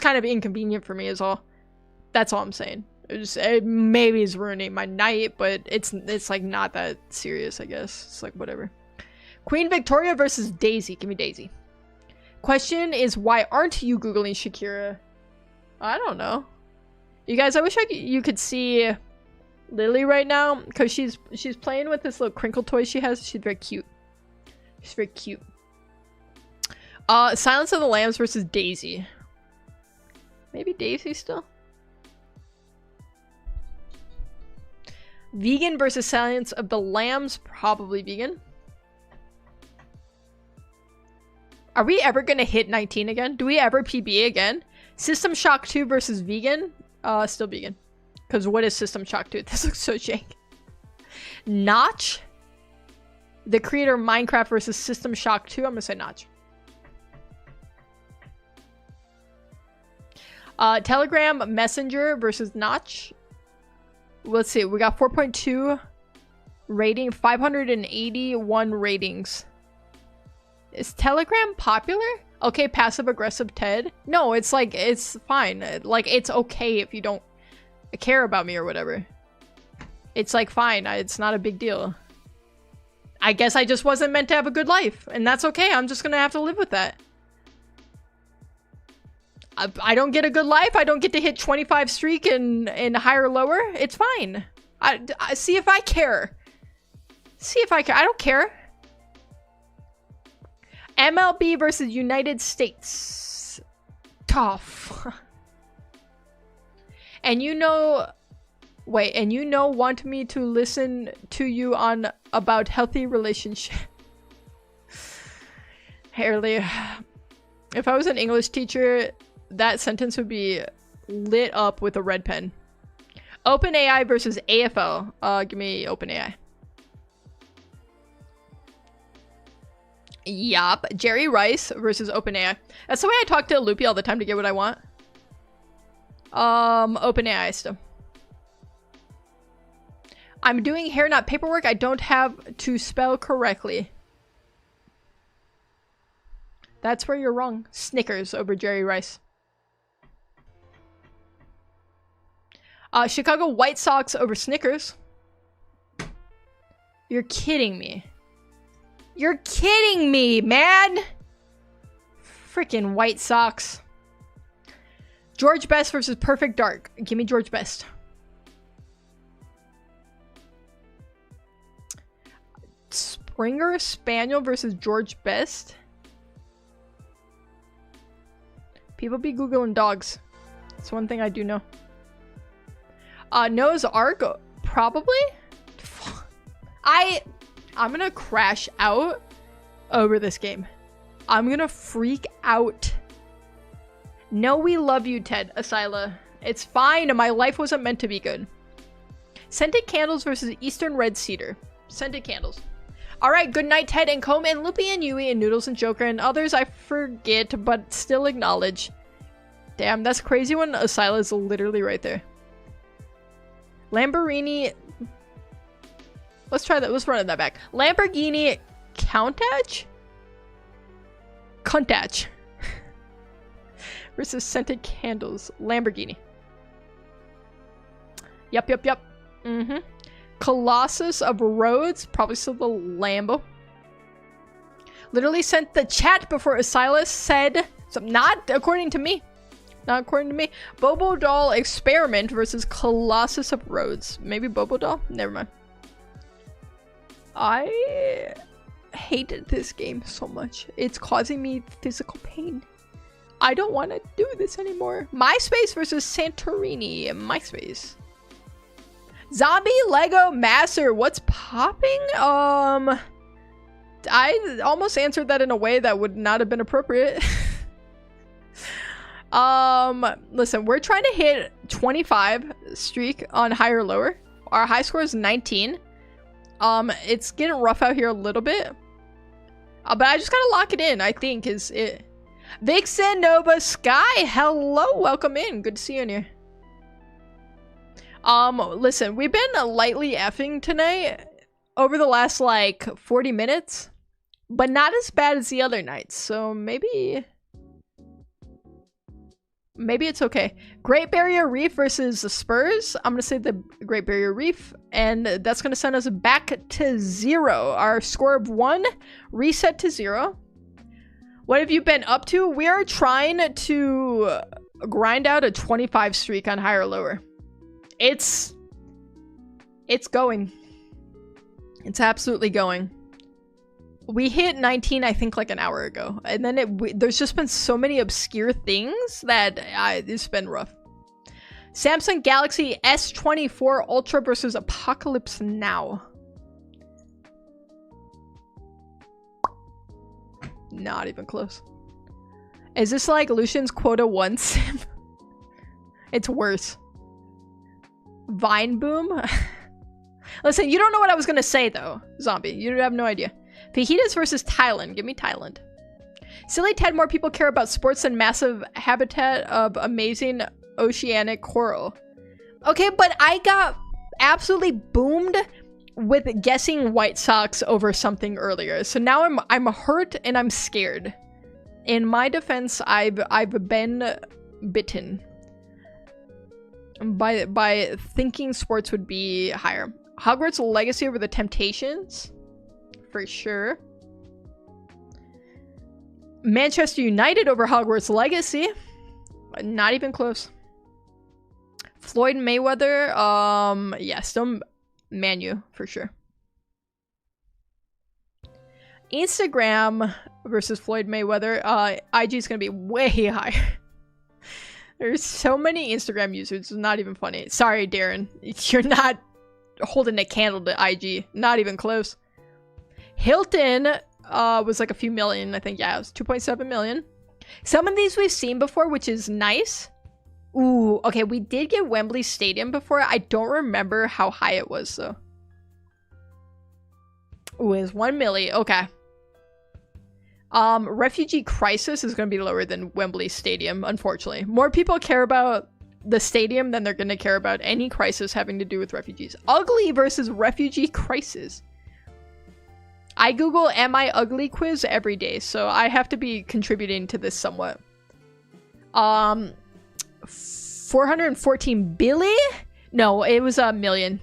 kind of inconvenient for me is all. That's all I'm saying. It maybe is ruining my night, but it's like not that serious, I guess. It's like whatever. Queen Victoria versus Daisy. Give me Daisy. Question is, why aren't you Googling Shakira? I don't know. You guys, I wish you could see Lily right now, because she's playing with this little crinkle toy she has. She's very cute. She's very cute. Silence of the Lambs versus Daisy. Maybe Daisy still? Vegan versus Silence of the Lambs. Probably vegan. Are we ever gonna hit 19 again? Do we ever PB again? System Shock 2 versus vegan? Still vegan. Because what is System Shock 2? This looks so jank. Notch? The creator of Minecraft versus System Shock 2? I'm gonna say Notch. Telegram Messenger versus Notch. Let's see. We got 4.2 rating, 581 ratings. Is Telegram popular? Okay, passive aggressive Ted. No, it's like, it's fine. Like, it's okay if you don't care about me or whatever. It's like, fine. It's not a big deal. I guess I just wasn't meant to have a good life. And that's okay. I'm just gonna have to live with that. I don't get a good life. I don't get to hit 25 streak in higher or lower. It's fine. I see if I care. See if I care. I don't care. MLB versus United States. Tough. And you know... Wait, and you know want me to listen to you on about healthy relationship. Hairly. If I was an English teacher, that sentence would be lit up with a red pen. OpenAI versus AFL. Give me OpenAI. Yup. Jerry Rice versus OpenAI. That's the way I talk to Loopy all the time to get what I want. OpenAI still. I'm doing hair, not paperwork. I don't have to spell correctly. That's where you're wrong. Snickers over Jerry Rice. Chicago White Sox over Snickers. You're kidding me. You're kidding me, man! Freaking White Sox. George Best versus Perfect Dark. Give me George Best. Springer Spaniel versus George Best. People be Googling dogs. That's one thing I do know. Noah's Ark, probably? I'm gonna crash out over this game. I'm gonna freak out. No, we love you, Ted. Asila. It's fine. My life wasn't meant to be good. Scented Candles versus Eastern Red Cedar. Scented Candles. Alright, good night, Ted and Comb and Loopy and Yui and Noodles and Joker and others I forget, but still acknowledge. Damn, that's crazy when Asila is literally right there. Lamborghini... Let's try that. Let's run that back. Lamborghini Countach? Countach. Versus Scented Candles. Lamborghini. Yep. Mm-hmm. Colossus of Rhodes. Probably still the Lambo. Literally sent the chat before Asila said... So not according to me. Not according to me. Bobo Doll Experiment versus Colossus of Rhodes. Maybe Bobo Doll? Never mind. I hated this game so much. It's causing me physical pain. I don't want to do this anymore. MySpace versus Santorini. MySpace. Zombie Lego Master. What's popping? I almost answered that in a way that would not have been appropriate. Listen, we're trying to hit 25 streak on higher or lower. Our high score is 19. It's getting rough out here a little bit. But I just gotta lock it in, I think, is it. Vixen Nova Sky, hello, welcome in. Good to see you in here. Listen, we've been lightly effing tonight over the last, like, 40 minutes. But not as bad as the other nights, so maybe it's okay. Great Barrier Reef versus the Spurs. I'm gonna say the Great Barrier Reef, and that's gonna send us back to 0. Our score of 1, reset to 0. What have you been up to? We are trying to grind out a 25 streak on higher or lower. It's going. It's absolutely going. We hit 19, I think, like an hour ago. And then there's just been so many obscure things that it's been rough. Samsung Galaxy S24 Ultra versus Apocalypse Now. Not even close. Is this like Lucian's Quota 1 sim? It's worse. Vine Boom? Listen, you don't know what I was gonna say, though, Zombie. You have no idea. Fajitas versus Thailand. Give me Thailand. Silly Ted, more people care about sports than massive habitat of amazing oceanic coral. Okay, but I got absolutely boomed with guessing White Sox over something earlier. So now I'm hurt and I'm scared. In my defense, I've been bitten by thinking sports would be higher. Hogwarts Legacy over the Temptations. For sure. Manchester United over Hogwarts Legacy. Not even close. Floyd Mayweather. Yeah, still Man U for sure. Instagram versus Floyd Mayweather. IG is gonna be way higher. There's so many Instagram users. It's not even funny. Sorry, Darren. You're not holding a candle to IG. Not even close. Hilton was like a few million, I think. Yeah, it was 2.7 million. Some of these we've seen before, which is nice. Ooh, okay, we did get Wembley Stadium before. I don't remember how high it was, though. Ooh, it's 1 million. Okay. Refugee Crisis is going to be lower than Wembley Stadium, unfortunately. More people care about the stadium than they're going to care about any crisis having to do with refugees. Ugly versus Refugee Crisis. I Google "Am I Ugly" quiz every day, so I have to be contributing to this somewhat. 414 billion? No, it was a million.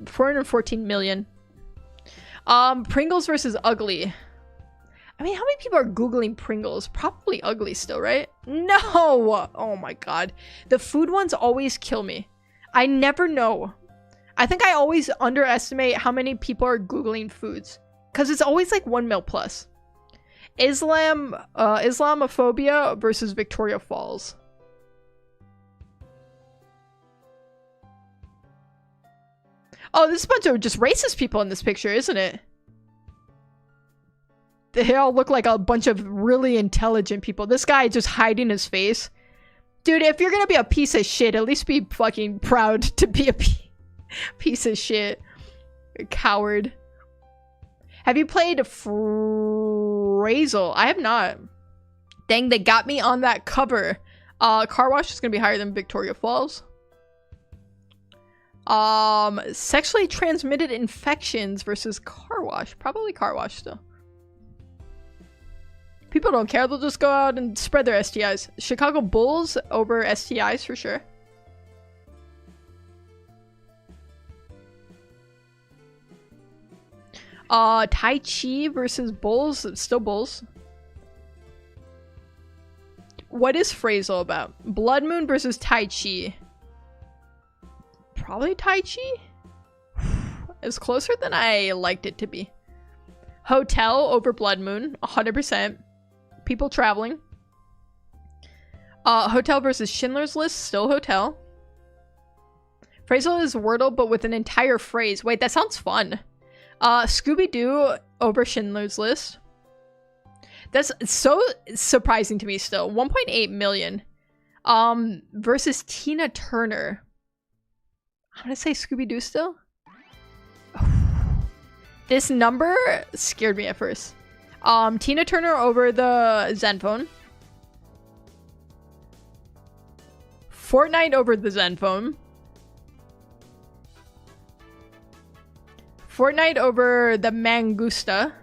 414 million. Pringles versus Ugly. I mean, how many people are Googling Pringles? Probably Ugly still, right? No! Oh my god. The food ones always kill me. I never know. I think I always underestimate how many people are Googling foods. Because it's always like 1 mil plus. Islamophobia versus Victoria Falls. Oh, there's a bunch of just racist people in this picture, isn't it? They all look like a bunch of really intelligent people. This guy just hiding his face. Dude, if you're gonna be a piece of shit, at least be fucking proud to be a piece of shit. A coward. Have you played Phrasal? I have not. Dang, they got me on that cover. Car Wash is gonna be higher than Victoria Falls. Sexually transmitted infections versus Car Wash. Probably Car Wash still. People don't care. They'll just go out and spread their STIs. Chicago Bulls over STIs for sure. Tai Chi versus Bulls. Still Bulls. What is phrasal about? Blood Moon versus Tai Chi. Probably Tai Chi? It's closer than I liked it to be. Hotel over Blood Moon, 100%. People traveling. Hotel versus Schindler's List, still Hotel. Phrasal is Wordle, but with an entire phrase. Wait, that sounds fun. Scooby-Doo over Schindler's List. That's so surprising to me still. 1.8 million. Versus Tina Turner. I'm gonna say Scooby-Doo still. This number scared me at first. Tina Turner over the Zenfone. Fortnite over the Zenfone. Fortnite over the Mangusta.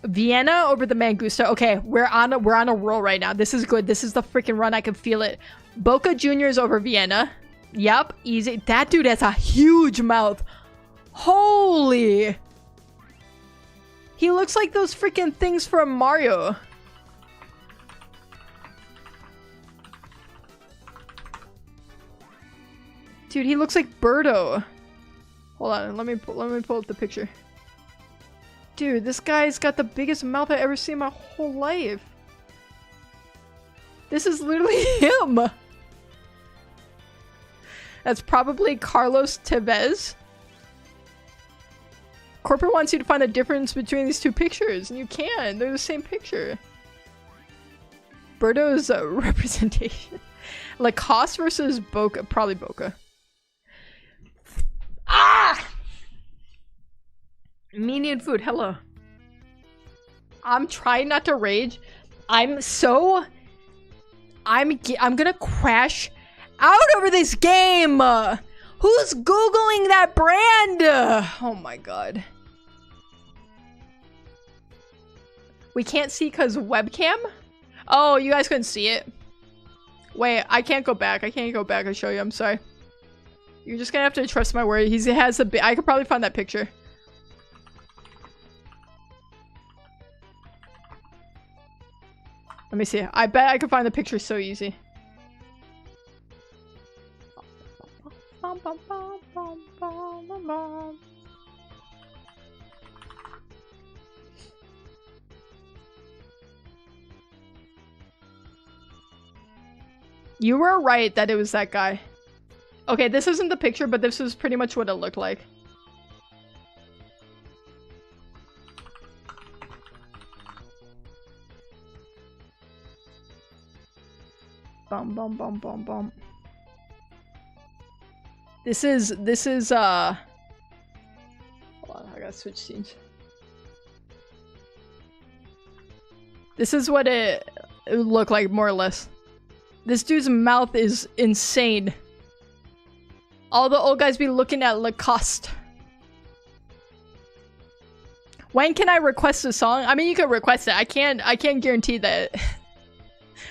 Vienna over the Mangusta. Okay, we're on a roll right now. This is good. This is the freaking run. I can feel it. Boca Juniors over Vienna. Yep, easy. That dude has a huge mouth. Holy. He looks like those freaking things from Mario. Dude, he looks like Birdo. Hold on, let me pull up the picture. Dude, this guy's got the biggest mouth I've ever seen in my whole life. This is literally him. That's probably Carlos Tevez. Corporate wants you to find the difference between these two pictures, and you can. They're the same picture. Birdo's representation. Lacoste versus Boca. Probably Boca. Ah! Me need food. Hello. I'm trying not to rage. I'm gonna crash out over this game. Who's Googling that brand? Oh my god. We can't see because webcam? Oh, you guys couldn't see it. Wait, I can't go back. I can't go back and show you. I'm sorry. You're just gonna have to trust my word. He has a I could probably find that picture. Let me see. I bet I could find the picture so easy. You were right that it was that guy. Okay, this isn't the picture, but this is pretty much what it looked like. Bum bum bum bum bum. This is hold on, I gotta switch scenes. This is what it would look like, more or less. This dude's mouth is insane. All the old guys be looking at Lacoste. When can I request a song? I mean, you can request it. I can't guarantee that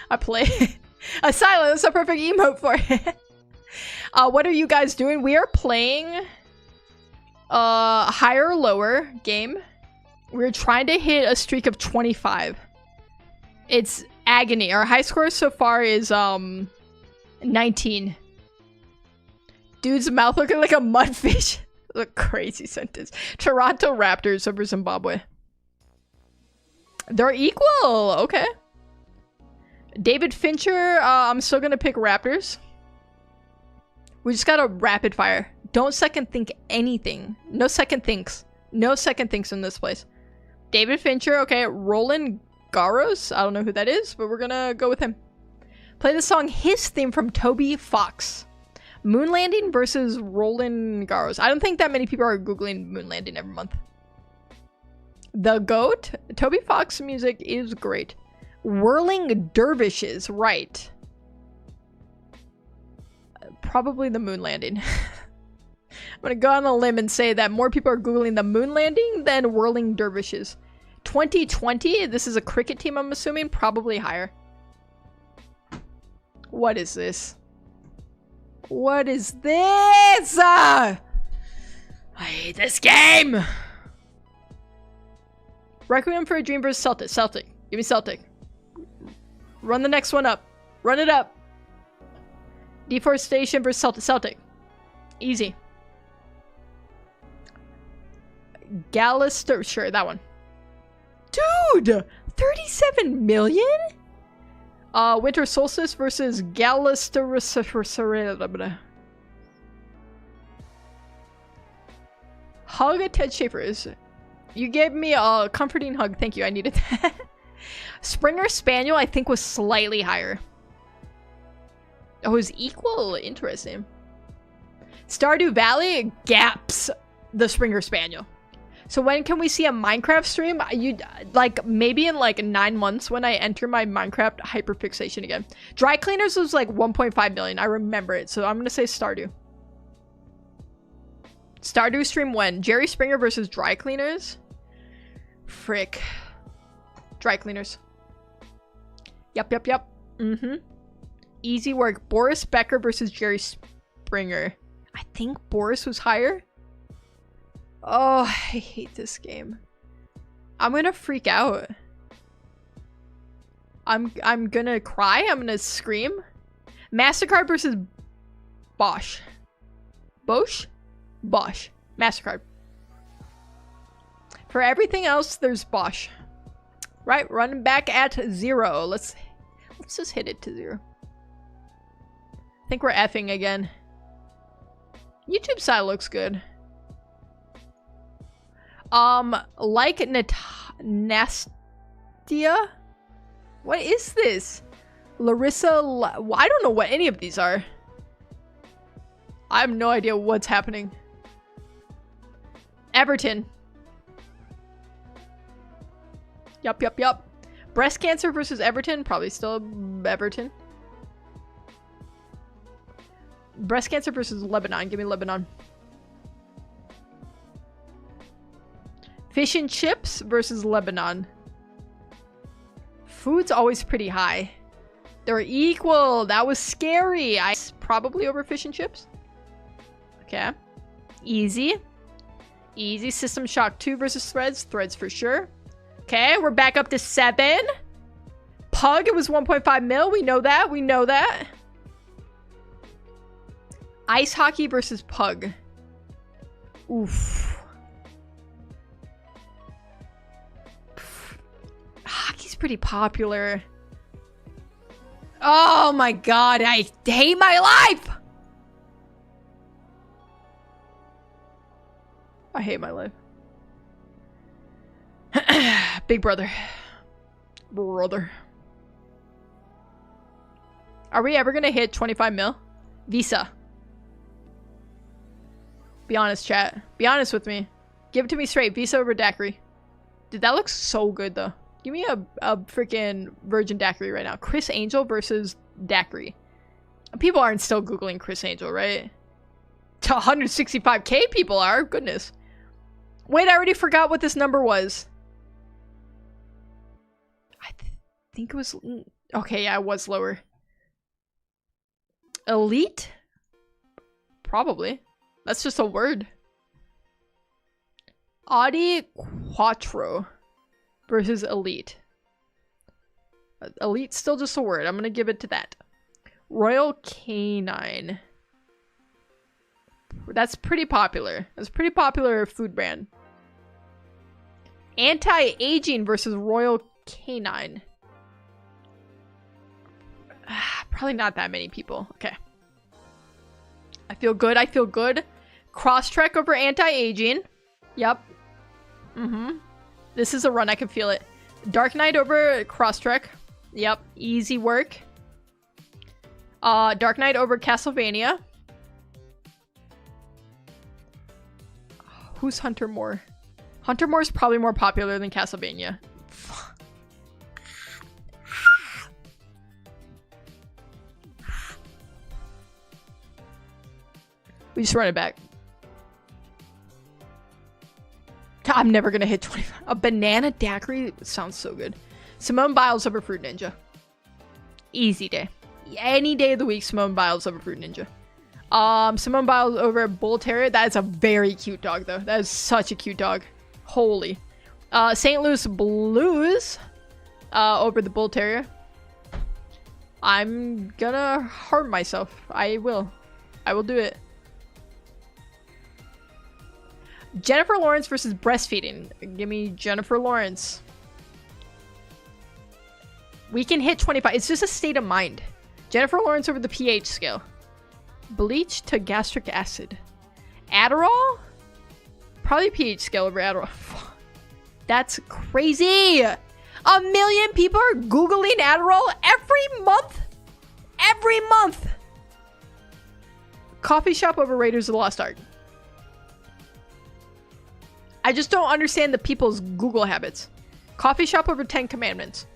I play. A silent, that's a perfect emote for it. What are you guys doing? We are playing higher or lower game. We're trying to hit a streak of 25. It's agony. Our high score so far is 19. Dude's mouth looking like a mudfish. A crazy sentence. Toronto Raptors over Zimbabwe. They're equal. Okay. David Fincher. I'm still gonna pick Raptors. We just gotta rapid fire. Don't second think anything. No second thinks. No second thinks in this place. David Fincher. Okay. Roland Garros. I don't know who that is, but we're gonna go with him. Play the song His Theme from Toby Fox. Moon landing versus Roland Garros. I don't think that many people are Googling moon landing every month. The GOAT. Toby Fox music is great. Whirling Dervishes. Right. Probably the moon landing. I'm gonna go on a limb and say that more people are Googling the moon landing than Whirling Dervishes. 2020. This is a cricket team, I'm assuming. Probably higher. What is this? What is this? I hate this game. Requiem for a Dream versus Celtic. Celtic. Give me Celtic. Run the next one up. Run it up. Deforestation versus Celtic. Easy. Gallister. Sure, that one. Dude! 37 million? Winter Solstice versus Gallister. Hug Ted Schaefer's. You gave me a comforting hug. Thank you. I needed that. Springer Spaniel, I think, was slightly higher. Oh, it was equal. Interesting. Stardew Valley gaps the Springer Spaniel. So when can we see a Minecraft stream? You like maybe in like 9 months when I enter my Minecraft hyperfixation again. Dry Cleaners was like 1.5 million. I remember it. So I'm gonna say Stardew. Stardew stream when? Jerry Springer versus Dry Cleaners? Frick. Dry Cleaners. Yep. Mm-hmm. Easy work. Boris Becker versus Jerry Springer. I think Boris was higher. Oh, I hate this game. I'm gonna freak out. I'm gonna cry. I'm gonna scream. MasterCard versus Bosch. Bosch? Bosch. MasterCard. For everything else, there's Bosch. Right, running back at 0. Let's just hit it to 0. I think we're effing again. YouTube side looks good. Like Nastia? What is this? Larissa, I don't know what any of these are. I have no idea what's happening. Everton. Yup. Breast cancer versus Everton. Probably still Everton. Breast cancer versus Lebanon. Give me Lebanon. Fish and chips versus Lebanon. Food's always pretty high. They're equal. That was scary. Probably over fish and chips. Okay. Easy. Easy. System Shock 2 versus Threads. Threads for sure. Okay, we're back up to 7. Pug, it was 1.5 mil. We know that. Ice hockey versus Pug. Oof. Hockey's pretty popular. Oh my god, I hate my life! I hate my life. Big brother. Are we ever gonna hit 25 mil? Visa. Be honest, chat. Be honest with me. Give it to me straight. Visa over daiquiri. Dude, that looks so good, though. Give me a freaking virgin daiquiri right now. Chris Angel versus daiquiri. People aren't still Googling Chris Angel, right? 165k people are. Goodness. Wait, I already forgot what this number was. I think it was... Okay, yeah, it was lower. Elite? Probably. That's just a word. Audi Quattro versus Elite. Elite's still just a word. I'm gonna give it to that. Royal Canine. That's pretty popular. That's a pretty popular food brand. Anti-aging versus Royal Canine. Probably not that many people. Okay. I feel good. I feel good. Crosstrek over anti-aging. Yep. This is a run. I can feel it. Dark Knight over Crosstrek. Yep. Easy work. Dark Knight over Castlevania. Who's Hunter Moore? Hunter Moore is probably more popular than Castlevania. We just run it back. I'm never gonna hit 25. A banana daiquiri sounds so good. Simone Biles over Fruit Ninja. Easy day. Any day of the week, Simone Biles over Fruit Ninja. Simone Biles over Bull Terrier. That is a very cute dog, though. That is such a cute dog. Holy. St. Louis Blues over the bull terrier. I'm gonna harm myself. I will do it. Jennifer Lawrence versus breastfeeding. Give me Jennifer Lawrence. We can hit 25. It's just a state of mind. Jennifer Lawrence over the pH scale. Bleach to gastric acid. Adderall? Probably pH scale over Adderall. That's crazy. 1 million people are Googling Adderall every month. Every month. Coffee shop over Raiders of the Lost Ark. I just don't understand the people's Google habits. Coffee shop over 10 Commandments.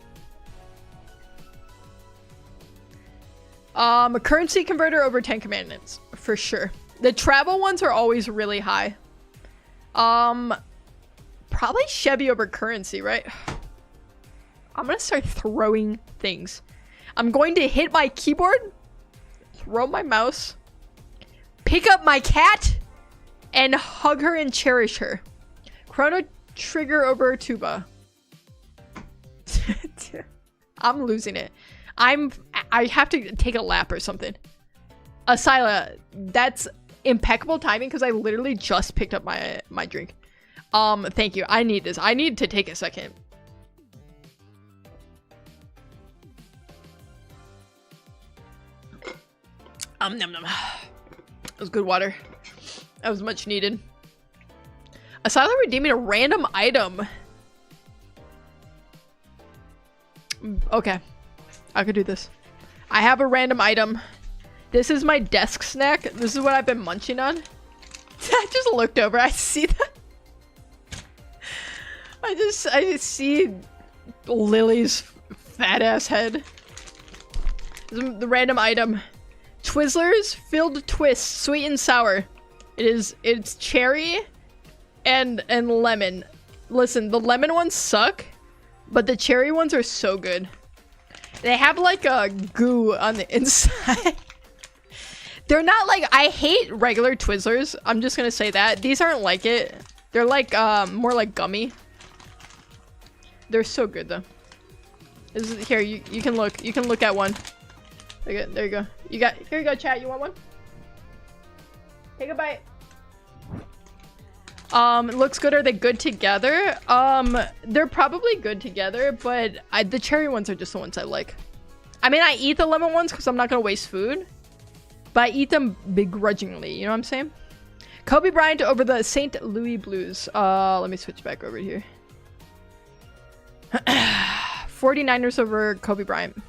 A currency converter over 10 Commandments. For sure. The travel ones are always really high. Probably Chevy over currency, right? I'm gonna start throwing things. I'm going to hit my keyboard, throw my mouse, pick up my cat, and hug her and cherish her. Chrono Trigger over tuba. I'm losing it. I have to take a lap or something. Asila, that's impeccable timing because I literally just picked up my drink. Thank you. I need this. I need to take a second. Nom nom. That was good water. That was much needed. Asylum redeeming a random item. Okay. I could do this. I have a random item. This is my desk snack. This is what I've been munching on. I just looked over. I see that. I just see Lily's fat ass head. This is the random item. Twizzlers filled twist, sweet and sour. It's cherry and lemon. Listen, the lemon ones suck, but the cherry ones are so good. They have like a goo on the inside. They're not like, I hate regular Twizzlers. I'm just gonna say that. These aren't like it. They're like more like gummy. They're so good though. Here, you can look. You can look at one. There you go. Here you go, chat. You want one? Take a bite. It looks good. Are they good together? They're probably good together, but the cherry ones are just the ones I like. I mean, I eat the lemon ones because I'm not gonna waste food, but I eat them begrudgingly. You know what I'm saying? Kobe Bryant over the St. Louis Blues. Let me switch back over here. 49ers over Kobe Bryant.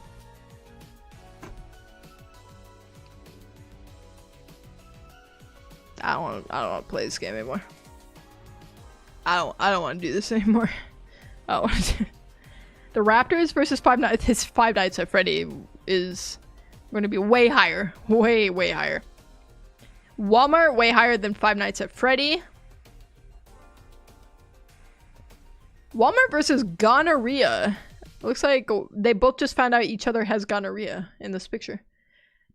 I don't want to play this game anymore. I don't want to do this anymore. I don't want to. The Raptors versus Five Nights. His Five Nights at Freddy is going to be way higher, way higher. Walmart way higher than Five Nights at Freddy. Walmart versus gonorrhea. Looks like they both just found out each other has gonorrhea in this picture.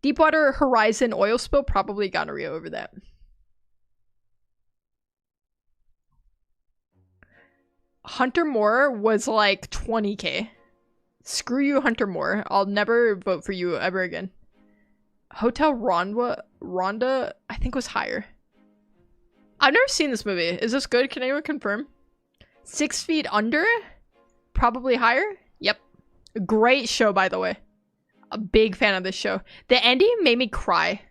Deepwater Horizon oil spill, probably gonorrhea over that. Hunter Moore was like 20k. Screw you, Hunter Moore. I'll never vote for you ever again. Hotel Rwanda, I think was higher. I've never seen this movie. Is this good? Can anyone confirm? 6 Feet Under? Probably higher? Yep. Great show, by the way. A big fan of this show. The ending made me cry.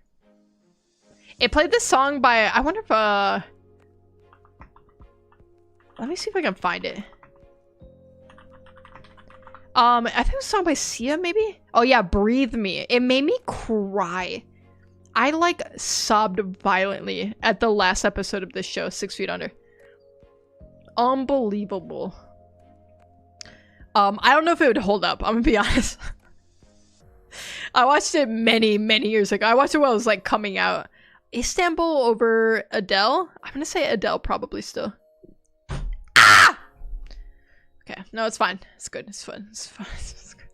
It played this song by, I wonder if, let me see if I can find it. I think it was a song by Sia, maybe? Oh yeah, Breathe Me. It made me cry. I like sobbed violently at the last episode of this show, 6 Feet Under. Unbelievable. I don't know if it would hold up, I'm gonna be honest. I watched it many years ago. I watched it while it was like coming out. Istanbul over Adele? I'm gonna say Adele probably still. Ah! Okay, no, it's fine. It's good. It's fun. It's fine. It's good.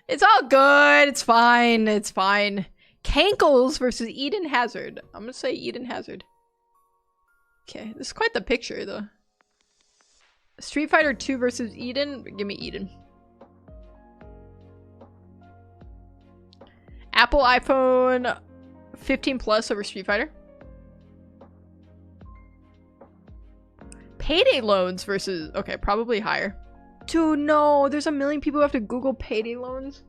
It's all good. It's fine. It's fine. Cankles versus Eden Hazard. I'm gonna say Eden Hazard. Okay, this is quite the picture though. Street Fighter 2 versus Eden. Give me Eden. Apple iPhone 15 Plus over Street Fighter. Payday loans versus... Okay, probably higher. Dude, no. There's a million people who have to Google payday loans.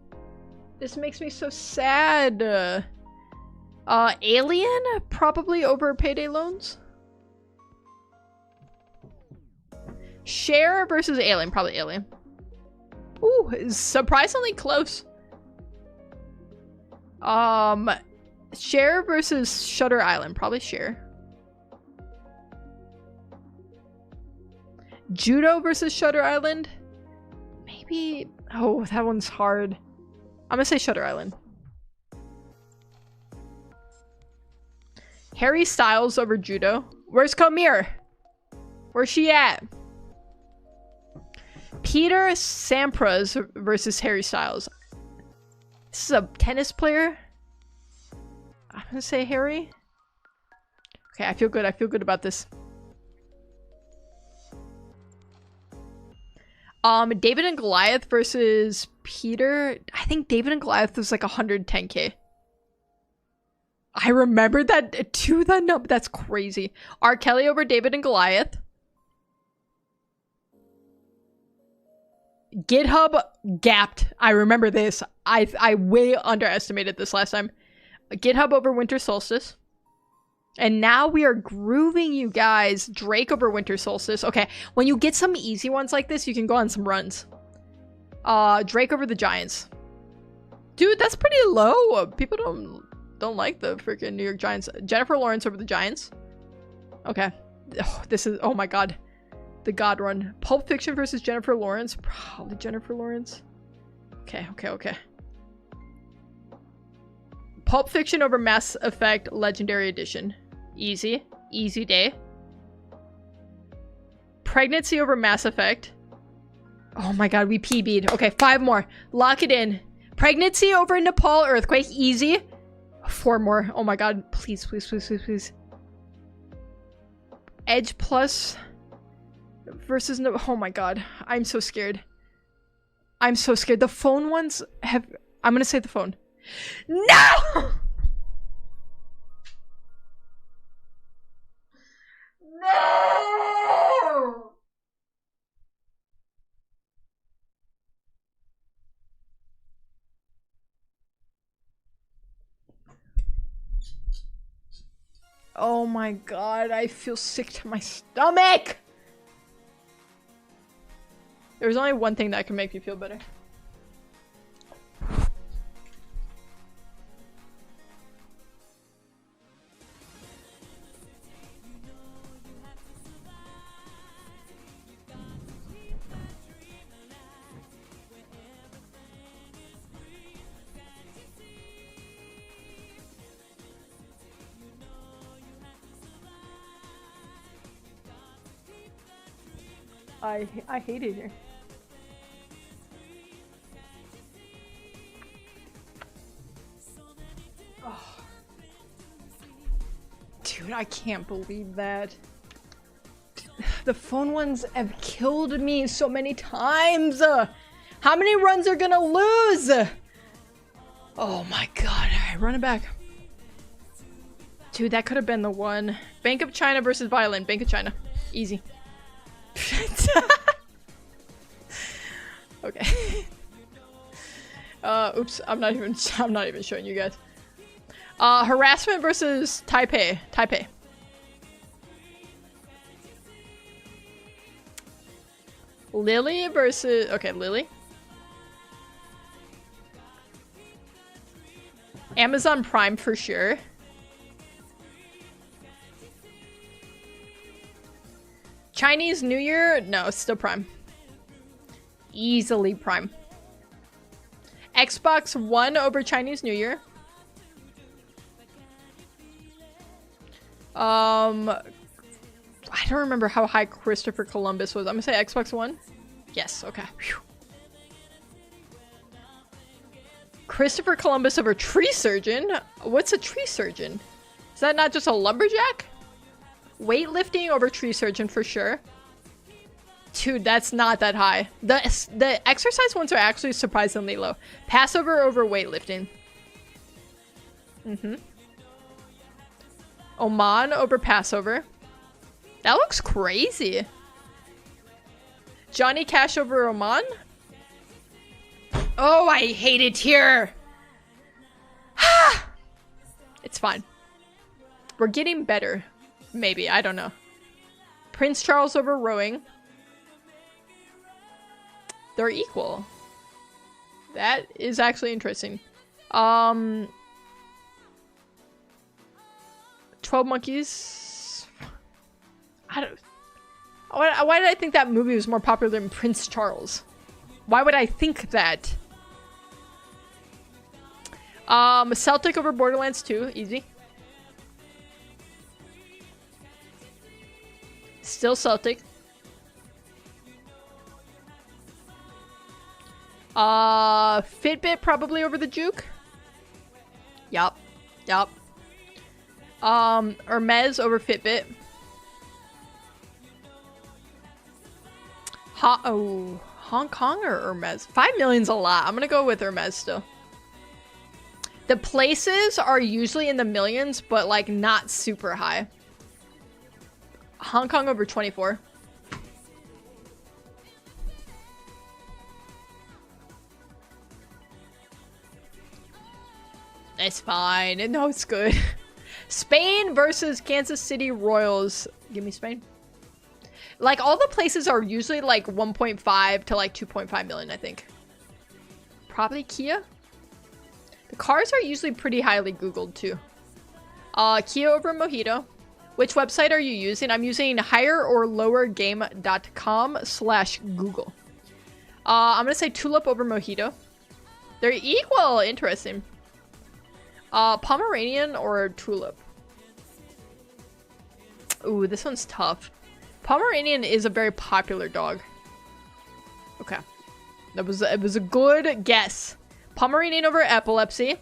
This makes me so sad. Alien? Probably over payday loans. Share versus Alien. Probably Alien. Ooh, surprisingly close. Share versus Shutter Island. Probably Share. Judo versus Shutter Island. Maybe... Oh, that one's hard. I'm gonna say Shutter Island. Harry Styles over Judo. Where's Kamir? Where's she at? Peter Sampras versus Harry Styles. This is a tennis player. I'm gonna say Harry. Okay, I feel good. I feel good about this. David and Goliath versus Peter. I think David and Goliath was like 110k. I remember that to the number. That's crazy. R. Kelly over David and Goliath. GitHub gapped. I remember this. I way underestimated this last time. GitHub over Winter Solstice. And now we are grooving, you guys. Drake over Winter Solstice. Okay, when you get some easy ones like this, you can go on some runs. Drake over the Giants. Dude, that's pretty low. People don't like the freaking New York Giants. Jennifer Lawrence over the Giants. Okay. Oh, this is... Oh my god. The God Run. Pulp Fiction versus Jennifer Lawrence. Probably Jennifer Lawrence. Okay, okay, okay. Pulp Fiction over Mass Effect Legendary Edition. Easy. Easy day. Pregnancy over Mass Effect. Oh my god, we PB'd. Okay, 5 more. Lock it in. Pregnancy over Nepal Earthquake. Easy. 4 more. Oh my god. Please, please, please, please, please. Edge Plus versus no. Oh my god. I'm so scared. I'm so scared. The phone ones have... I'm gonna say the phone. No! No! Oh my god, I feel sick to my stomach! There's only one thing that can make me feel better. I hate it here. Oh. Dude, I can't believe that. The phone ones have killed me so many times. How many runs are gonna lose? Oh my god. Alright, run it back. Dude, that could have been the one. Bank of China versus Violin. Bank of China. Easy. Okay. Oops, I'm not even showing you guys. Harassment versus Taipei. Taipei. Lily versus... Okay, Lily. Amazon Prime for sure. Chinese New Year? No, it's still Prime. Easily Prime. Xbox One over Chinese New Year. I don't remember how high Christopher Columbus was. I'm gonna say Xbox One. Yes, okay. Whew. Christopher Columbus over Tree Surgeon? What's a Tree Surgeon? Is that not just a lumberjack? Weightlifting over Tree Surgeon for sure. Dude, that's not that high. The exercise ones are actually surprisingly low. Passover over weightlifting. Oman over Passover. That looks crazy. Johnny Cash over Oman. Oh, I hate it here. It's fine. We're getting better. Maybe. I don't know. Prince Charles over rowing. They're equal. That is actually interesting. 12 Monkeys. I don't... Why did I think that movie was more popular than Prince Charles? Why would I think that? Celtic over Borderlands 2. Easy. Still Celtic. Fitbit probably over the Juke. Yup. Yup. Hermes over Fitbit. Hong Kong or Hermes? 5 million's a lot. I'm gonna go with Hermes still. The places are usually in the millions, but like not super high. Hong Kong over 24. It's fine. No, it's good. Spain versus Kansas City Royals. Give me Spain. Like, all the places are usually like 1.5 to like 2.5 million, I think. Probably Kia. The cars are usually pretty highly Googled too. Kia over Mojito. Which website are you using? I'm using higherorlowergame.com/Google. I'm gonna say Tulip over Mojito. They're equal. Interesting. Pomeranian or Tulip? Ooh, this one's tough. Pomeranian is a very popular dog. Okay. It was a good guess. Pomeranian over epilepsy.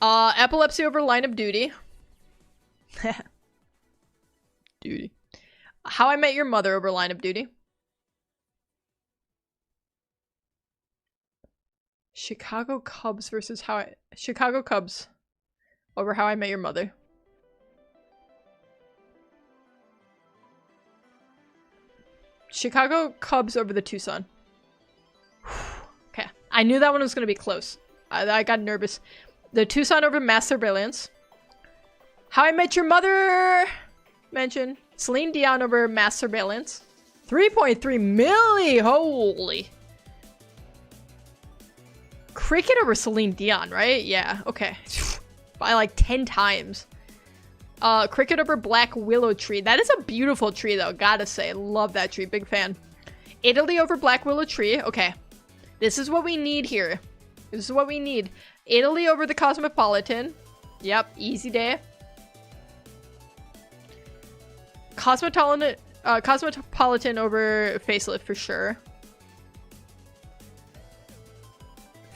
Epilepsy over line of duty. Duty. How I Met Your Mother over line of duty. Chicago Cubs versus Chicago Cubs over How I Met Your Mother. Chicago Cubs over the Tucson. Okay. I knew that one was going to be close. I got nervous. The Tucson over Mass Surveillance. How I Met Your Mother mention. Celine Dion over Mass Surveillance. 3.3 milli! Holy. Cricket over Celine Dion, right? Yeah, okay. By like 10 times. Cricket over Black Willow Tree. That is a beautiful tree though, gotta say. Love that tree, big fan. Italy over Black Willow Tree. Okay. This is what we need here. This is what we need. Italy over the Cosmopolitan. Yep, easy day. Cosmopolitan over Facelift for sure.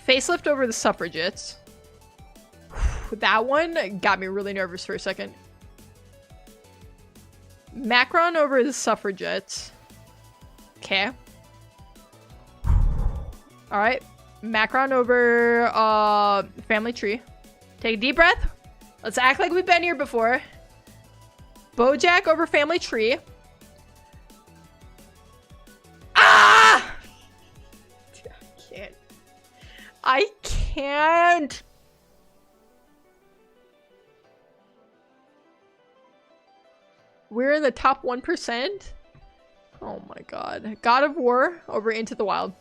Facelift over the Suffragettes. That one got me really nervous for a second. Macron over the Suffragettes. Okay. Alright. Macron over Family Tree. Take a deep breath. Let's act like we've been here before. Bojack over Family Tree. Ah! I can't. We're in the top 1%? Oh my god. God of War over Into the Wild.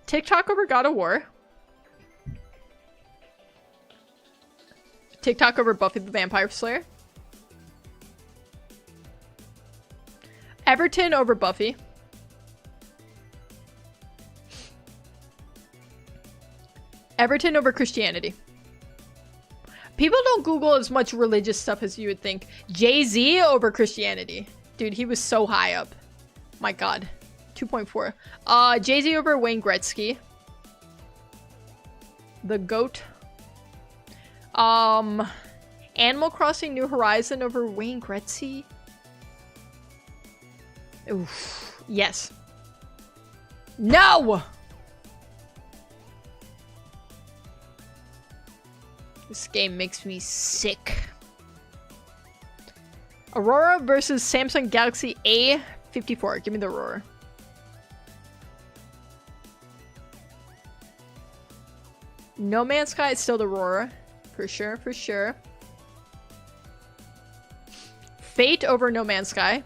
TikTok over God of War. TikTok over Buffy the Vampire Slayer. Everton over Buffy. Everton over Christianity. People don't Google as much religious stuff as you would think. Jay-Z over Christianity. Dude, he was so high up. My god. 2.4. Jay-Z over Wayne Gretzky. The GOAT. Animal Crossing New Horizon over Wayne Gretzky. Oof. Yes. No! This game makes me sick. Aurora versus Samsung Galaxy A54. Give me the Aurora. No Man's Sky is still the Aurora. For sure, for sure. Fate over No Man's Sky.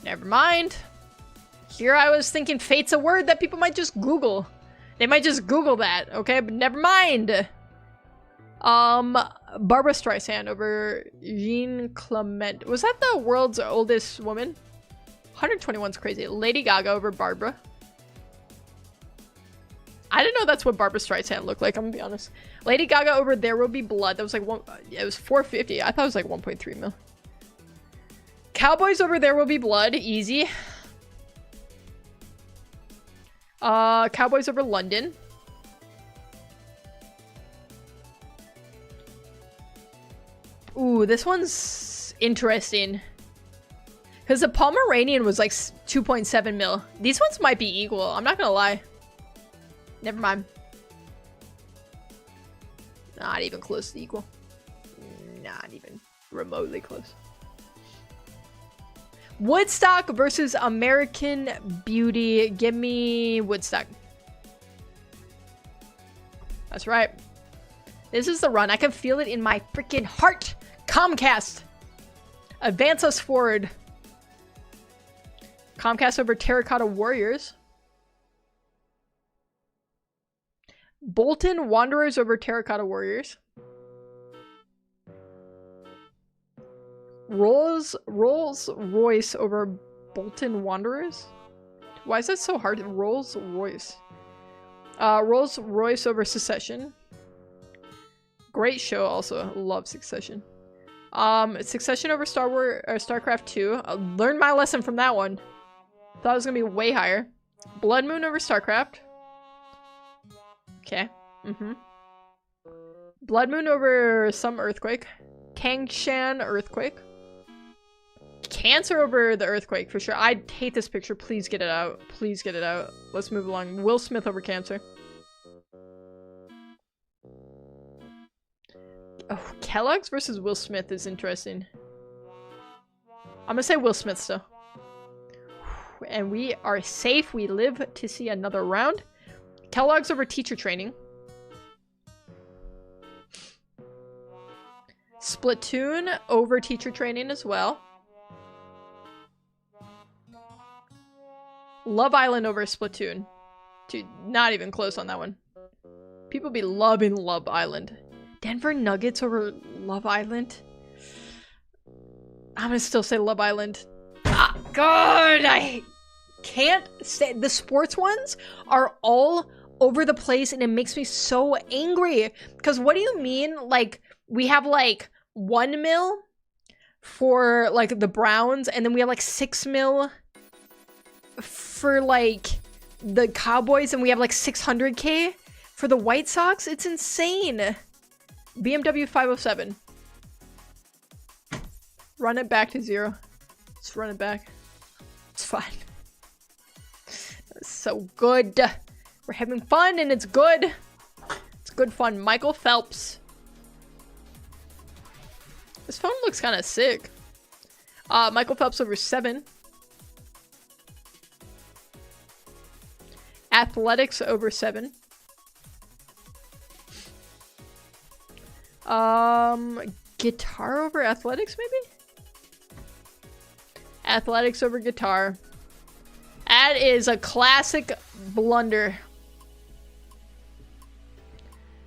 Never mind. Here I was thinking Fate's a word that people might just Google. They might just Google that, okay? But never mind. Barbara Streisand over Jean Clement. Was that the world's oldest woman? 121's crazy. Lady Gaga over Barbara. I didn't know that's what Barbara Streisand looked like, I'm gonna be honest. Lady Gaga over There Will Be Blood. That was like it was 450. I thought it was like 1.3 mil. Cowboys over There Will Be Blood. Easy. Cowboys over London. Ooh, this one's interesting. Because the Pomeranian was like 2.7 mil. These ones might be equal. I'm not gonna lie. Never mind. Not even close to equal. Not even remotely close. Woodstock versus American Beauty. Give me Woodstock. That's right. This is the run. I can feel it in my freaking heart. Comcast. Advance us forward. Comcast over Terracotta Warriors. Bolton Wanderers over Terracotta Warriors. Rolls Royce over Bolton Wanderers? Why is that so hard? Rolls Royce. Rolls Royce over Succession. Great show also. Love Succession. Succession over StarCraft 2. I learned my lesson from that one. Thought it was gonna be way higher. Blood Moon over StarCraft. Okay. Blood Moon over some Earthquake. Tangshan Earthquake. Cancer over the Earthquake for sure. I hate this picture. Please get it out. Please get it out. Let's move along. Will Smith over Cancer. Oh, Kellogg's versus Will Smith is interesting. I'm gonna say Will Smith still. And we are safe. We live to see another round. Kellogg's over Teacher Training. Splatoon over Teacher Training as well. Love Island over Splatoon. Dude, not even close on that one. People be loving Love Island. Denver Nuggets over Love Island. I'm gonna still say Love Island. Ah, God, I can't say. The sports ones are all over the place and it makes me so angry. Because what do you mean? Like, we have like 1 mil for like the Browns and then we have like 6 mil for like the Cowboys and we have like 600K for the White Sox. It's insane. BMW 507. Run it back to 0. Just run it back. It's fine. That's so good. We're having fun and it's good. It's good fun. Michael Phelps. This phone looks kind of sick. Michael Phelps over 7. Athletics over 7. Guitar over athletics, maybe? Athletics over guitar. That is a classic blunder.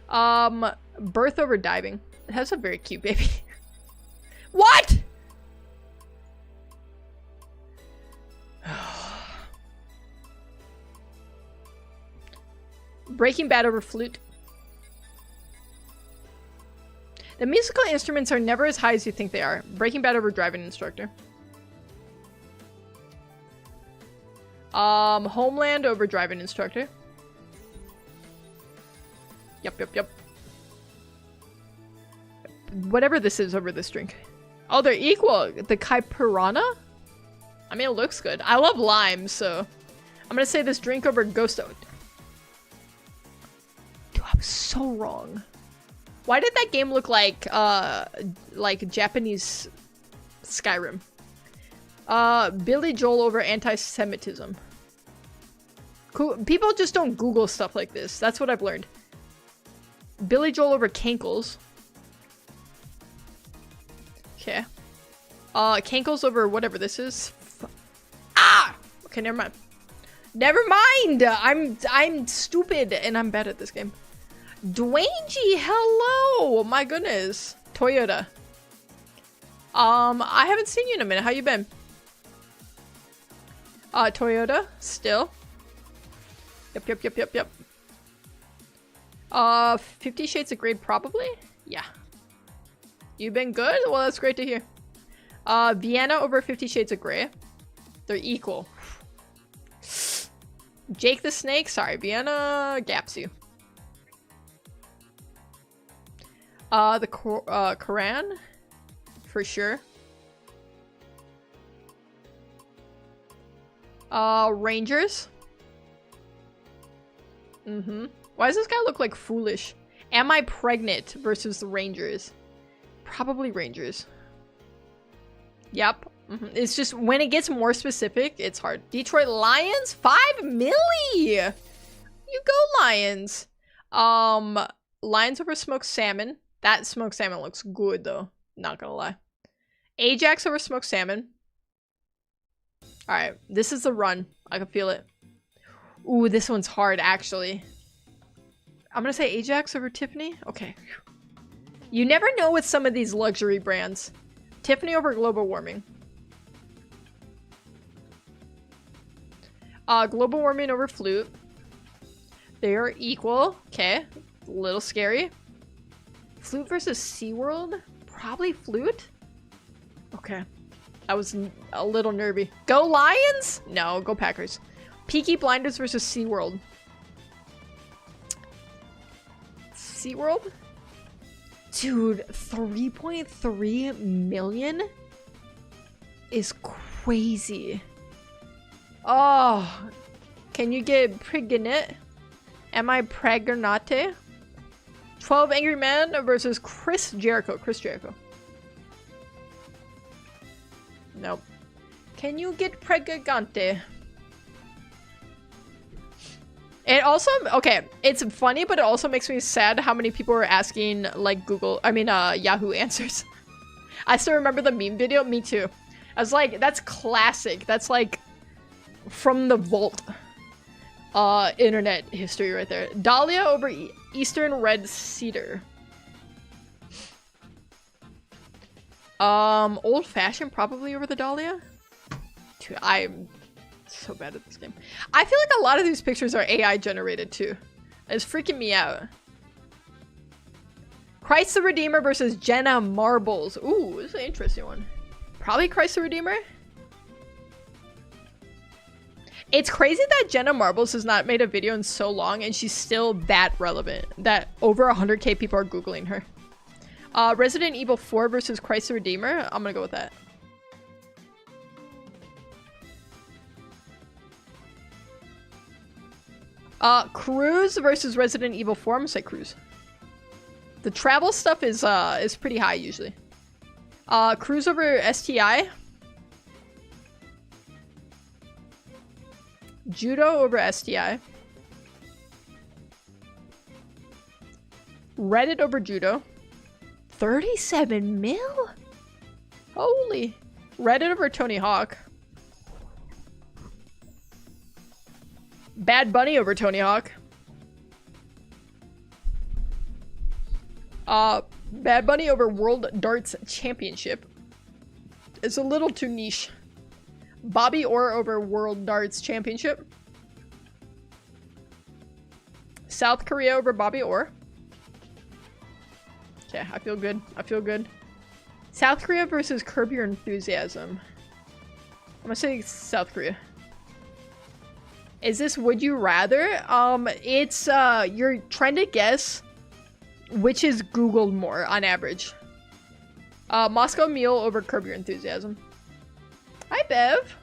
Birth over diving. That's a very cute baby. What? Breaking Bad over flute. The musical instruments are never as high as you think they are. Breaking Bad over driving instructor. Homeland over driving instructor. Yep. Whatever this is over this drink. Oh, they're equal. The Kaipirana? I mean, it looks good. I love lime, so I'm gonna say this drink over Ghost. Dude, I was so wrong. Why did that game look like Japanese Skyrim? Billy Joel over anti-Semitism. Cool. People just don't Google stuff like this. That's what I've learned. Billy Joel over Cankles. Okay. Cankles over whatever this is. Ah! Okay, never mind. Never mind! I'm stupid and I'm bad at this game. Dwayne, hello! My goodness. Toyota. I haven't seen you in a minute. How you been? Toyota, still. Yep. 50 Shades of Grey, probably? Yeah. You been good? Well, that's great to hear. Vienna over 50 Shades of Grey. They're equal. Jake the Snake, sorry, Vienna gaps you. The Quran, for sure. Rangers. Why does this guy look like Foolish? Am I Pregnant versus the Rangers? Probably Rangers. Yep. It's just when it gets more specific, it's hard. Detroit Lions? 5 milli! You go, Lions. Lions over smoked salmon. That smoked salmon looks good, though. Not gonna lie. Ajax over smoked salmon. Alright, this is the run. I can feel it. Ooh, this one's hard, actually. I'm gonna say Ajax over Tiffany. Okay. You never know with some of these luxury brands. Tiffany over global warming. Global warming over flute. They are equal. Okay. A little scary. Flute versus SeaWorld? Probably flute? Okay. That was a little nervy. Go Lions? No, go Packers. Peaky Blinders versus SeaWorld. SeaWorld? Dude, 3.3 million is crazy. Oh, can you get pregnant? Am I pregnante? 12 Angry Men versus Chris Jericho. Chris Jericho. Nope. Can you get pregnante? It also, okay, it's funny, but it also makes me sad how many people were asking, like, Yahoo Answers. I still remember the meme video. Me too. I was like, that's classic. That's like from the vault. Internet history right there. Dahlia over Eastern Red Cedar. Old Fashioned probably over the Dahlia. Dude, I'm so bad at this game. I feel like a lot of these pictures are AI generated too. It's freaking me out. Christ the Redeemer versus Jenna Marbles. Ooh, this is an interesting one. Probably Christ the Redeemer. It's crazy that Jenna Marbles has not made a video in so long and she's still that relevant. That over 100k people are Googling her. Resident Evil 4 versus Christ the Redeemer. I'm gonna go with that. Cruise versus Resident Evil 4. I'm gonna say Cruise. The travel stuff is pretty high usually. Cruise over STI. Judo over STI. Reddit over Judo. 37 mil? Holy. Reddit over Tony Hawk. Bad Bunny over Tony Hawk. Bad Bunny over World Darts Championship. It's a little too niche. Bobby Orr over World Darts Championship. South Korea over Bobby Orr. Okay, I feel good. I feel good. South Korea versus Curb Your Enthusiasm. I'm gonna say South Korea. Is this Would You Rather? It's, you're trying to guess which is Googled more on average. Moscow Mule over Curb Your Enthusiasm. Hi, Bev.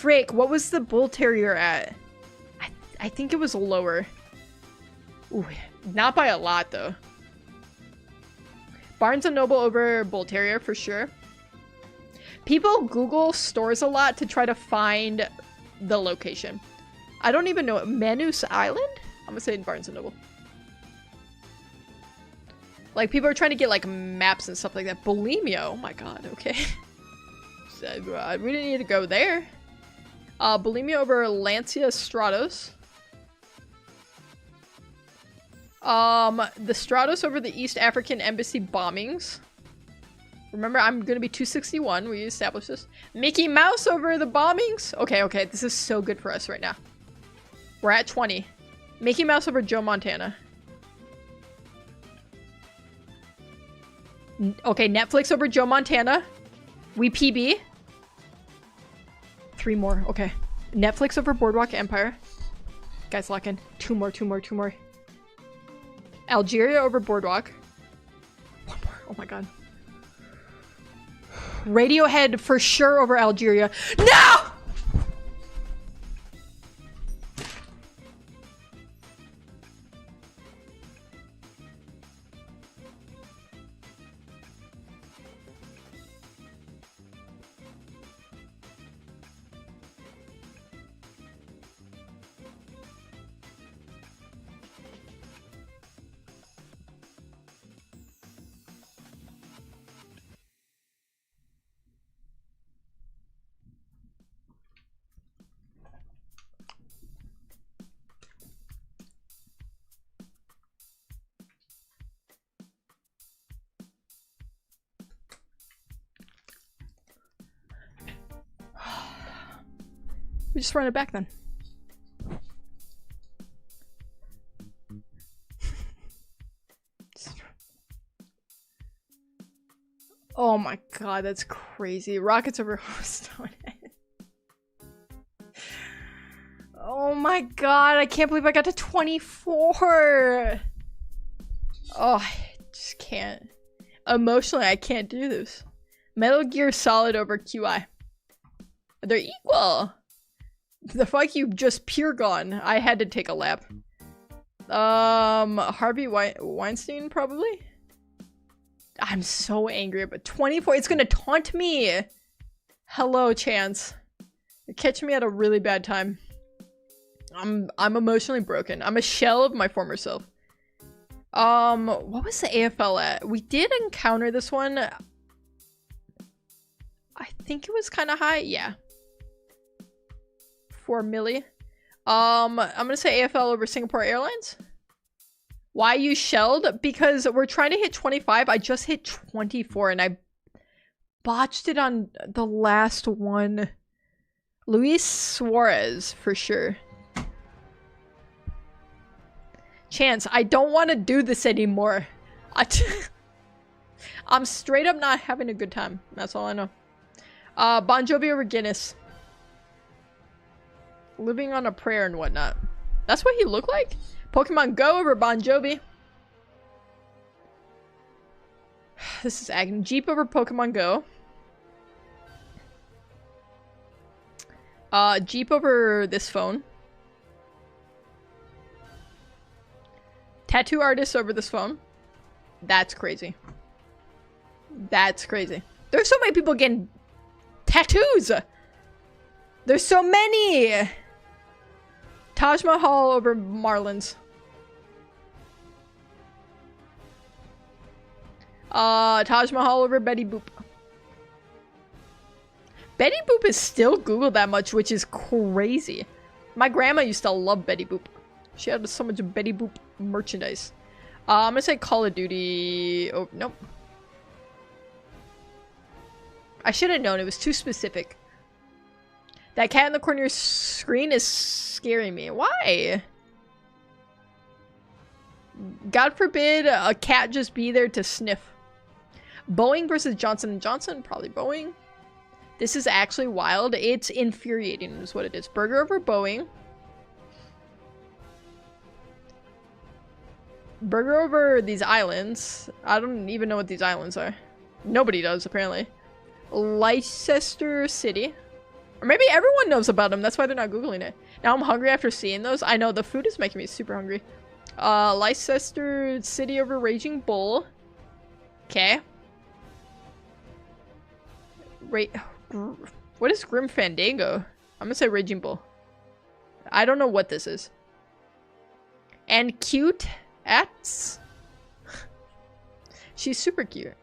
frick. What was the bull terrier at? I think it was lower. Ooh, not by a lot though. Barnes & Noble over bull terrier for sure. People Google stores a lot to try to find the location. I don't even know. Manus Island? I'm gonna say Barnes & Noble. Like, people are trying to get, like, maps and stuff like that. Bulimia. Oh my god, okay. So, we didn't need to go there. Bulimia over Lancia Stratos. The Stratos over the East African Embassy bombings. Remember, I'm gonna be 261. We established this. Mickey Mouse over the bombings. Okay, okay. This is so good for us right now. We're at 20. Mickey Mouse over Joe Montana. Okay, Netflix over Joe Montana. We PB. 3 more. Okay. Netflix over Boardwalk Empire. Guys, lock in. 2 more, 2 more, 2 more. Algeria over Boardwalk. 1 more. Oh my god. Radiohead for sure over Algeria. No! We just run it back then. Oh my god, that's crazy. Rockets over Stonehead. Oh my god, I can't believe I got to 24. Oh, I just can't. Emotionally, I can't do this. Metal Gear Solid over QI. They're equal. The fuck, you just pure gone. I had to take a lap. Harvey Weinstein, probably? I'm so angry about 24. It's gonna taunt me. Hello, Chance. You're catching me at a really bad time. I'm emotionally broken. I'm a shell of my former self. What was the AFL at? We did encounter this one. I think it was kind of high. Yeah. 4 milli. I'm gonna say AFL over Singapore Airlines. Why you shelled? Because we're trying to hit 25. I just hit 24 and I botched it on the last one. Luis Suarez for sure. Chance, I don't want to do this anymore. I'm straight up not having a good time. That's all I know. Bon Jovi over Guinness. Living on a prayer and whatnot. That's what he looked like? Pokemon Go over Bon Jovi. This is agony. Jeep over Pokemon Go. Jeep over this phone. Tattoo artist over this phone. That's crazy. That's crazy. There's so many people getting tattoos. There's so many. Taj Mahal over Marlins. Taj Mahal over Betty Boop. Betty Boop is still Googled that much, which is crazy. My grandma used to love Betty Boop. She had so much Betty Boop merchandise. I'm gonna say Call of Duty. Oh, nope. I should have known. It was too specific. That cat in the corner of your screen is scaring me. Why? God forbid a cat just be there to sniff. Boeing versus Johnson & Johnson. Probably Boeing. This is actually wild. It's infuriating is what it is. Burger over Boeing. Burger over these islands. I don't even know what these islands are. Nobody does, apparently. Leicester City. Or maybe everyone knows about them. That's why they're not Googling it. Now I'm hungry after seeing those. I know the food is making me super hungry. Leicester City over Raging Bull. Okay. What is Grim Fandango? I'm gonna say Raging Bull. I don't know what this is. And cute Ats. She's super cute.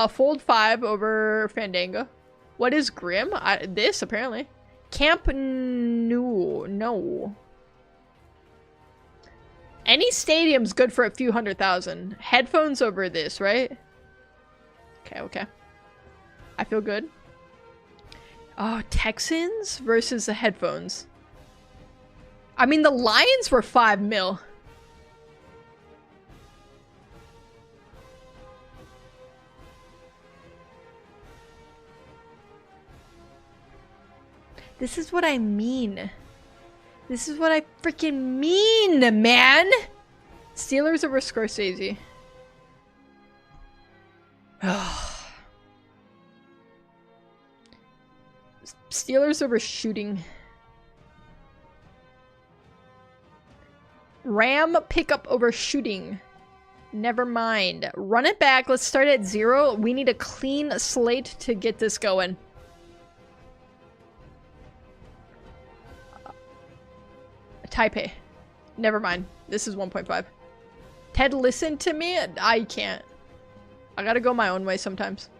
Fold 5 over Fandango. What is Grim? This, apparently. Camp no. Any stadium's good for a few 100,000. Headphones over this, right? Okay. I feel good. Oh, Texans versus the headphones. I mean, the Lions were 5 mil. This is what I mean. This is what I freaking mean, man! Steelers over Scorsese. Steelers over shooting. Ram pickup over shooting. Never mind. Run it back. Let's start at 0. We need a clean slate to get this going. Taipei. Never mind. This is 1.5. Ted, listen to me. I can't. I gotta go my own way sometimes.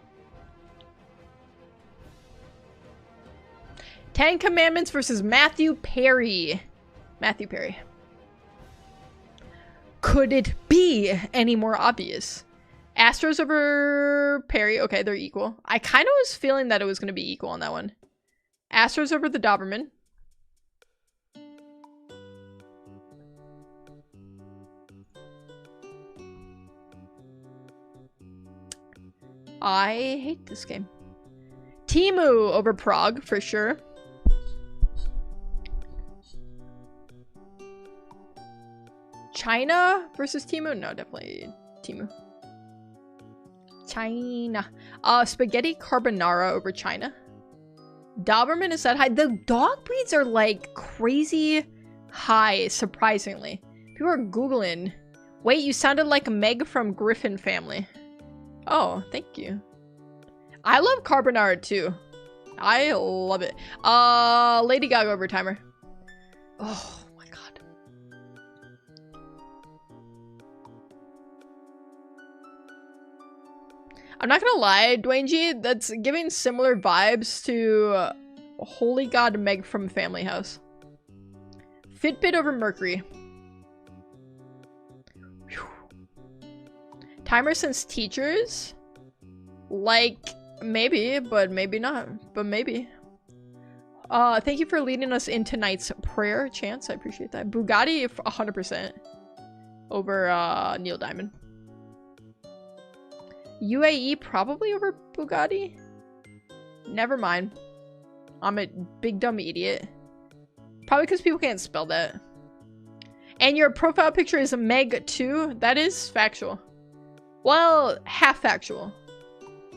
10 Commandments versus Matthew Perry. Matthew Perry. Could it be any more obvious? Astros over Perry. Okay, they're equal. I kind of was feeling that it was going to be equal on that one. Astros over the Doberman. I hate this game. Timu over Prague, for sure. China versus Timu? No, definitely Timu. China. Spaghetti carbonara over China. Doberman is that high. The dog breeds are like crazy high, surprisingly. People are Googling. Wait, you sounded like Meg from Griffin Family. Oh, thank you. I love carbonara too. I love it. Lady Gaga over timer. Oh my god. I'm not gonna lie, Dwayne G, that's giving similar vibes to Holy God Meg from Family House. Fitbit over Mercury. Whew. Timer since teachers? Like, maybe, but maybe not. But maybe. Thank you for leading us in tonight's prayer, Chance. I appreciate that. Bugatti, 100% over Neil Diamond. UAE probably over Bugatti? Never mind. I'm a big dumb idiot. Probably because people can't spell that. And your profile picture is a Meg too? That is factual. Well, half factual.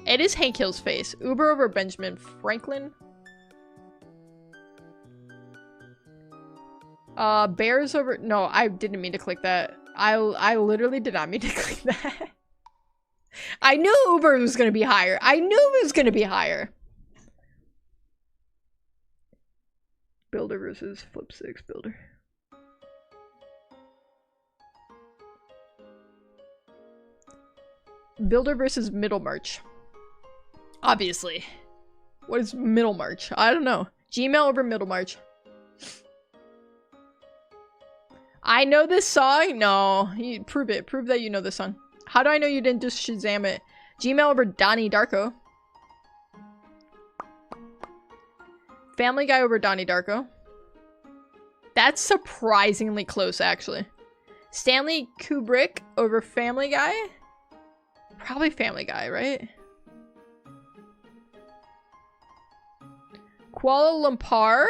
It is Hank Hill's face. Uber over Benjamin Franklin. Bears over... No, I didn't mean to click that. I literally did not mean to click that. I knew Uber was going to be higher. I knew it was going to be higher. Builder versus Flip 6 Builder. Builder versus Middlemarch. Obviously. What is Middlemarch? I don't know. Gmail over Middlemarch. I know this song? No. Prove it. Prove that you know this song. How do I know you didn't just Shazam it? Gmail over Donnie Darko. Family Guy over Donnie Darko. That's surprisingly close, actually. Stanley Kubrick over Family Guy? Probably Family Guy, right? Kuala Lumpur?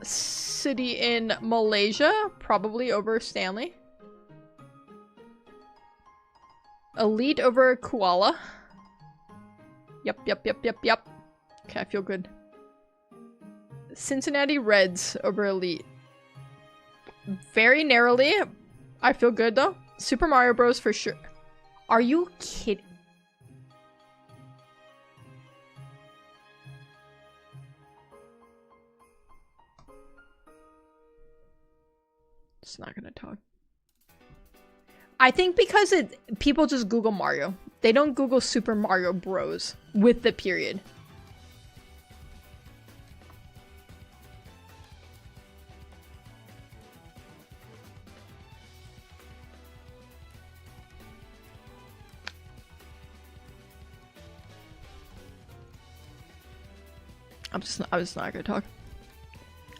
City in Malaysia? Probably over Stanley. Elite over Koala. Yep. Okay, I feel good. Cincinnati Reds over Elite. Very narrowly. I feel good though. Super Mario Bros. For sure. Are you kidding? It's not gonna talk. I think because people just Google Mario. They don't Google Super Mario Bros. With the period. I'm just not gonna talk.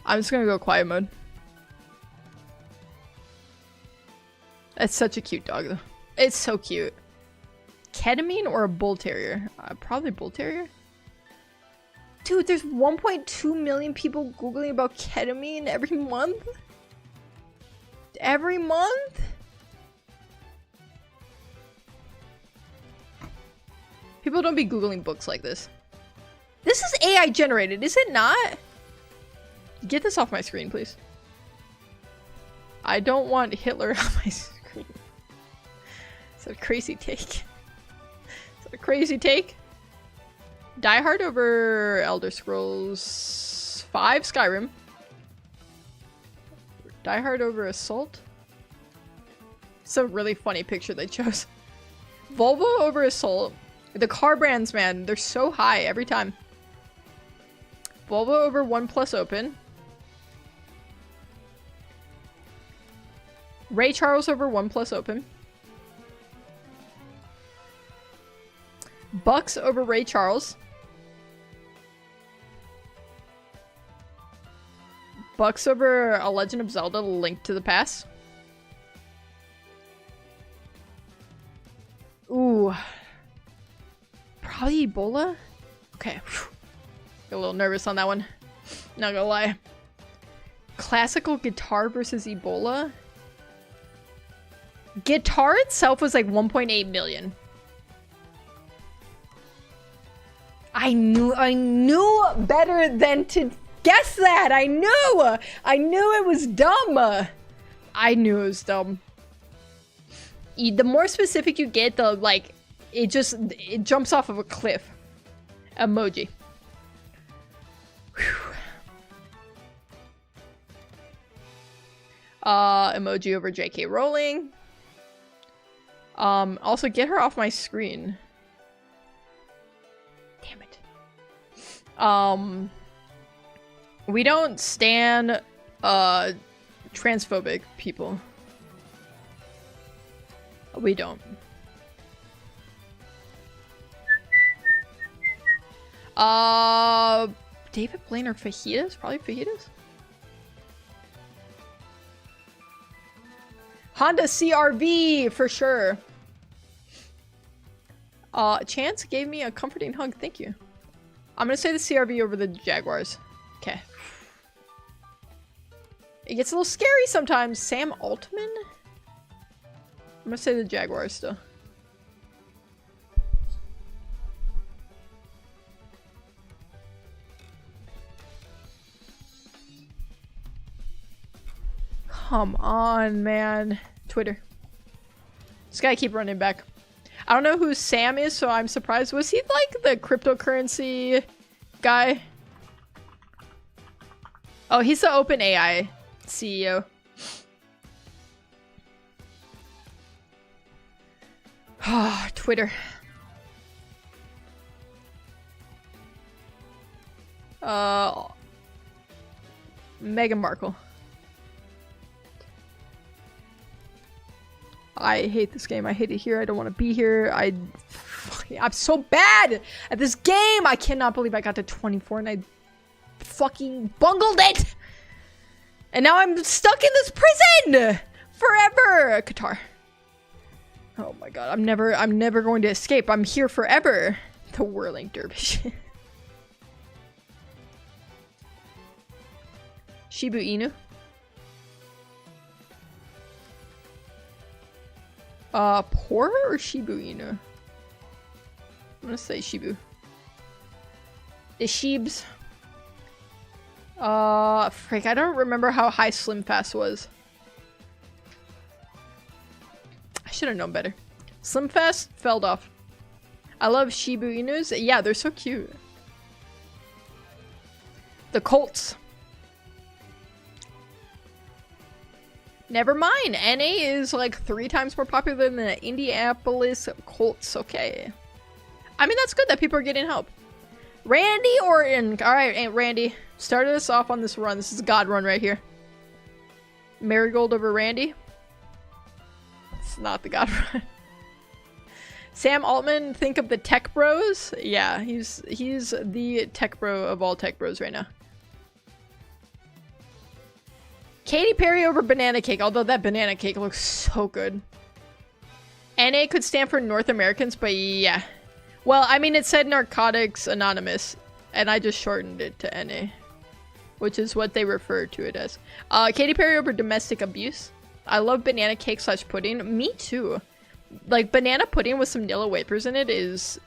I'm just gonna go quiet mode. It's such a cute dog, though. It's so cute. Ketamine or a bull terrier? Probably bull terrier. Dude, there's 1.2 million people Googling about ketamine every month? Every month? People don't be Googling books like this. This is AI generated, is it not? Get this off my screen, please. I don't want Hitler on my screen. It's a crazy take. It's a crazy take. Die Hard over Elder Scrolls 5 Skyrim. Die Hard over Assault. It's a really funny picture they chose. Volvo over Assault. The car brands, man, they're so high every time. Volvo over OnePlus Open. Ray Charles over OnePlus Open. Bucks over Ray Charles. Bucks over A Legend of Zelda: Link to the Past. Ooh. Probably Ebola? Okay. Got a little nervous on that one. Not gonna lie. Classical guitar versus Ebola? Guitar itself was like 1.8 million. I knew better than to guess that. I knew it was dumb. I knew it was dumb. The more specific you get, the like it jumps off of a cliff. Emoji. Whew. Emoji over JK Rowling. Also get her off my screen. Damn it. We don't stan transphobic people. We don't. David Blaine or Fajitas? Probably Fajitas. Honda CRV for sure. Chance gave me a comforting hug. Thank you. I'm gonna say the CRV over the Jaguars. Okay. It gets a little scary sometimes. Sam Altman? I'm gonna say the Jaguars still. Come on, man. Twitter. Just gotta keep running back. I don't know who Sam is, so I'm surprised. Was he like the cryptocurrency guy? Oh, he's the OpenAI CEO. Ah, Twitter. Meghan Markle. I hate this game. I hate it here. I don't want to be here. I'm so bad at this game. I cannot believe I got to 24 and I fucking bungled it. And now I'm stuck in this prison forever. Qatar. Oh my god. I'm never going to escape. I'm here forever. The whirling dervish. Shibu Inu. Pora or Shibu Inu? I'm gonna say Shibu. The Sheebs. Frick, I don't remember how high Slim Fast was. I should have known better. Slim Fast fell off. I love Shiba Inus. Yeah, they're so cute. The Colts. Never mind. NA is like 3 times more popular than the Indianapolis Colts. Okay. I mean, that's good that people are getting help. Randy Orton. Alright, Aunt Randy. Started us off on this run. This is a god run right here. Marigold over Randy. It's not the god run. Sam Altman, think of the tech bros. Yeah, he's the tech bro of all tech bros right now. Katy Perry over banana cake, although that banana cake looks so good. NA could stand for North Americans, but yeah. Well, I mean, it said Narcotics Anonymous, and I just shortened it to NA, which is what they refer to it as. Katy Perry over domestic abuse. I love banana cake / pudding. Me too. Like, banana pudding with some Nilla wafers in it is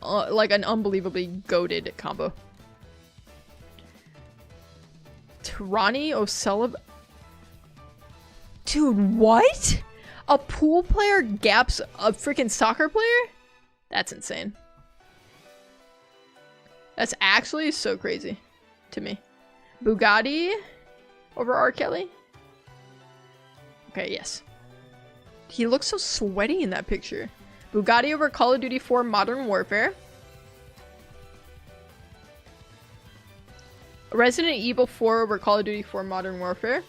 like an unbelievably goated combo. Ronnie O'Sullivan. Dude, what? A pool player gaps a freaking soccer player? That's insane. That's actually so crazy to me. Bugatti over R. Kelly? Okay, yes. He looks so sweaty in that picture. Bugatti over Call of Duty 4 Modern Warfare. Resident Evil 4 over Call of Duty 4 Modern Warfare.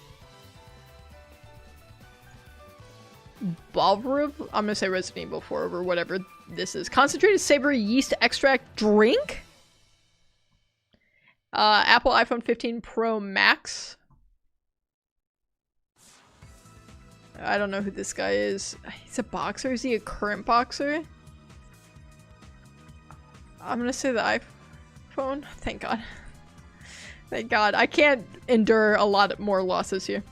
Balvrov, I'm gonna say Resident Evil 4 over whatever this is. Concentrated savory yeast extract drink. Apple iPhone 15 Pro Max. I don't know who this guy is. He's a boxer? Is he a current boxer? I'm gonna say the iPhone. Thank God. Thank God. I can't endure a lot more losses here.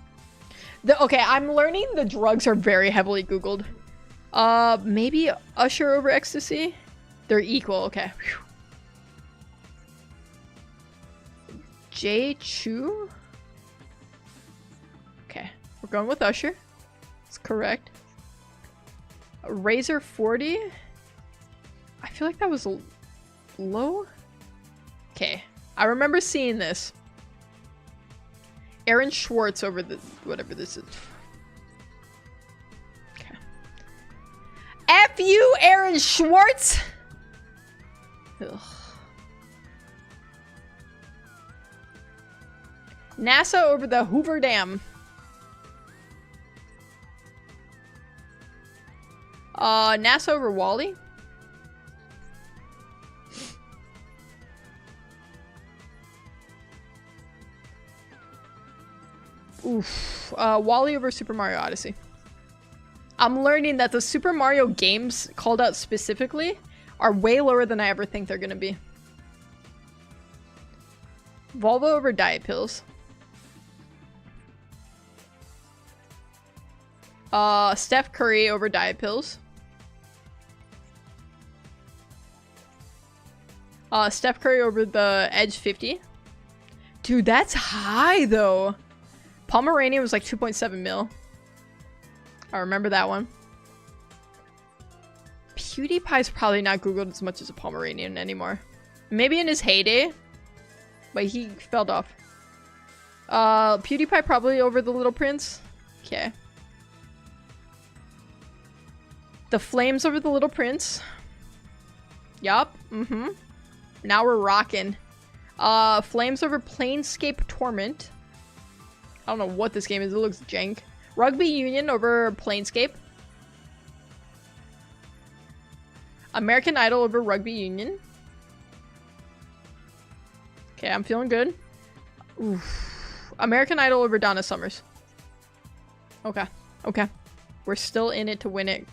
Okay, I'm learning the drugs are very heavily Googled. Maybe Usher over Ecstasy? They're equal, okay. Whew. J. Chu? Okay, we're going with Usher. That's correct. Razor 40? I feel like that was low? Okay, I remember seeing this. Aaron Schwartz over the whatever this is. Okay. F you, Aaron Schwartz! Ugh. NASA over the Hoover Dam. NASA over Wally. Oof. Wally over Super Mario Odyssey. I'm learning that the Super Mario games called out specifically are way lower than I ever think they're gonna be. Volvo over Diet Pills. Steph Curry over Diet Pills. Steph Curry over the Edge 50. Dude, that's high though. Pomeranian was like 2.7 mil. I remember that one. PewDiePie's probably not Googled as much as a Pomeranian anymore. Maybe in his heyday. But he fell off. PewDiePie probably over the Little Prince. Okay. The Flames over the Little Prince. Yup. Mm-hmm. Now we're rocking. Flames over Planescape Torment. I don't know what this game is. It looks jank. Rugby Union over Planescape. American Idol over Rugby Union. Okay, I'm feeling good. Oof. American Idol over Donna Summers. Okay. Okay. We're still in it to win it.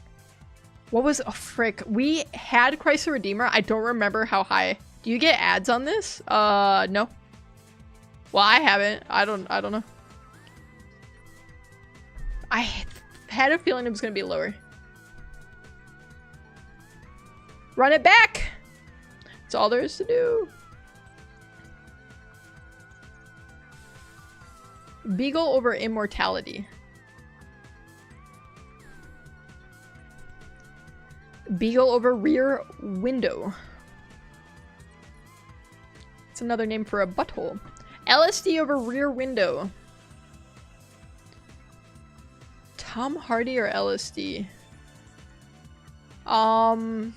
What was... Oh, frick. We had Christ the Redeemer. I don't remember how high. Do you get ads on this? No. Well, I haven't. I don't know. I had a feeling it was going to be lower. Run it back! That's all there is to do. Beagle over immortality. Beagle over rear window. It's another name for a butthole. LSD over rear window. Tom Hardy or LSD? Tom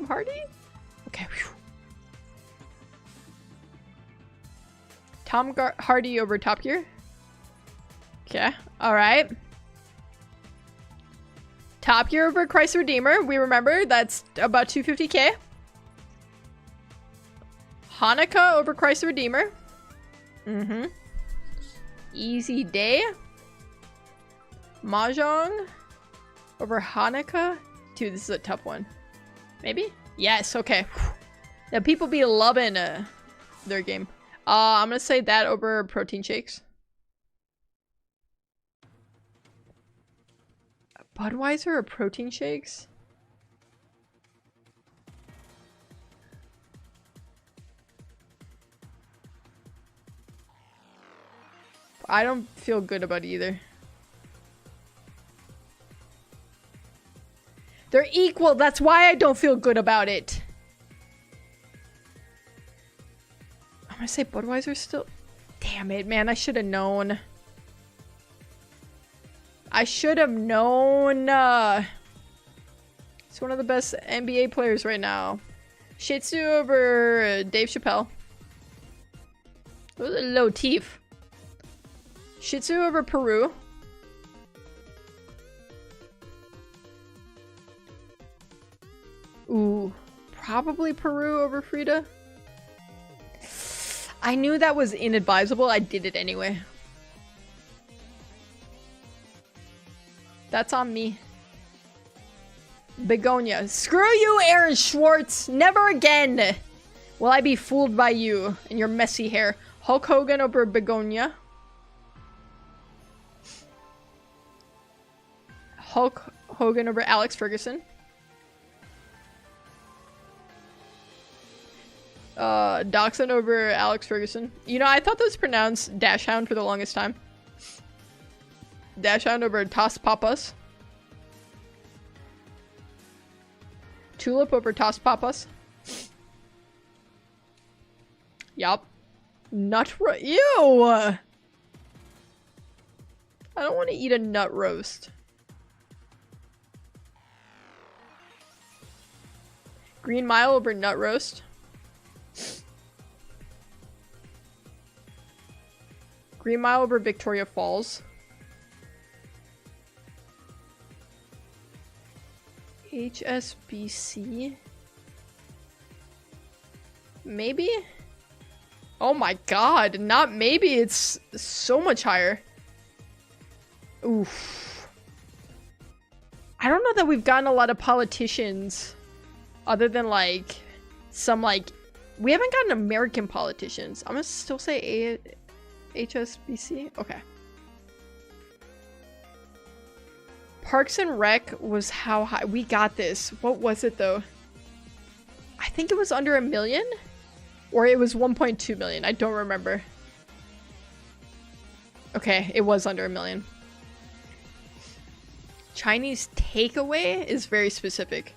Hardy? Okay. Whew. Hardy over Top Gear. Okay. Alright. Top Gear over Christ the Redeemer. We remember that's about 250k. Hanukkah over Christ the Redeemer. Mm-hmm. Easy Day. Mahjong over Hanukkah. Dude, this is a tough one. Maybe? Yes, okay. The people be loving their game. I'm gonna say that over protein shakes. Budweiser or protein shakes? I don't feel good about either. They're equal. That's why I don't feel good about it. I'm gonna say Budweiser still. Damn it, man. I should have known. I should have known. He's one of the best NBA players right now. Shih Tzu over Dave Chappelle. Those are low teeth. Shih Tzu over Peru. Ooh, probably Peru over Frida. I knew that was inadvisable. I did it anyway. That's on me. Begonia. Screw you, Aaron Schwartz. Never again will I be fooled by you and your messy hair. Hulk Hogan over Begonia. Hulk Hogan over Alex Ferguson. Dachshund over Alex Ferguson. You know, I thought that was pronounced Dashhound for the longest time. Dashhound over Toss Papas. Tulip over Toss Papas. Yup. Ew! I don't want to eat a nut roast. Green Mile over nut roast. Green Mile over Victoria Falls. HSBC? Maybe? Oh my god, not maybe, it's so much higher. Oof. I don't know that we've gotten a lot of politicians other than like some like we haven't gotten American politicians. I'm gonna still say HSBC. Okay. Parks and Rec was how high? We got this. What was it though? I think it was under 1 million? Or it was 1.2 million. I don't remember. Okay, it was under 1 million. Chinese takeaway is very specific.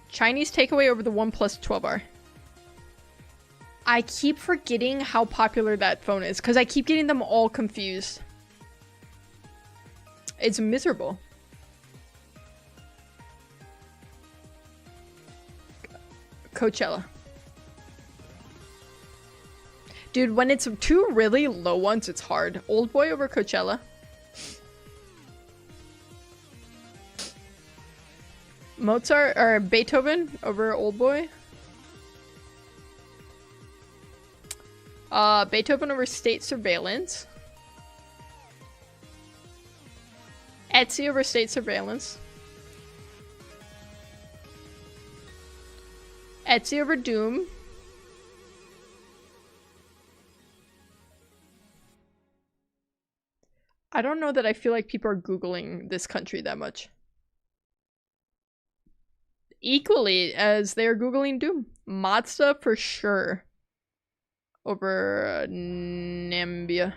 Chinese takeaway over the OnePlus 12R. I keep forgetting how popular that phone is because I keep getting them all confused. It's miserable. Coachella. Dude, when it's two really low ones, it's hard. Old Boy over Coachella. Mozart or Beethoven over Old Boy. Beethoven over State Surveillance. Etsy over State Surveillance. Etsy over Doom. I don't know that I feel like people are Googling this country that much. equally as they're Googling Doom. Mazda for sure. Over Nambia.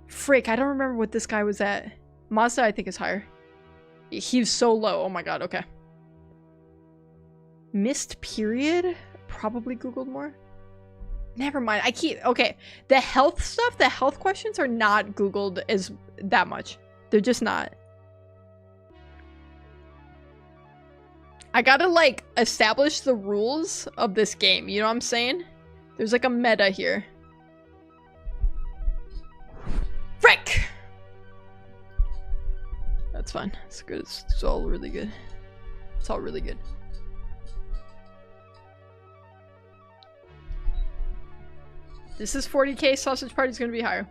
Frick, I don't remember what this guy was at. Mazda, I think, is higher. He's so low. Oh my god, okay. Missed period? Probably Googled more. Never mind. Okay. The health stuff, the health questions are not Googled as that much. They're just not. I gotta, like, establish the rules of this game. You know what I'm saying? There's, like, a meta here. Frick! That's fine. It's good. It's all really good. It's all really good. This is 40k. Sausage Party's gonna be higher.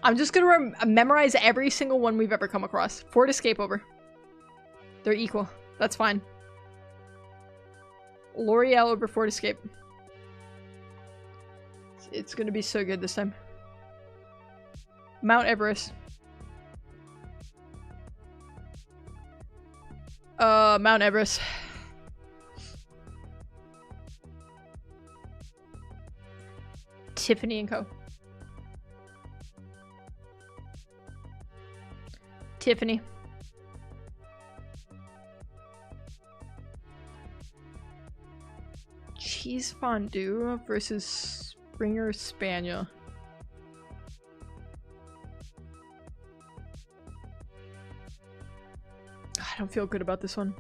I'm just gonna memorize every single one we've ever come across. Fort Escape over. They're equal. That's fine. L'Oreal over Fort Escape. It's gonna be so good this time. Mount Everest. Mount Everest. Tiffany & Co. Tiffany. Cheese fondue versus Springer Spaniel. I don't feel good about this one.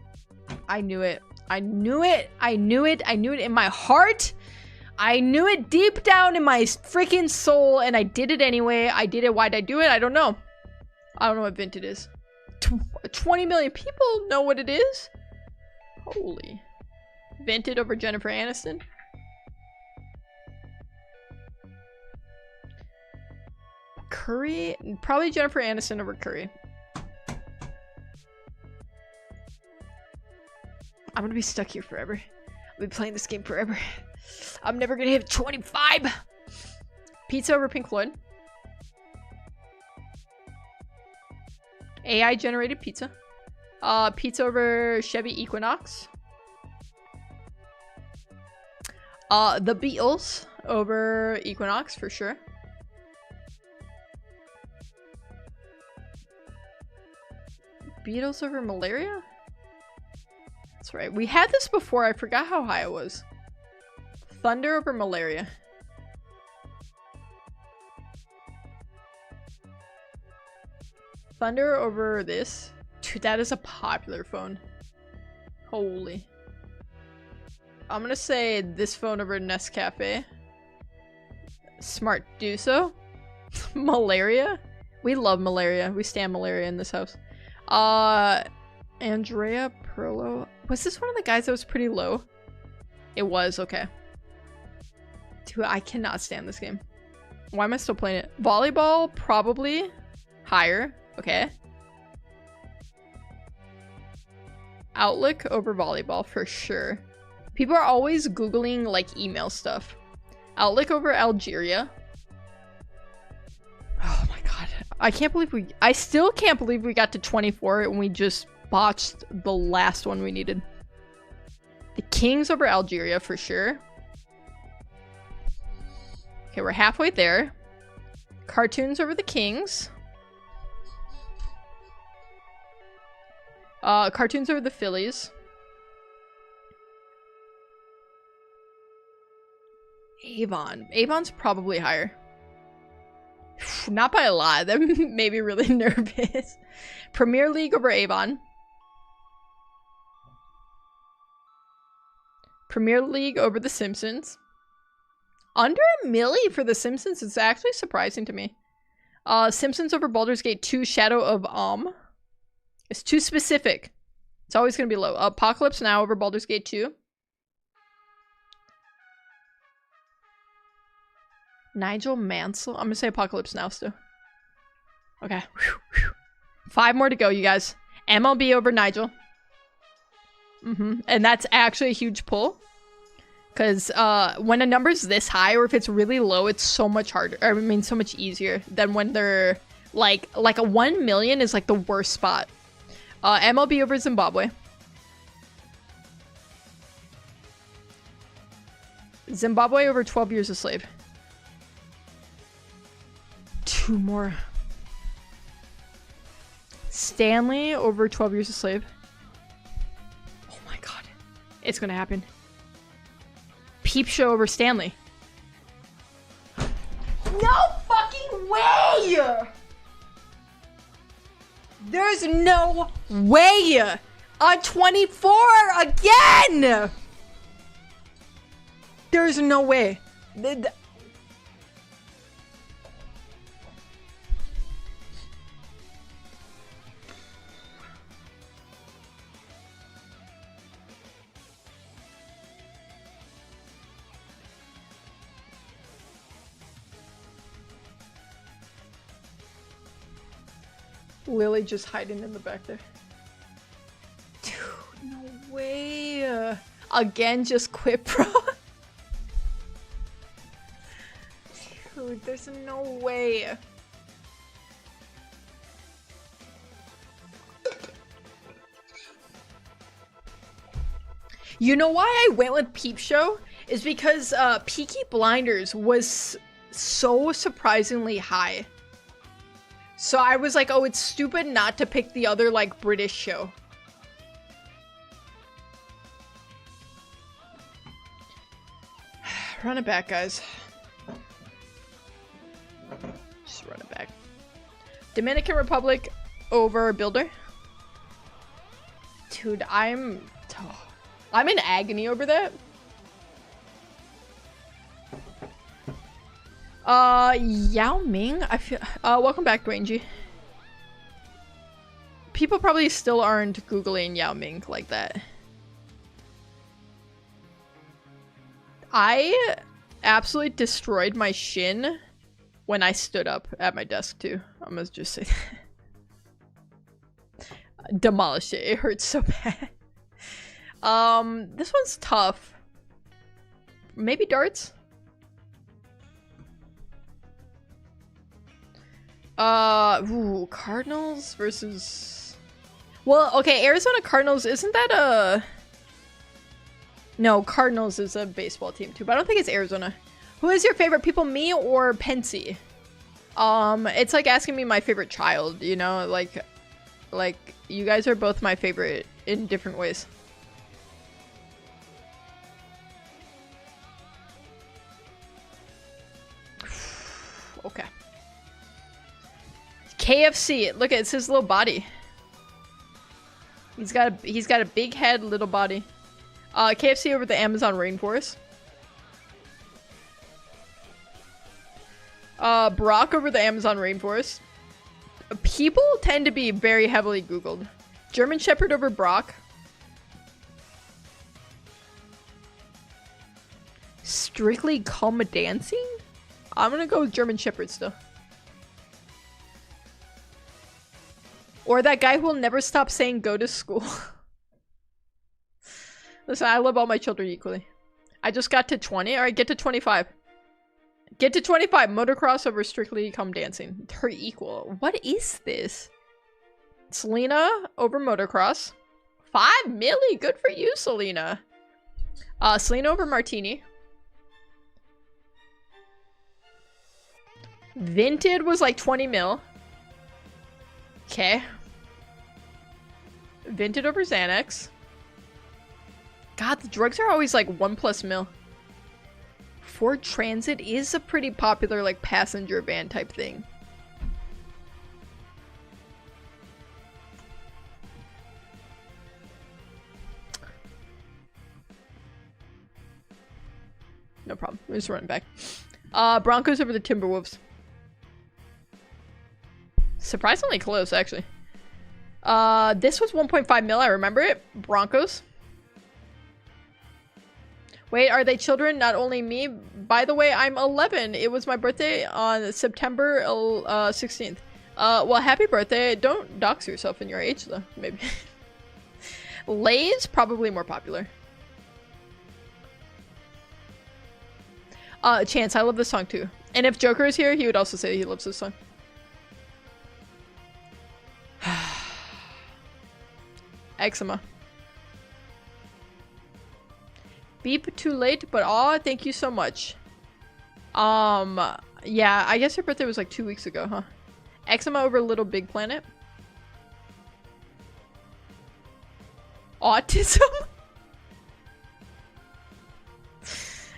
I knew it. I knew it. I knew it. I knew it in my heart. I knew it deep down in my freaking soul, and I did it anyway. I did it. Why'd I do it? I don't know. I don't know what Vinted is. 20 million people know what it is? Holy. Vinted over Jennifer Aniston? Curry? Probably Jennifer Aniston over Curry. I'm gonna be stuck here forever. I'll be playing this game forever. I'm never gonna hit 25! Pizza over Pink Floyd. AI generated pizza. Pizza over Chevy Equinox. The Beatles over Equinox for sure. Beatles over malaria? That's right. We had this before. I forgot how high it was. Thunder over malaria. Thunder over this. Dude, that is a popular phone. Holy. I'm gonna say this phone over Nescafe. Smart do so. Malaria. We love malaria. We stand malaria in this house. Andrea Perlo. Was this one of the guys that was pretty low? It was, okay. Dude, I cannot stand this game. Why am I still playing it? Volleyball, probably higher. Okay. Outlook over volleyball for sure. People are always Googling like email stuff. Outlook over Algeria. Oh my god. I still can't believe we got to 24 and we just botched the last one we needed. The Kings over Algeria for sure. Okay, we're halfway there. Cartoons over the Kings. Cartoons over the Phillies. Avon. Avon's probably higher. Not by a lot. That made me really nervous. Premier League over Avon. Premier League over The Simpsons. Under a milli for The Simpsons is actually surprising to me. Simpsons over Baldur's Gate 2 Shadow of It's too specific. It's always going to be low. Apocalypse Now over Baldur's Gate 2. Nigel Mansell. I'm going to say Apocalypse Now still. Okay. 5 more to go, you guys. MLB over Nigel. And that's actually a huge pull. Because when a number's this high, or if it's really low, it's so much harder. I mean, so much easier than when they're like a 1 million is like the worst spot. MLB over Zimbabwe. Zimbabwe over 12 years a slave. 2 more. Stanley over 12 years a slave. Oh my god. It's gonna happen. Peep Show over Stanley. No fucking way! There's no way! On 24 again! There's no way. Lily just hiding in the back there. Dude, no way. Again, just quit, bro. Dude, there's no way. You know why I went with Peep Show? Is because Peaky Blinders was so surprisingly high. So I was like, oh, it's stupid not to pick the other, like, British show. Run it back, guys. Just run it back. Dominican Republic over Builder. Dude, I'm in agony over that. Yao Ming? I feel- welcome back, Dwayne G. People probably still aren't Googling Yao Ming like that. I absolutely destroyed my shin when I stood up at my desk, too. I'm gonna just say that. Demolished it. It hurts so bad. This one's tough. Maybe darts? Ooh, Cardinals versus... Well, okay, Arizona Cardinals, isn't that a... No, Cardinals is a baseball team too, but I don't think it's Arizona. Who is your favorite people, me or Pensy? It's like asking me my favorite child, you know? Like, you guys are both my favorite in different ways. Okay. KFC. Look at it's his little body. He's got a big head, little body. KFC over the Amazon rainforest. Brock over the Amazon rainforest. People tend to be very heavily Googled. German Shepherd over Brock. Strictly Come Dancing? I'm gonna go with German Shepherd still. Or that guy who will never stop saying go to school. Listen, I love all my children equally. I just got to 20. Alright, get to 25. Get to 25. Motocross over Strictly Come Dancing. They're equal. What is this? Selena over Motocross. 5 milli. Good for you, Selena. Selena over Martini. Vinted was like 20 mil. Okay. Vinted over Xanax. God, the drugs are always like 1+ mil. Ford Transit is a pretty popular like passenger van type thing. No problem. We're just running back. Broncos over the Timberwolves. Surprisingly close, actually. This was 1.5 mil. I remember it. Broncos. Wait, are they children? Not only me. By the way, I'm 11. It was my birthday on September 16th. Well, happy birthday. Don't dox yourself in your age, though. Maybe. Lay's probably more popular. Chance, I love this song too. And if Joker is here, he would also say he loves this song. Eczema. Beep too late, but aw, thank you so much. Yeah, I guess her birthday was like 2 weeks ago, huh? Eczema over Little Big Planet. Autism?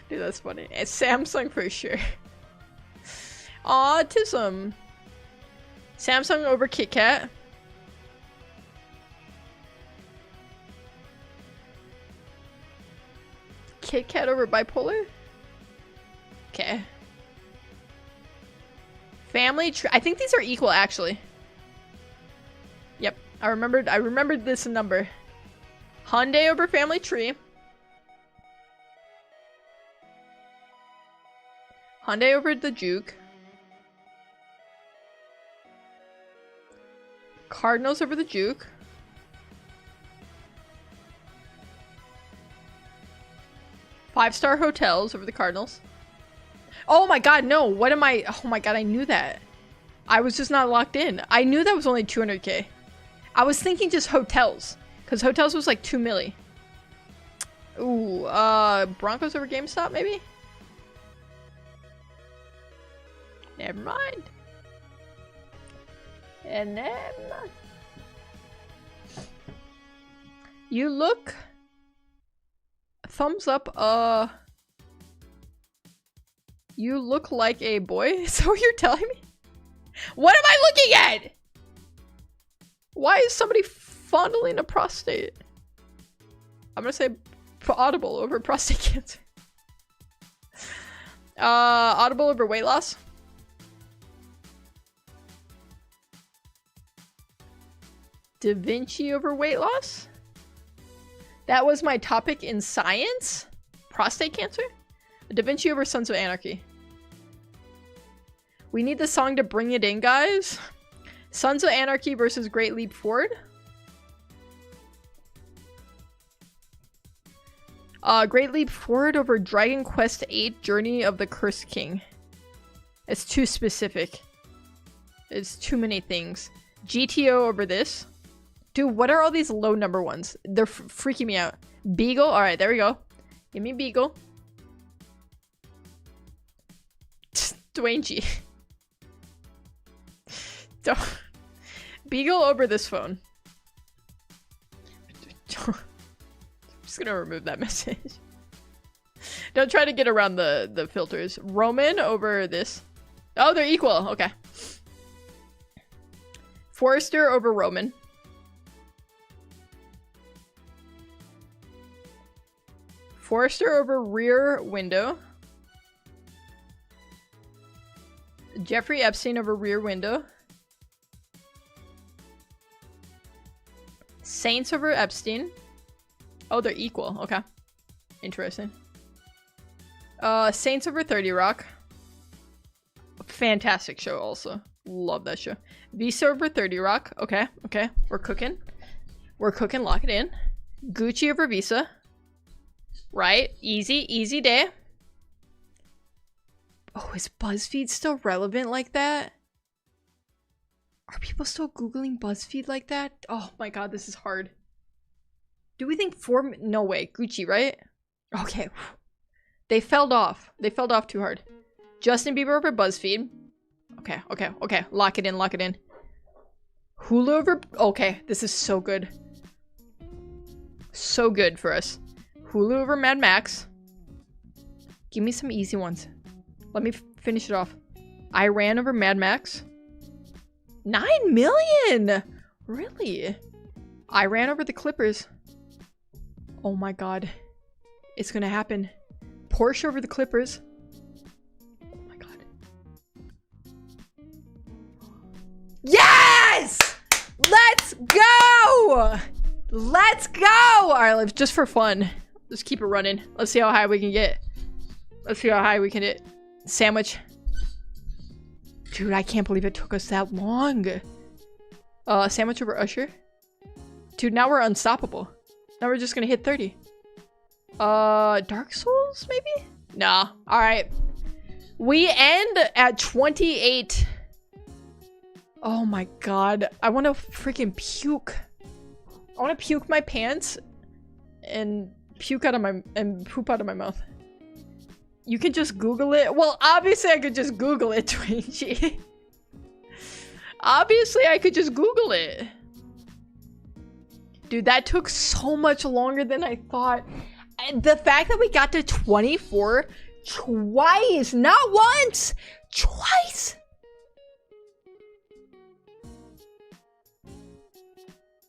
Dude, that's funny. It's Samsung for sure. Autism. Samsung over Kit Kat. Kit Kat over bipolar? Okay. Family tree. I think these are equal actually. Yep. I remembered this number. Hyundai over family tree. Hyundai over the Juke. Cardinals over the Juke. Five-star hotels over the Cardinals. Oh my god, no. What am I? Oh my god, I knew that. I was just not locked in. I knew that was only 200k. I was thinking just hotels. Because hotels was like 2 milli. Ooh, Broncos over GameStop, maybe? Never mind. And then... You look... Thumbs up, You look like a boy? Is that what you're telling me? What am I looking at? Why is somebody fondling a prostate? I'm gonna say Audible over prostate cancer. Audible over weight loss. Da Vinci over weight loss? That was my topic in science? Prostate cancer? Da Vinci over Sons of Anarchy. We need the song to bring it in, guys. Sons of Anarchy versus Great Leap Forward. Great Leap Forward over Dragon Quest VIII Journey of the Cursed King. It's too specific. It's too many things. GTO over this. Dude, what are all these low number ones? They're freaking me out. Beagle. Alright, there we go. Give me Beagle. Dwayne G. Beagle over this phone. I'm just gonna remove that message. Don't try to get around the filters. Roman over this. Oh, they're equal. Okay. Forrester over Roman. Forrester over Rear Window. Jeffrey Epstein over Rear Window. Saints over Epstein. Oh, they're equal. Okay. Interesting. Saints over 30 Rock. Fantastic show also. Love that show. Visa over 30 Rock. Okay. Okay. We're cooking. We're cooking. Lock it in. Gucci over Visa. Right. Easy. Easy day. Oh, is BuzzFeed still relevant like that? Are people still Googling BuzzFeed like that? Oh my god, this is hard. Do we think no way. Gucci, right? Okay. They fell off. They fell off too hard. Justin Bieber over BuzzFeed. Okay, okay, okay. Lock it in, lock it in. Hulu over... Okay, this is so good. So good for us. Hulu over Mad Max. Give me some easy ones. Let me finish it off. Iran over Mad Max. 9 million! Really? Iran over the Clippers. Oh my god. It's gonna happen. Porsche over the Clippers. Oh my god. Yes! Let's go! Let's go! Alright, just for fun. Just keep it running. Let's see how high we can get. Let's see how high we can hit. Sandwich. Dude, I can't believe it took us that long. Sandwich over Usher. Dude, now we're unstoppable. Now we're just gonna hit 30. Dark Souls, maybe? Nah. Alright. We end at 28. Oh my god. I want to freaking puke. I want to puke my pants and puke out of my and poop out of my mouth. You can just Google it. Well, obviously I could just Google it, Twingy. Obviously I could just Google it. Dude, that took so much longer than I thought. And the fact that we got to 24 twice, not once, twice.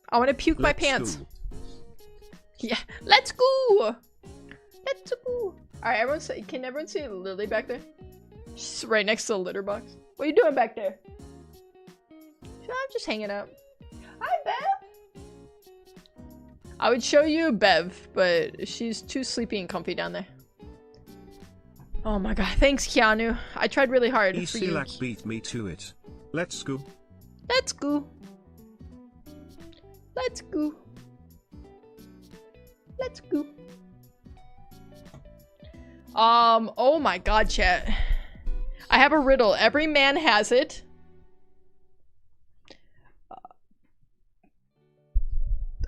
I want to puke my pants. Go. Yeah, let's go. Let's go. All right, everyone say, can everyone see Lily back there? She's right next to the litter box. What are you doing back there? I'm just hanging out. Hi, Bev. I would show you Bev, but she's too sleepy and comfy down there. Oh my god, thanks, Keanu. I tried really hard for you. Easy beat me to it. Let's go. Let's go. Let's go. Let's go. Oh my god, chat. I have a riddle. Every man has it.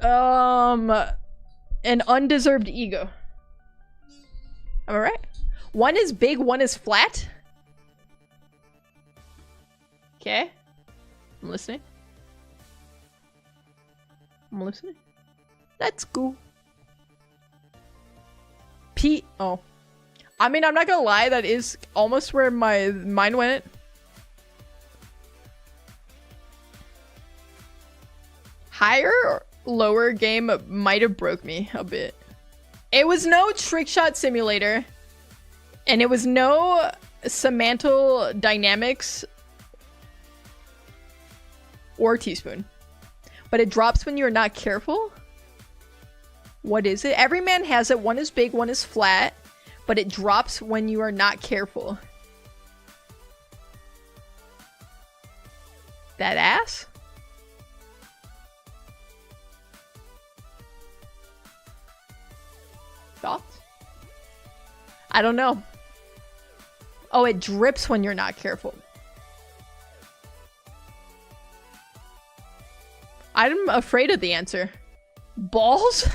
An undeserved ego. Am I right? One is big, one is flat. Okay. I'm listening. I'm listening. Let's go. Oh. I mean, I'm not gonna lie, that is almost where my mind went. Higher or lower game might have broke me a bit. It was no trick shot simulator. And it was no Semantle dynamics or teaspoon. But it drops when you're not careful. What is it? Every man has it. One is big, one is flat. But it drops when you are not careful. That ass? Thoughts? I don't know. Oh, it drips when you're not careful. I'm afraid of the answer. Balls?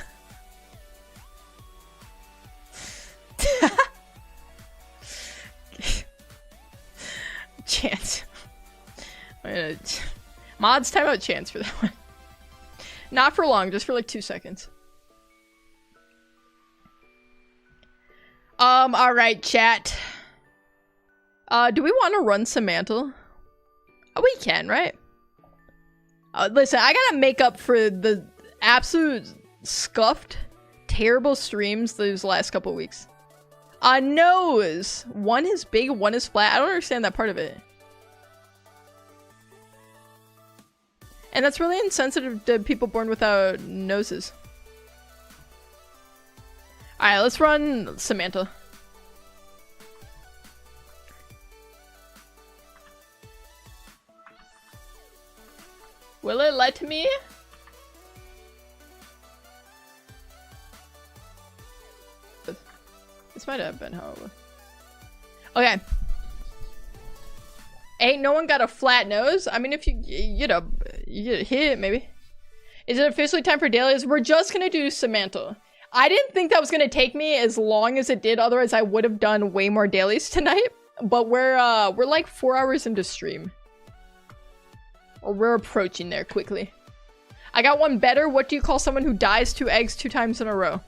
Chance. Mods, time out chance for that one. Not for long, just for like 2 seconds. Alright, chat. Do we want to run Semantle? Oh, we can, right? Listen, I gotta make up for the absolute scuffed, terrible streams those last couple weeks. Nose! One is big, one is flat. I don't understand that part of it. And that's really insensitive to people born without noses. Alright, let's run Semantle. Will it let me? This might have been how it was. Okay. Ain't no one got a flat nose? I mean, if you get hit it, maybe. Is it officially time for dailies? We're just gonna do Semantle. I didn't think that was gonna take me as long as it did, otherwise I would have done way more dailies tonight. But we're like 4 hours into stream. Or we're approaching there quickly. I got one better. What do you call someone who dies 2 eggs 2 times in a row?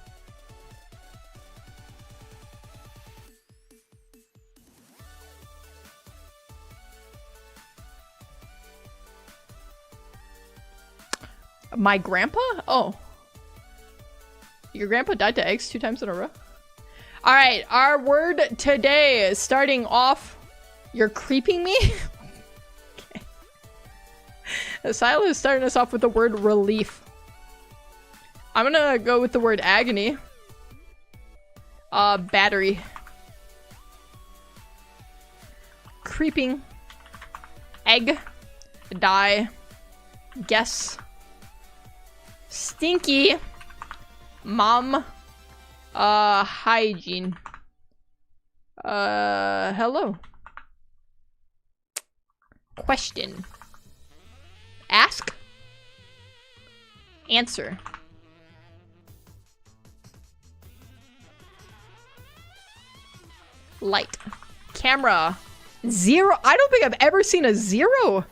My grandpa? Oh. Your grandpa died to eggs 2 times in a row? Alright, our word today is starting off. You're creeping me? Okay. Silo is starting us off with the word relief. I'm gonna go with the word agony. Battery. Creeping. Egg. Die. Guess. Stinky. Mom. Hygiene. Hello. Question. Ask. Answer. Light. Camera. 0. I don't think I've ever seen a 0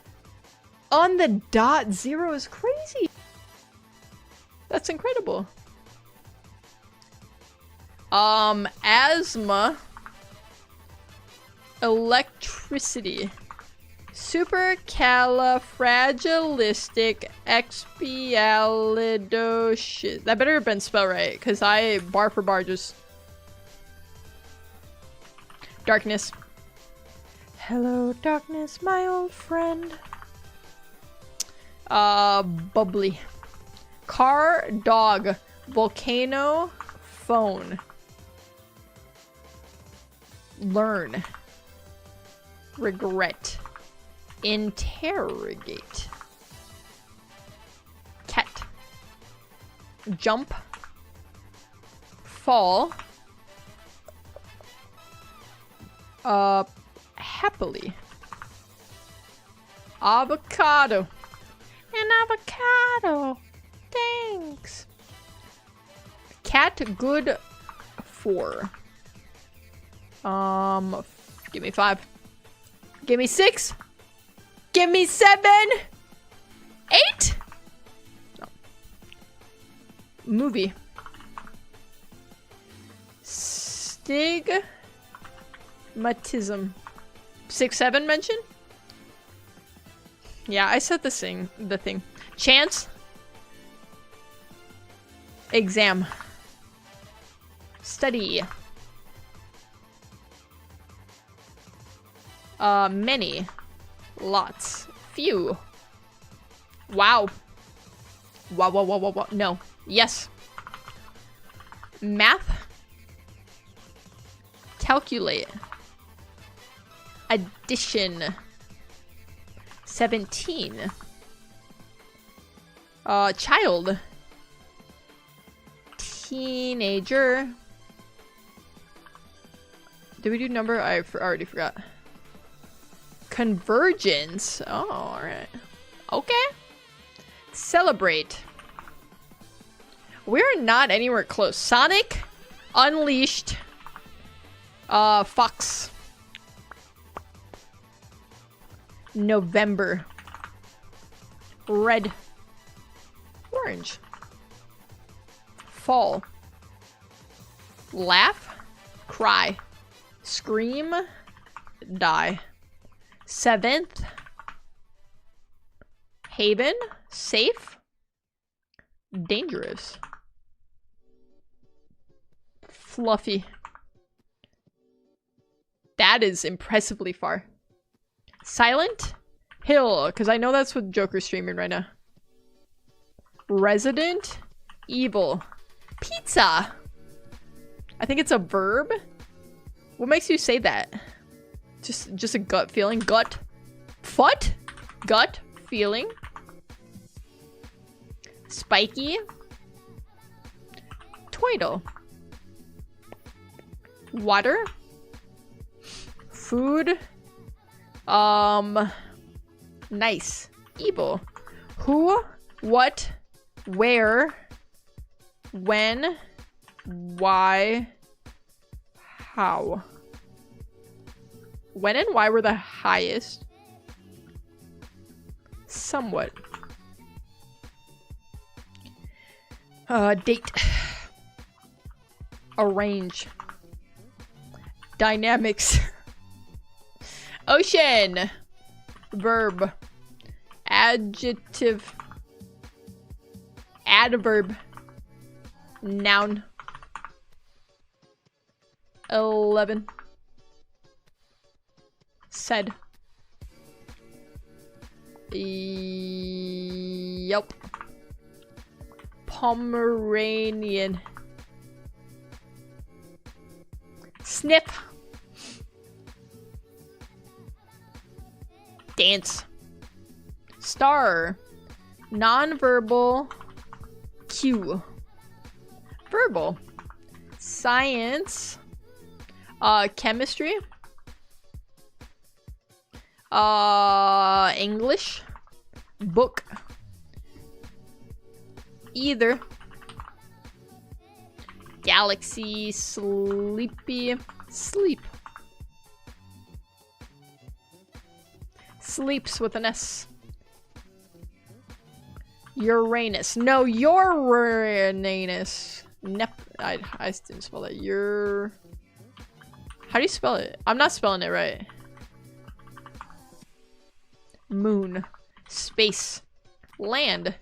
on the dot. 0 is crazy. That's incredible. Asthma. Electricity. Supercalifragilisticexpialidocious. That better have been spelled right, because I bar for bar just... Darkness. Hello, darkness, my old friend. Bubbly. Car, dog, volcano, phone. Learn. Regret. Interrogate. Cat. Jump. Fall. Happily. Avocado. An avocado. Thanks. Cat good for. Give me 5. Give me 6. Give me 7. 8. No. Movie. Stigmatism. 6, 7 mention? Yeah, I said the thing. Chance. Exam. Study. Many. Lots. Few. Wow. Wow. No. Yes. Math. Calculate. Addition. 17. Child. Teenager. Did we do number? I already forgot. Convergence. Oh, alright. Okay. Celebrate. We're not anywhere close. Sonic. Unleashed. Fox. November. Red. Orange. Fall. Laugh. Cry. Scream. Die. 7th. Haven. Safe. Dangerous. Fluffy. That is impressively far. Silent Hill, because I know that's what Joker's streaming right now. Resident Evil. Pizza. I think it's a verb. What makes you say that? Just a gut feeling. Gut. Foot. Gut feeling. Spiky. Twiddle. Water. Food. Nice. Evil. Who, what, where, when, why, how. When and why were the highest? Somewhat. Date. Arrange. Dynamics. Ocean. Verb. Adjective. Adverb. Noun. 11. Said. Yelp. Pomeranian. Snip. Dance. Star. Non-verbal. Cue. Verbal. Science. Chemistry. English. Book. Either. Galaxy. Sleepy. Sleep. Sleeps with an S. Uranus. No, Uranus. I didn't spell that. How do you spell it? I'm not spelling it right. Moon. Space. Land.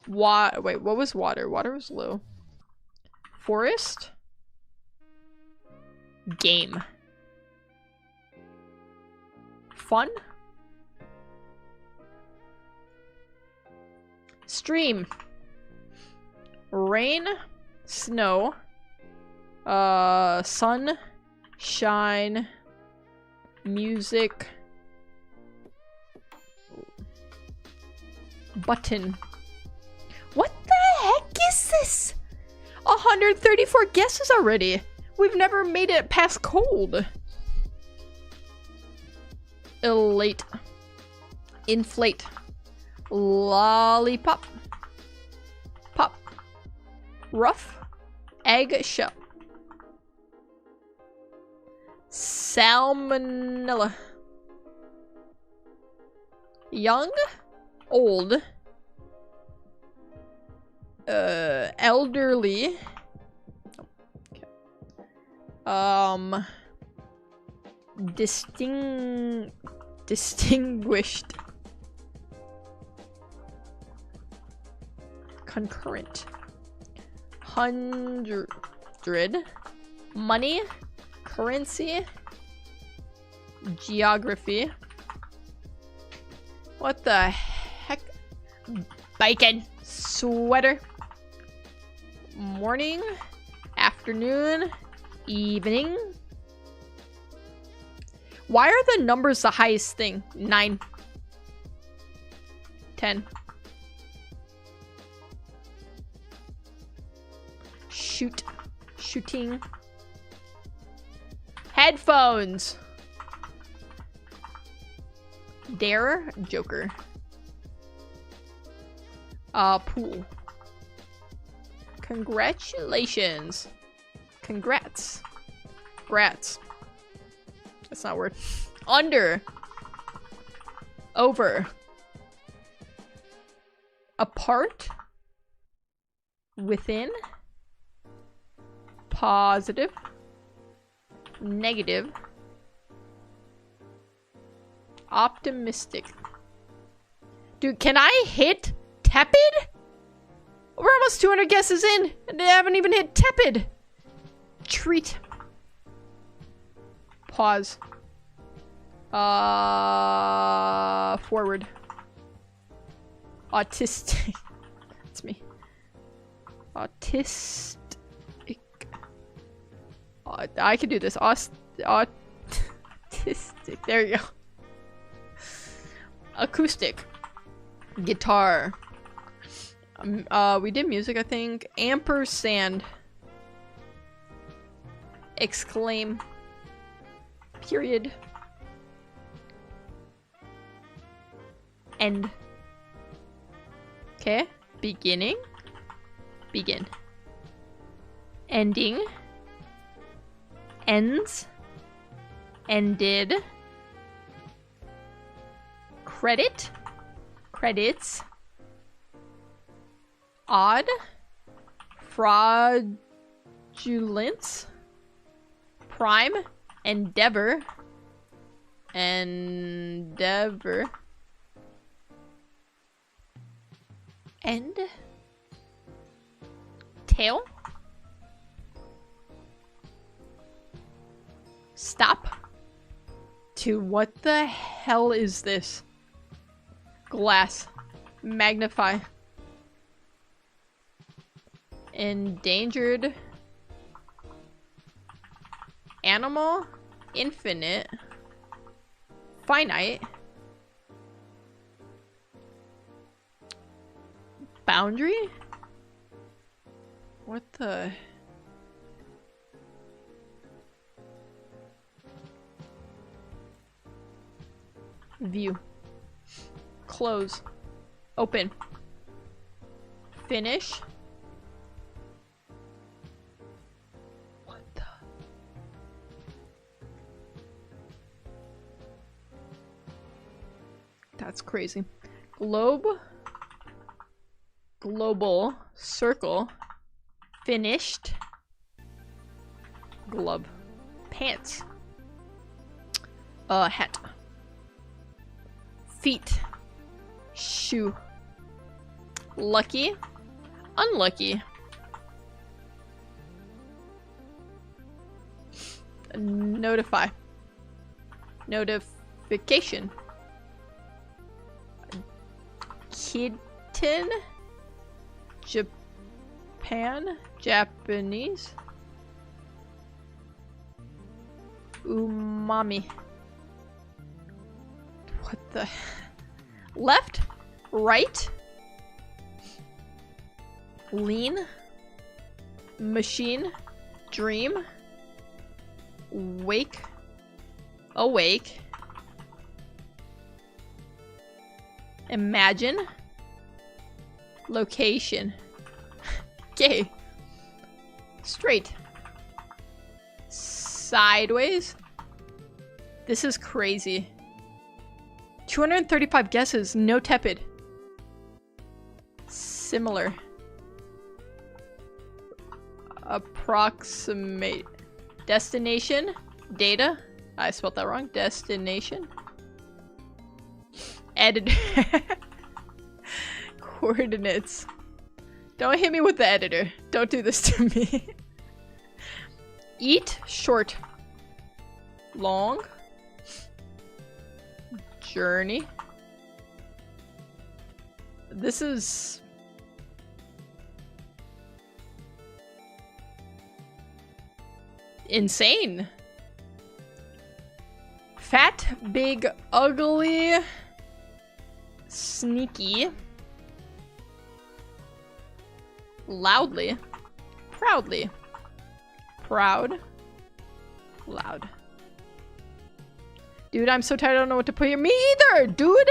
Wait, what was water? Water was low. Forest. Game. Fun. Stream. Rain. Snow. Sun. Shine. Music. Button. What the heck is this? 134 guesses already. We've never made it past cold. Elate. Inflate. Lollipop. Pop. Rough. Eggshell. Salmonella. Young. Old. Elderly. Okay. Distinguished. Concurrent. 100. Money. Currency. Geography. What the heck? Bacon. Sweater. Morning. Afternoon. Evening. Why are the numbers the highest thing? 9. 10. Shoot. Shooting. Headphones. Dare. Joker. Pool. Congratulations. Congrats. Grats. That's not a word. Under. Over. Apart. Within. Positive. Negative. Optimistic. Dude, can I hit tepid? We're almost 200 guesses in, and I haven't even hit tepid. Treat. Pause. Forward. Autistic. That's me. Autistic. I can do this. Autistic. There you go. Acoustic. Guitar. We did music, I think. Ampersand. Exclaim. Period. End. Okay. Beginning. Begin. Ending. Ends. Ended. Credit. Credits. Odd. Fraudulence. Prime. Endeavor. Endeavor. End. Tail. Stop. To what the hell is this? Glass. Magnify. Endangered. Animal. Infinite. Finite. Boundary? What the... View. Close. Open. Finish. What the... That's crazy. Globe. Global. Circle. Finished. Glove. Pants. Hat. Feet. Shoe. Lucky. Unlucky. Notify. Notification. Kitten. Japan. Japanese. Umami. What the? Left? Right? Lean? Machine? Dream? Wake? Awake? Imagine? Location? Okay. Straight? Sideways? This is crazy. 235 guesses, no tepid. Similar. Approximate. Destination. Data. I spelled that wrong. Destination. Editor. Coordinates. Don't hit me with the editor. Don't do this to me. Eat. Short. Long. Journey. This is... insane. Fat, big, ugly, sneaky, loudly, proudly, proud, loud. Dude, I'm so tired, I don't know what to put here. Me either, dude!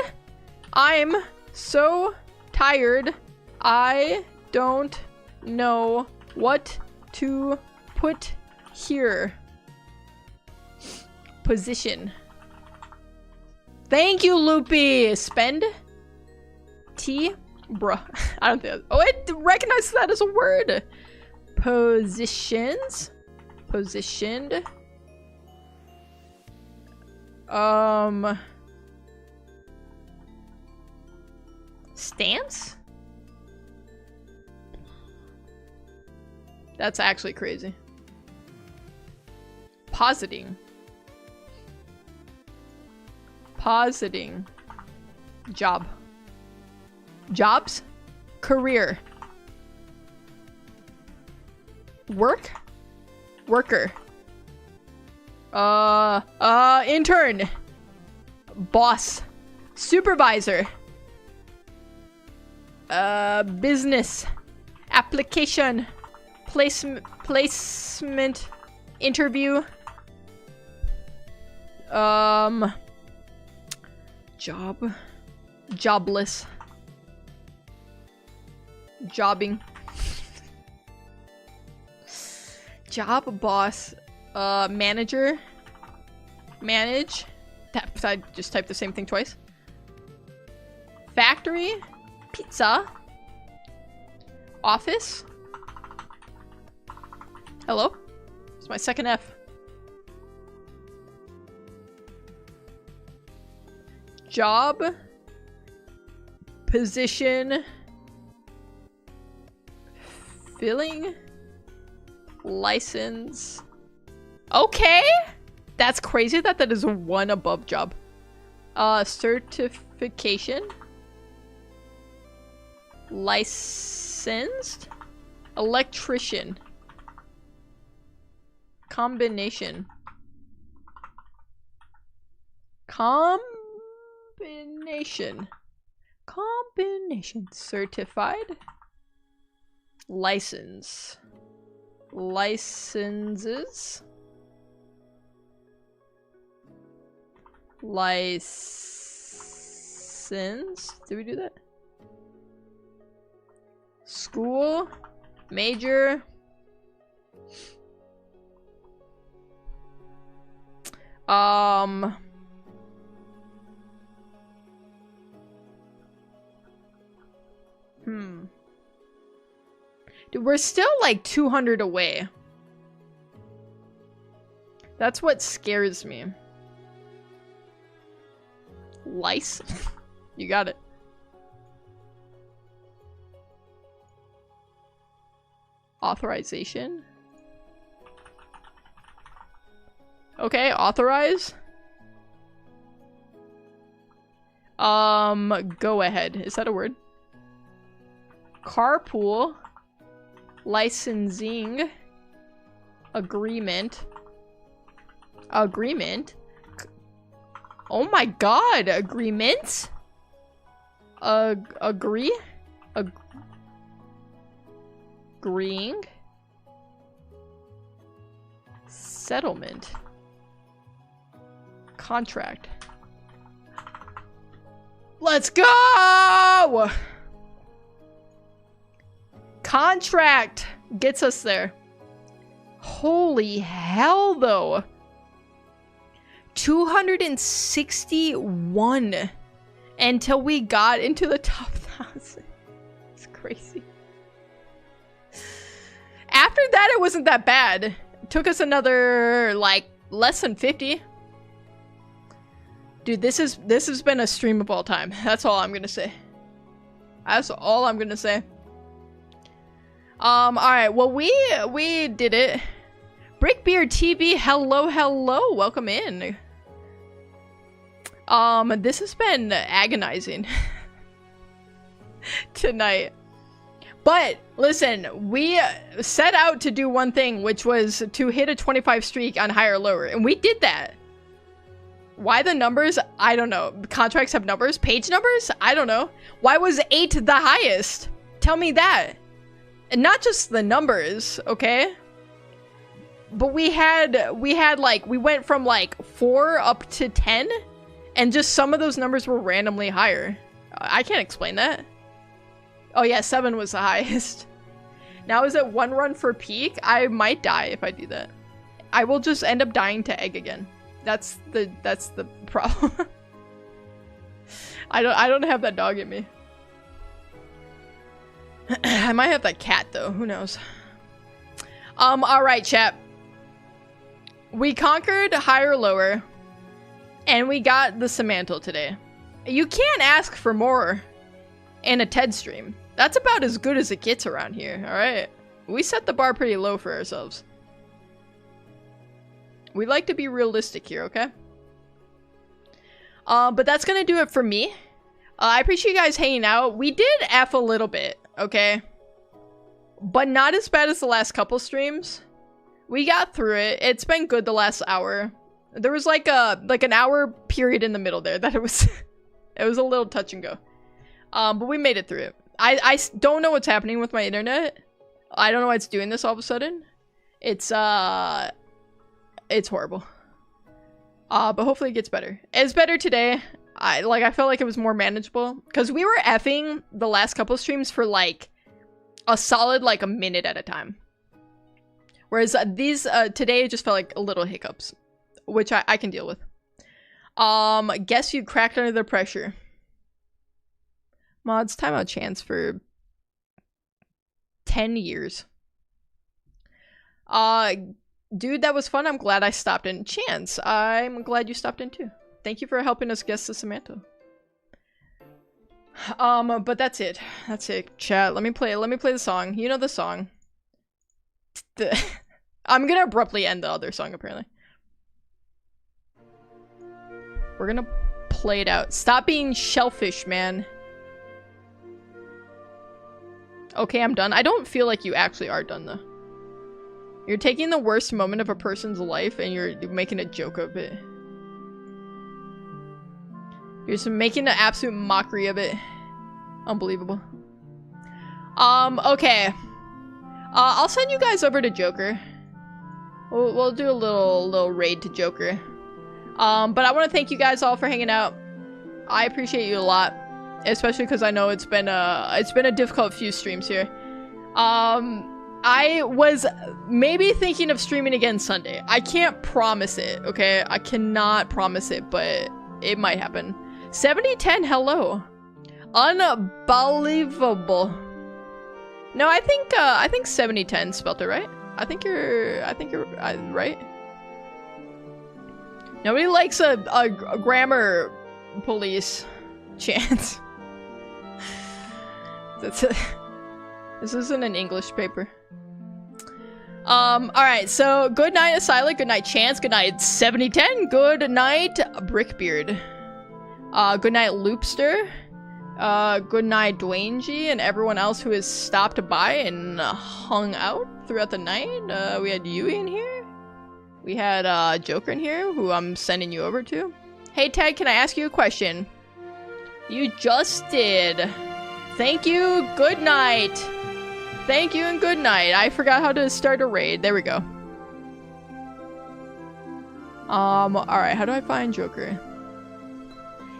I'm so tired, I don't know what to put here. Position. Thank you, Loopy! Spend? T? Bruh. I don't think... oh, it recognizes that as a word! Positions. Positioned. Stance? That's actually crazy. Positing. Positing. Job. Jobs? Career. Work? Worker. Intern. Boss. Supervisor. Business. Application. Placement. Interview. Job. Jobless. Jobbing. Job. Boss. Manager. Manage. That, I just typed the same thing twice. Factory. Pizza. Office. Hello? It's my second F. Job. Position. Filling. License. Okay! That's crazy that that is one above job. Certification. Licensed. Electrician. Combination. Combination. Combination. Certified. License. Licenses. License. Did we do that? School. Major. Dude, we're still like 200 away. That's what scares me. Lice? You got it. Authorization? Okay, authorize. Go ahead. Is that a word? Carpool. Licensing. Agreement. Agreement? Oh my god! Agreements? Agree? Agreeing? Settlement. Contract. Let's go! Contract gets us there. Holy hell, though. 261 until we got into the top 1,000. It's crazy. After that, it wasn't that bad. It took us another, like, less than 50. Dude, this has been a stream of all time. That's all I'm gonna say. That's all I'm gonna say. Alright, well, we did it. Brickbeard TV, hello, hello, welcome in. This has been agonizing tonight. But, listen, we set out to do one thing, which was to hit a 25 streak on higher or lower, and we did that. Why the numbers? I don't know. Contracts have numbers? Page numbers? I don't know. Why was 8 the highest? Tell me that. And not just the numbers, okay? But we went from like 4 up to 10, and just some of those numbers were randomly higher. I can't explain that. Oh yeah, 7 was the highest. Now is it 1 run for peak? I might die if I do that. I will just end up dying to egg again. That's the problem. I don't have that dog in me. I might have that cat though, who knows. Alright, chat. We conquered higher lower, and we got the Semantle today. You can't ask for more in a TED stream. That's about as good as it gets around here, alright? We set the bar pretty low for ourselves. We like to be realistic here, okay? But that's gonna do it for me. I appreciate you guys hanging out. We did F a little bit, okay? But not as bad as the last couple streams. We got through it. It's been good the last hour. There was like an hour period in the middle there that it was it was a little touch and go. But we made it through it. I don't know what's happening with my internet. I don't know why it's doing this all of a sudden. It's horrible. But hopefully it gets better. It's better today. I felt like it was more manageable because we were effing the last couple streams for like a solid like a minute at a time. Whereas these today it just felt like a little hiccups, which I can deal with. Guess you cracked under the pressure. Mods, timeout chance for 10 years. Dude, that was fun. I'm glad I stopped in. Chance, I'm glad you stopped in too. Thank you for helping us guess the Semantle. But that's it. That's it. Chat, let me play the song. You know the song. I'm gonna abruptly end the other song, apparently. We're gonna play it out. Stop being shellfish, man. Okay, I'm done. I don't feel like you actually are done, though. You're taking the worst moment of a person's life and you're making a joke of it. You're just making an absolute mockery of it. Unbelievable. Okay. I'll send you guys over to Joker. We'll do a little raid to Joker. But I want to thank you guys all for hanging out. I appreciate you a lot, especially because I know it's been a difficult few streams here. I was maybe thinking of streaming again Sunday. I can't promise it, okay? I cannot promise it, but it might happen. 7010, hello. Unbelievable. No, I think 7010 spelled it right. I think you're right. Nobody likes a grammar police chance. That's it. This isn't an English paper. Alright, so good night, Asylum, good night, Chance, good night, 7010, good night, Brickbeard. Good night, Loopster. Good night, Dwayne G, and everyone else who has stopped by and hung out throughout the night. We had Yui in here. We had Joker in here, who I'm sending you over to. Hey Ted, can I ask you a question? You just did. Thank you, good night. Thank you and good night. I forgot how to start a raid. There we go. Alright, how do I find Joker?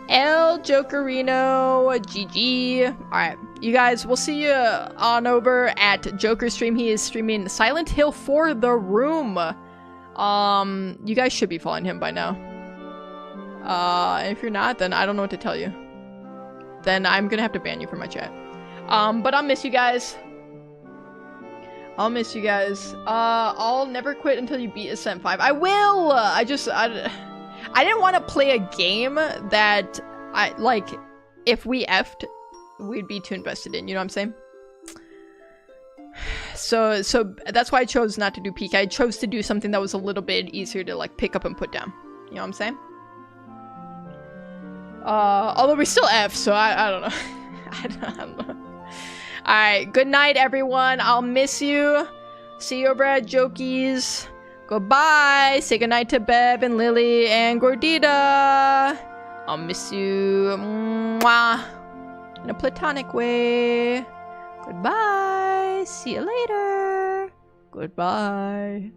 El Jokerino, GG. Alright, you guys, we'll see you on over at Joker's stream. He is streaming Silent Hill for the Room. You guys should be following him by now. If you're not, then I don't know what to tell you. Then I'm gonna have to ban you from my chat. But I'll miss you guys. I'll miss you guys. I'll never quit until you beat Ascent 5. I will! I didn't want to play a game that if we effed, we'd be too invested in, you know what I'm saying? So that's why I chose not to do PK. I chose to do something that was a little bit easier to like pick up and put down. You know what I'm saying? Although we still F, so I don't know. I don't know. Alright, good night everyone. I'll miss you. See you over at Jokies. Goodbye. Say goodnight to Bev and Lily and Gordita. I'll miss you. Mwah. In a platonic way. Goodbye. See you later. Goodbye.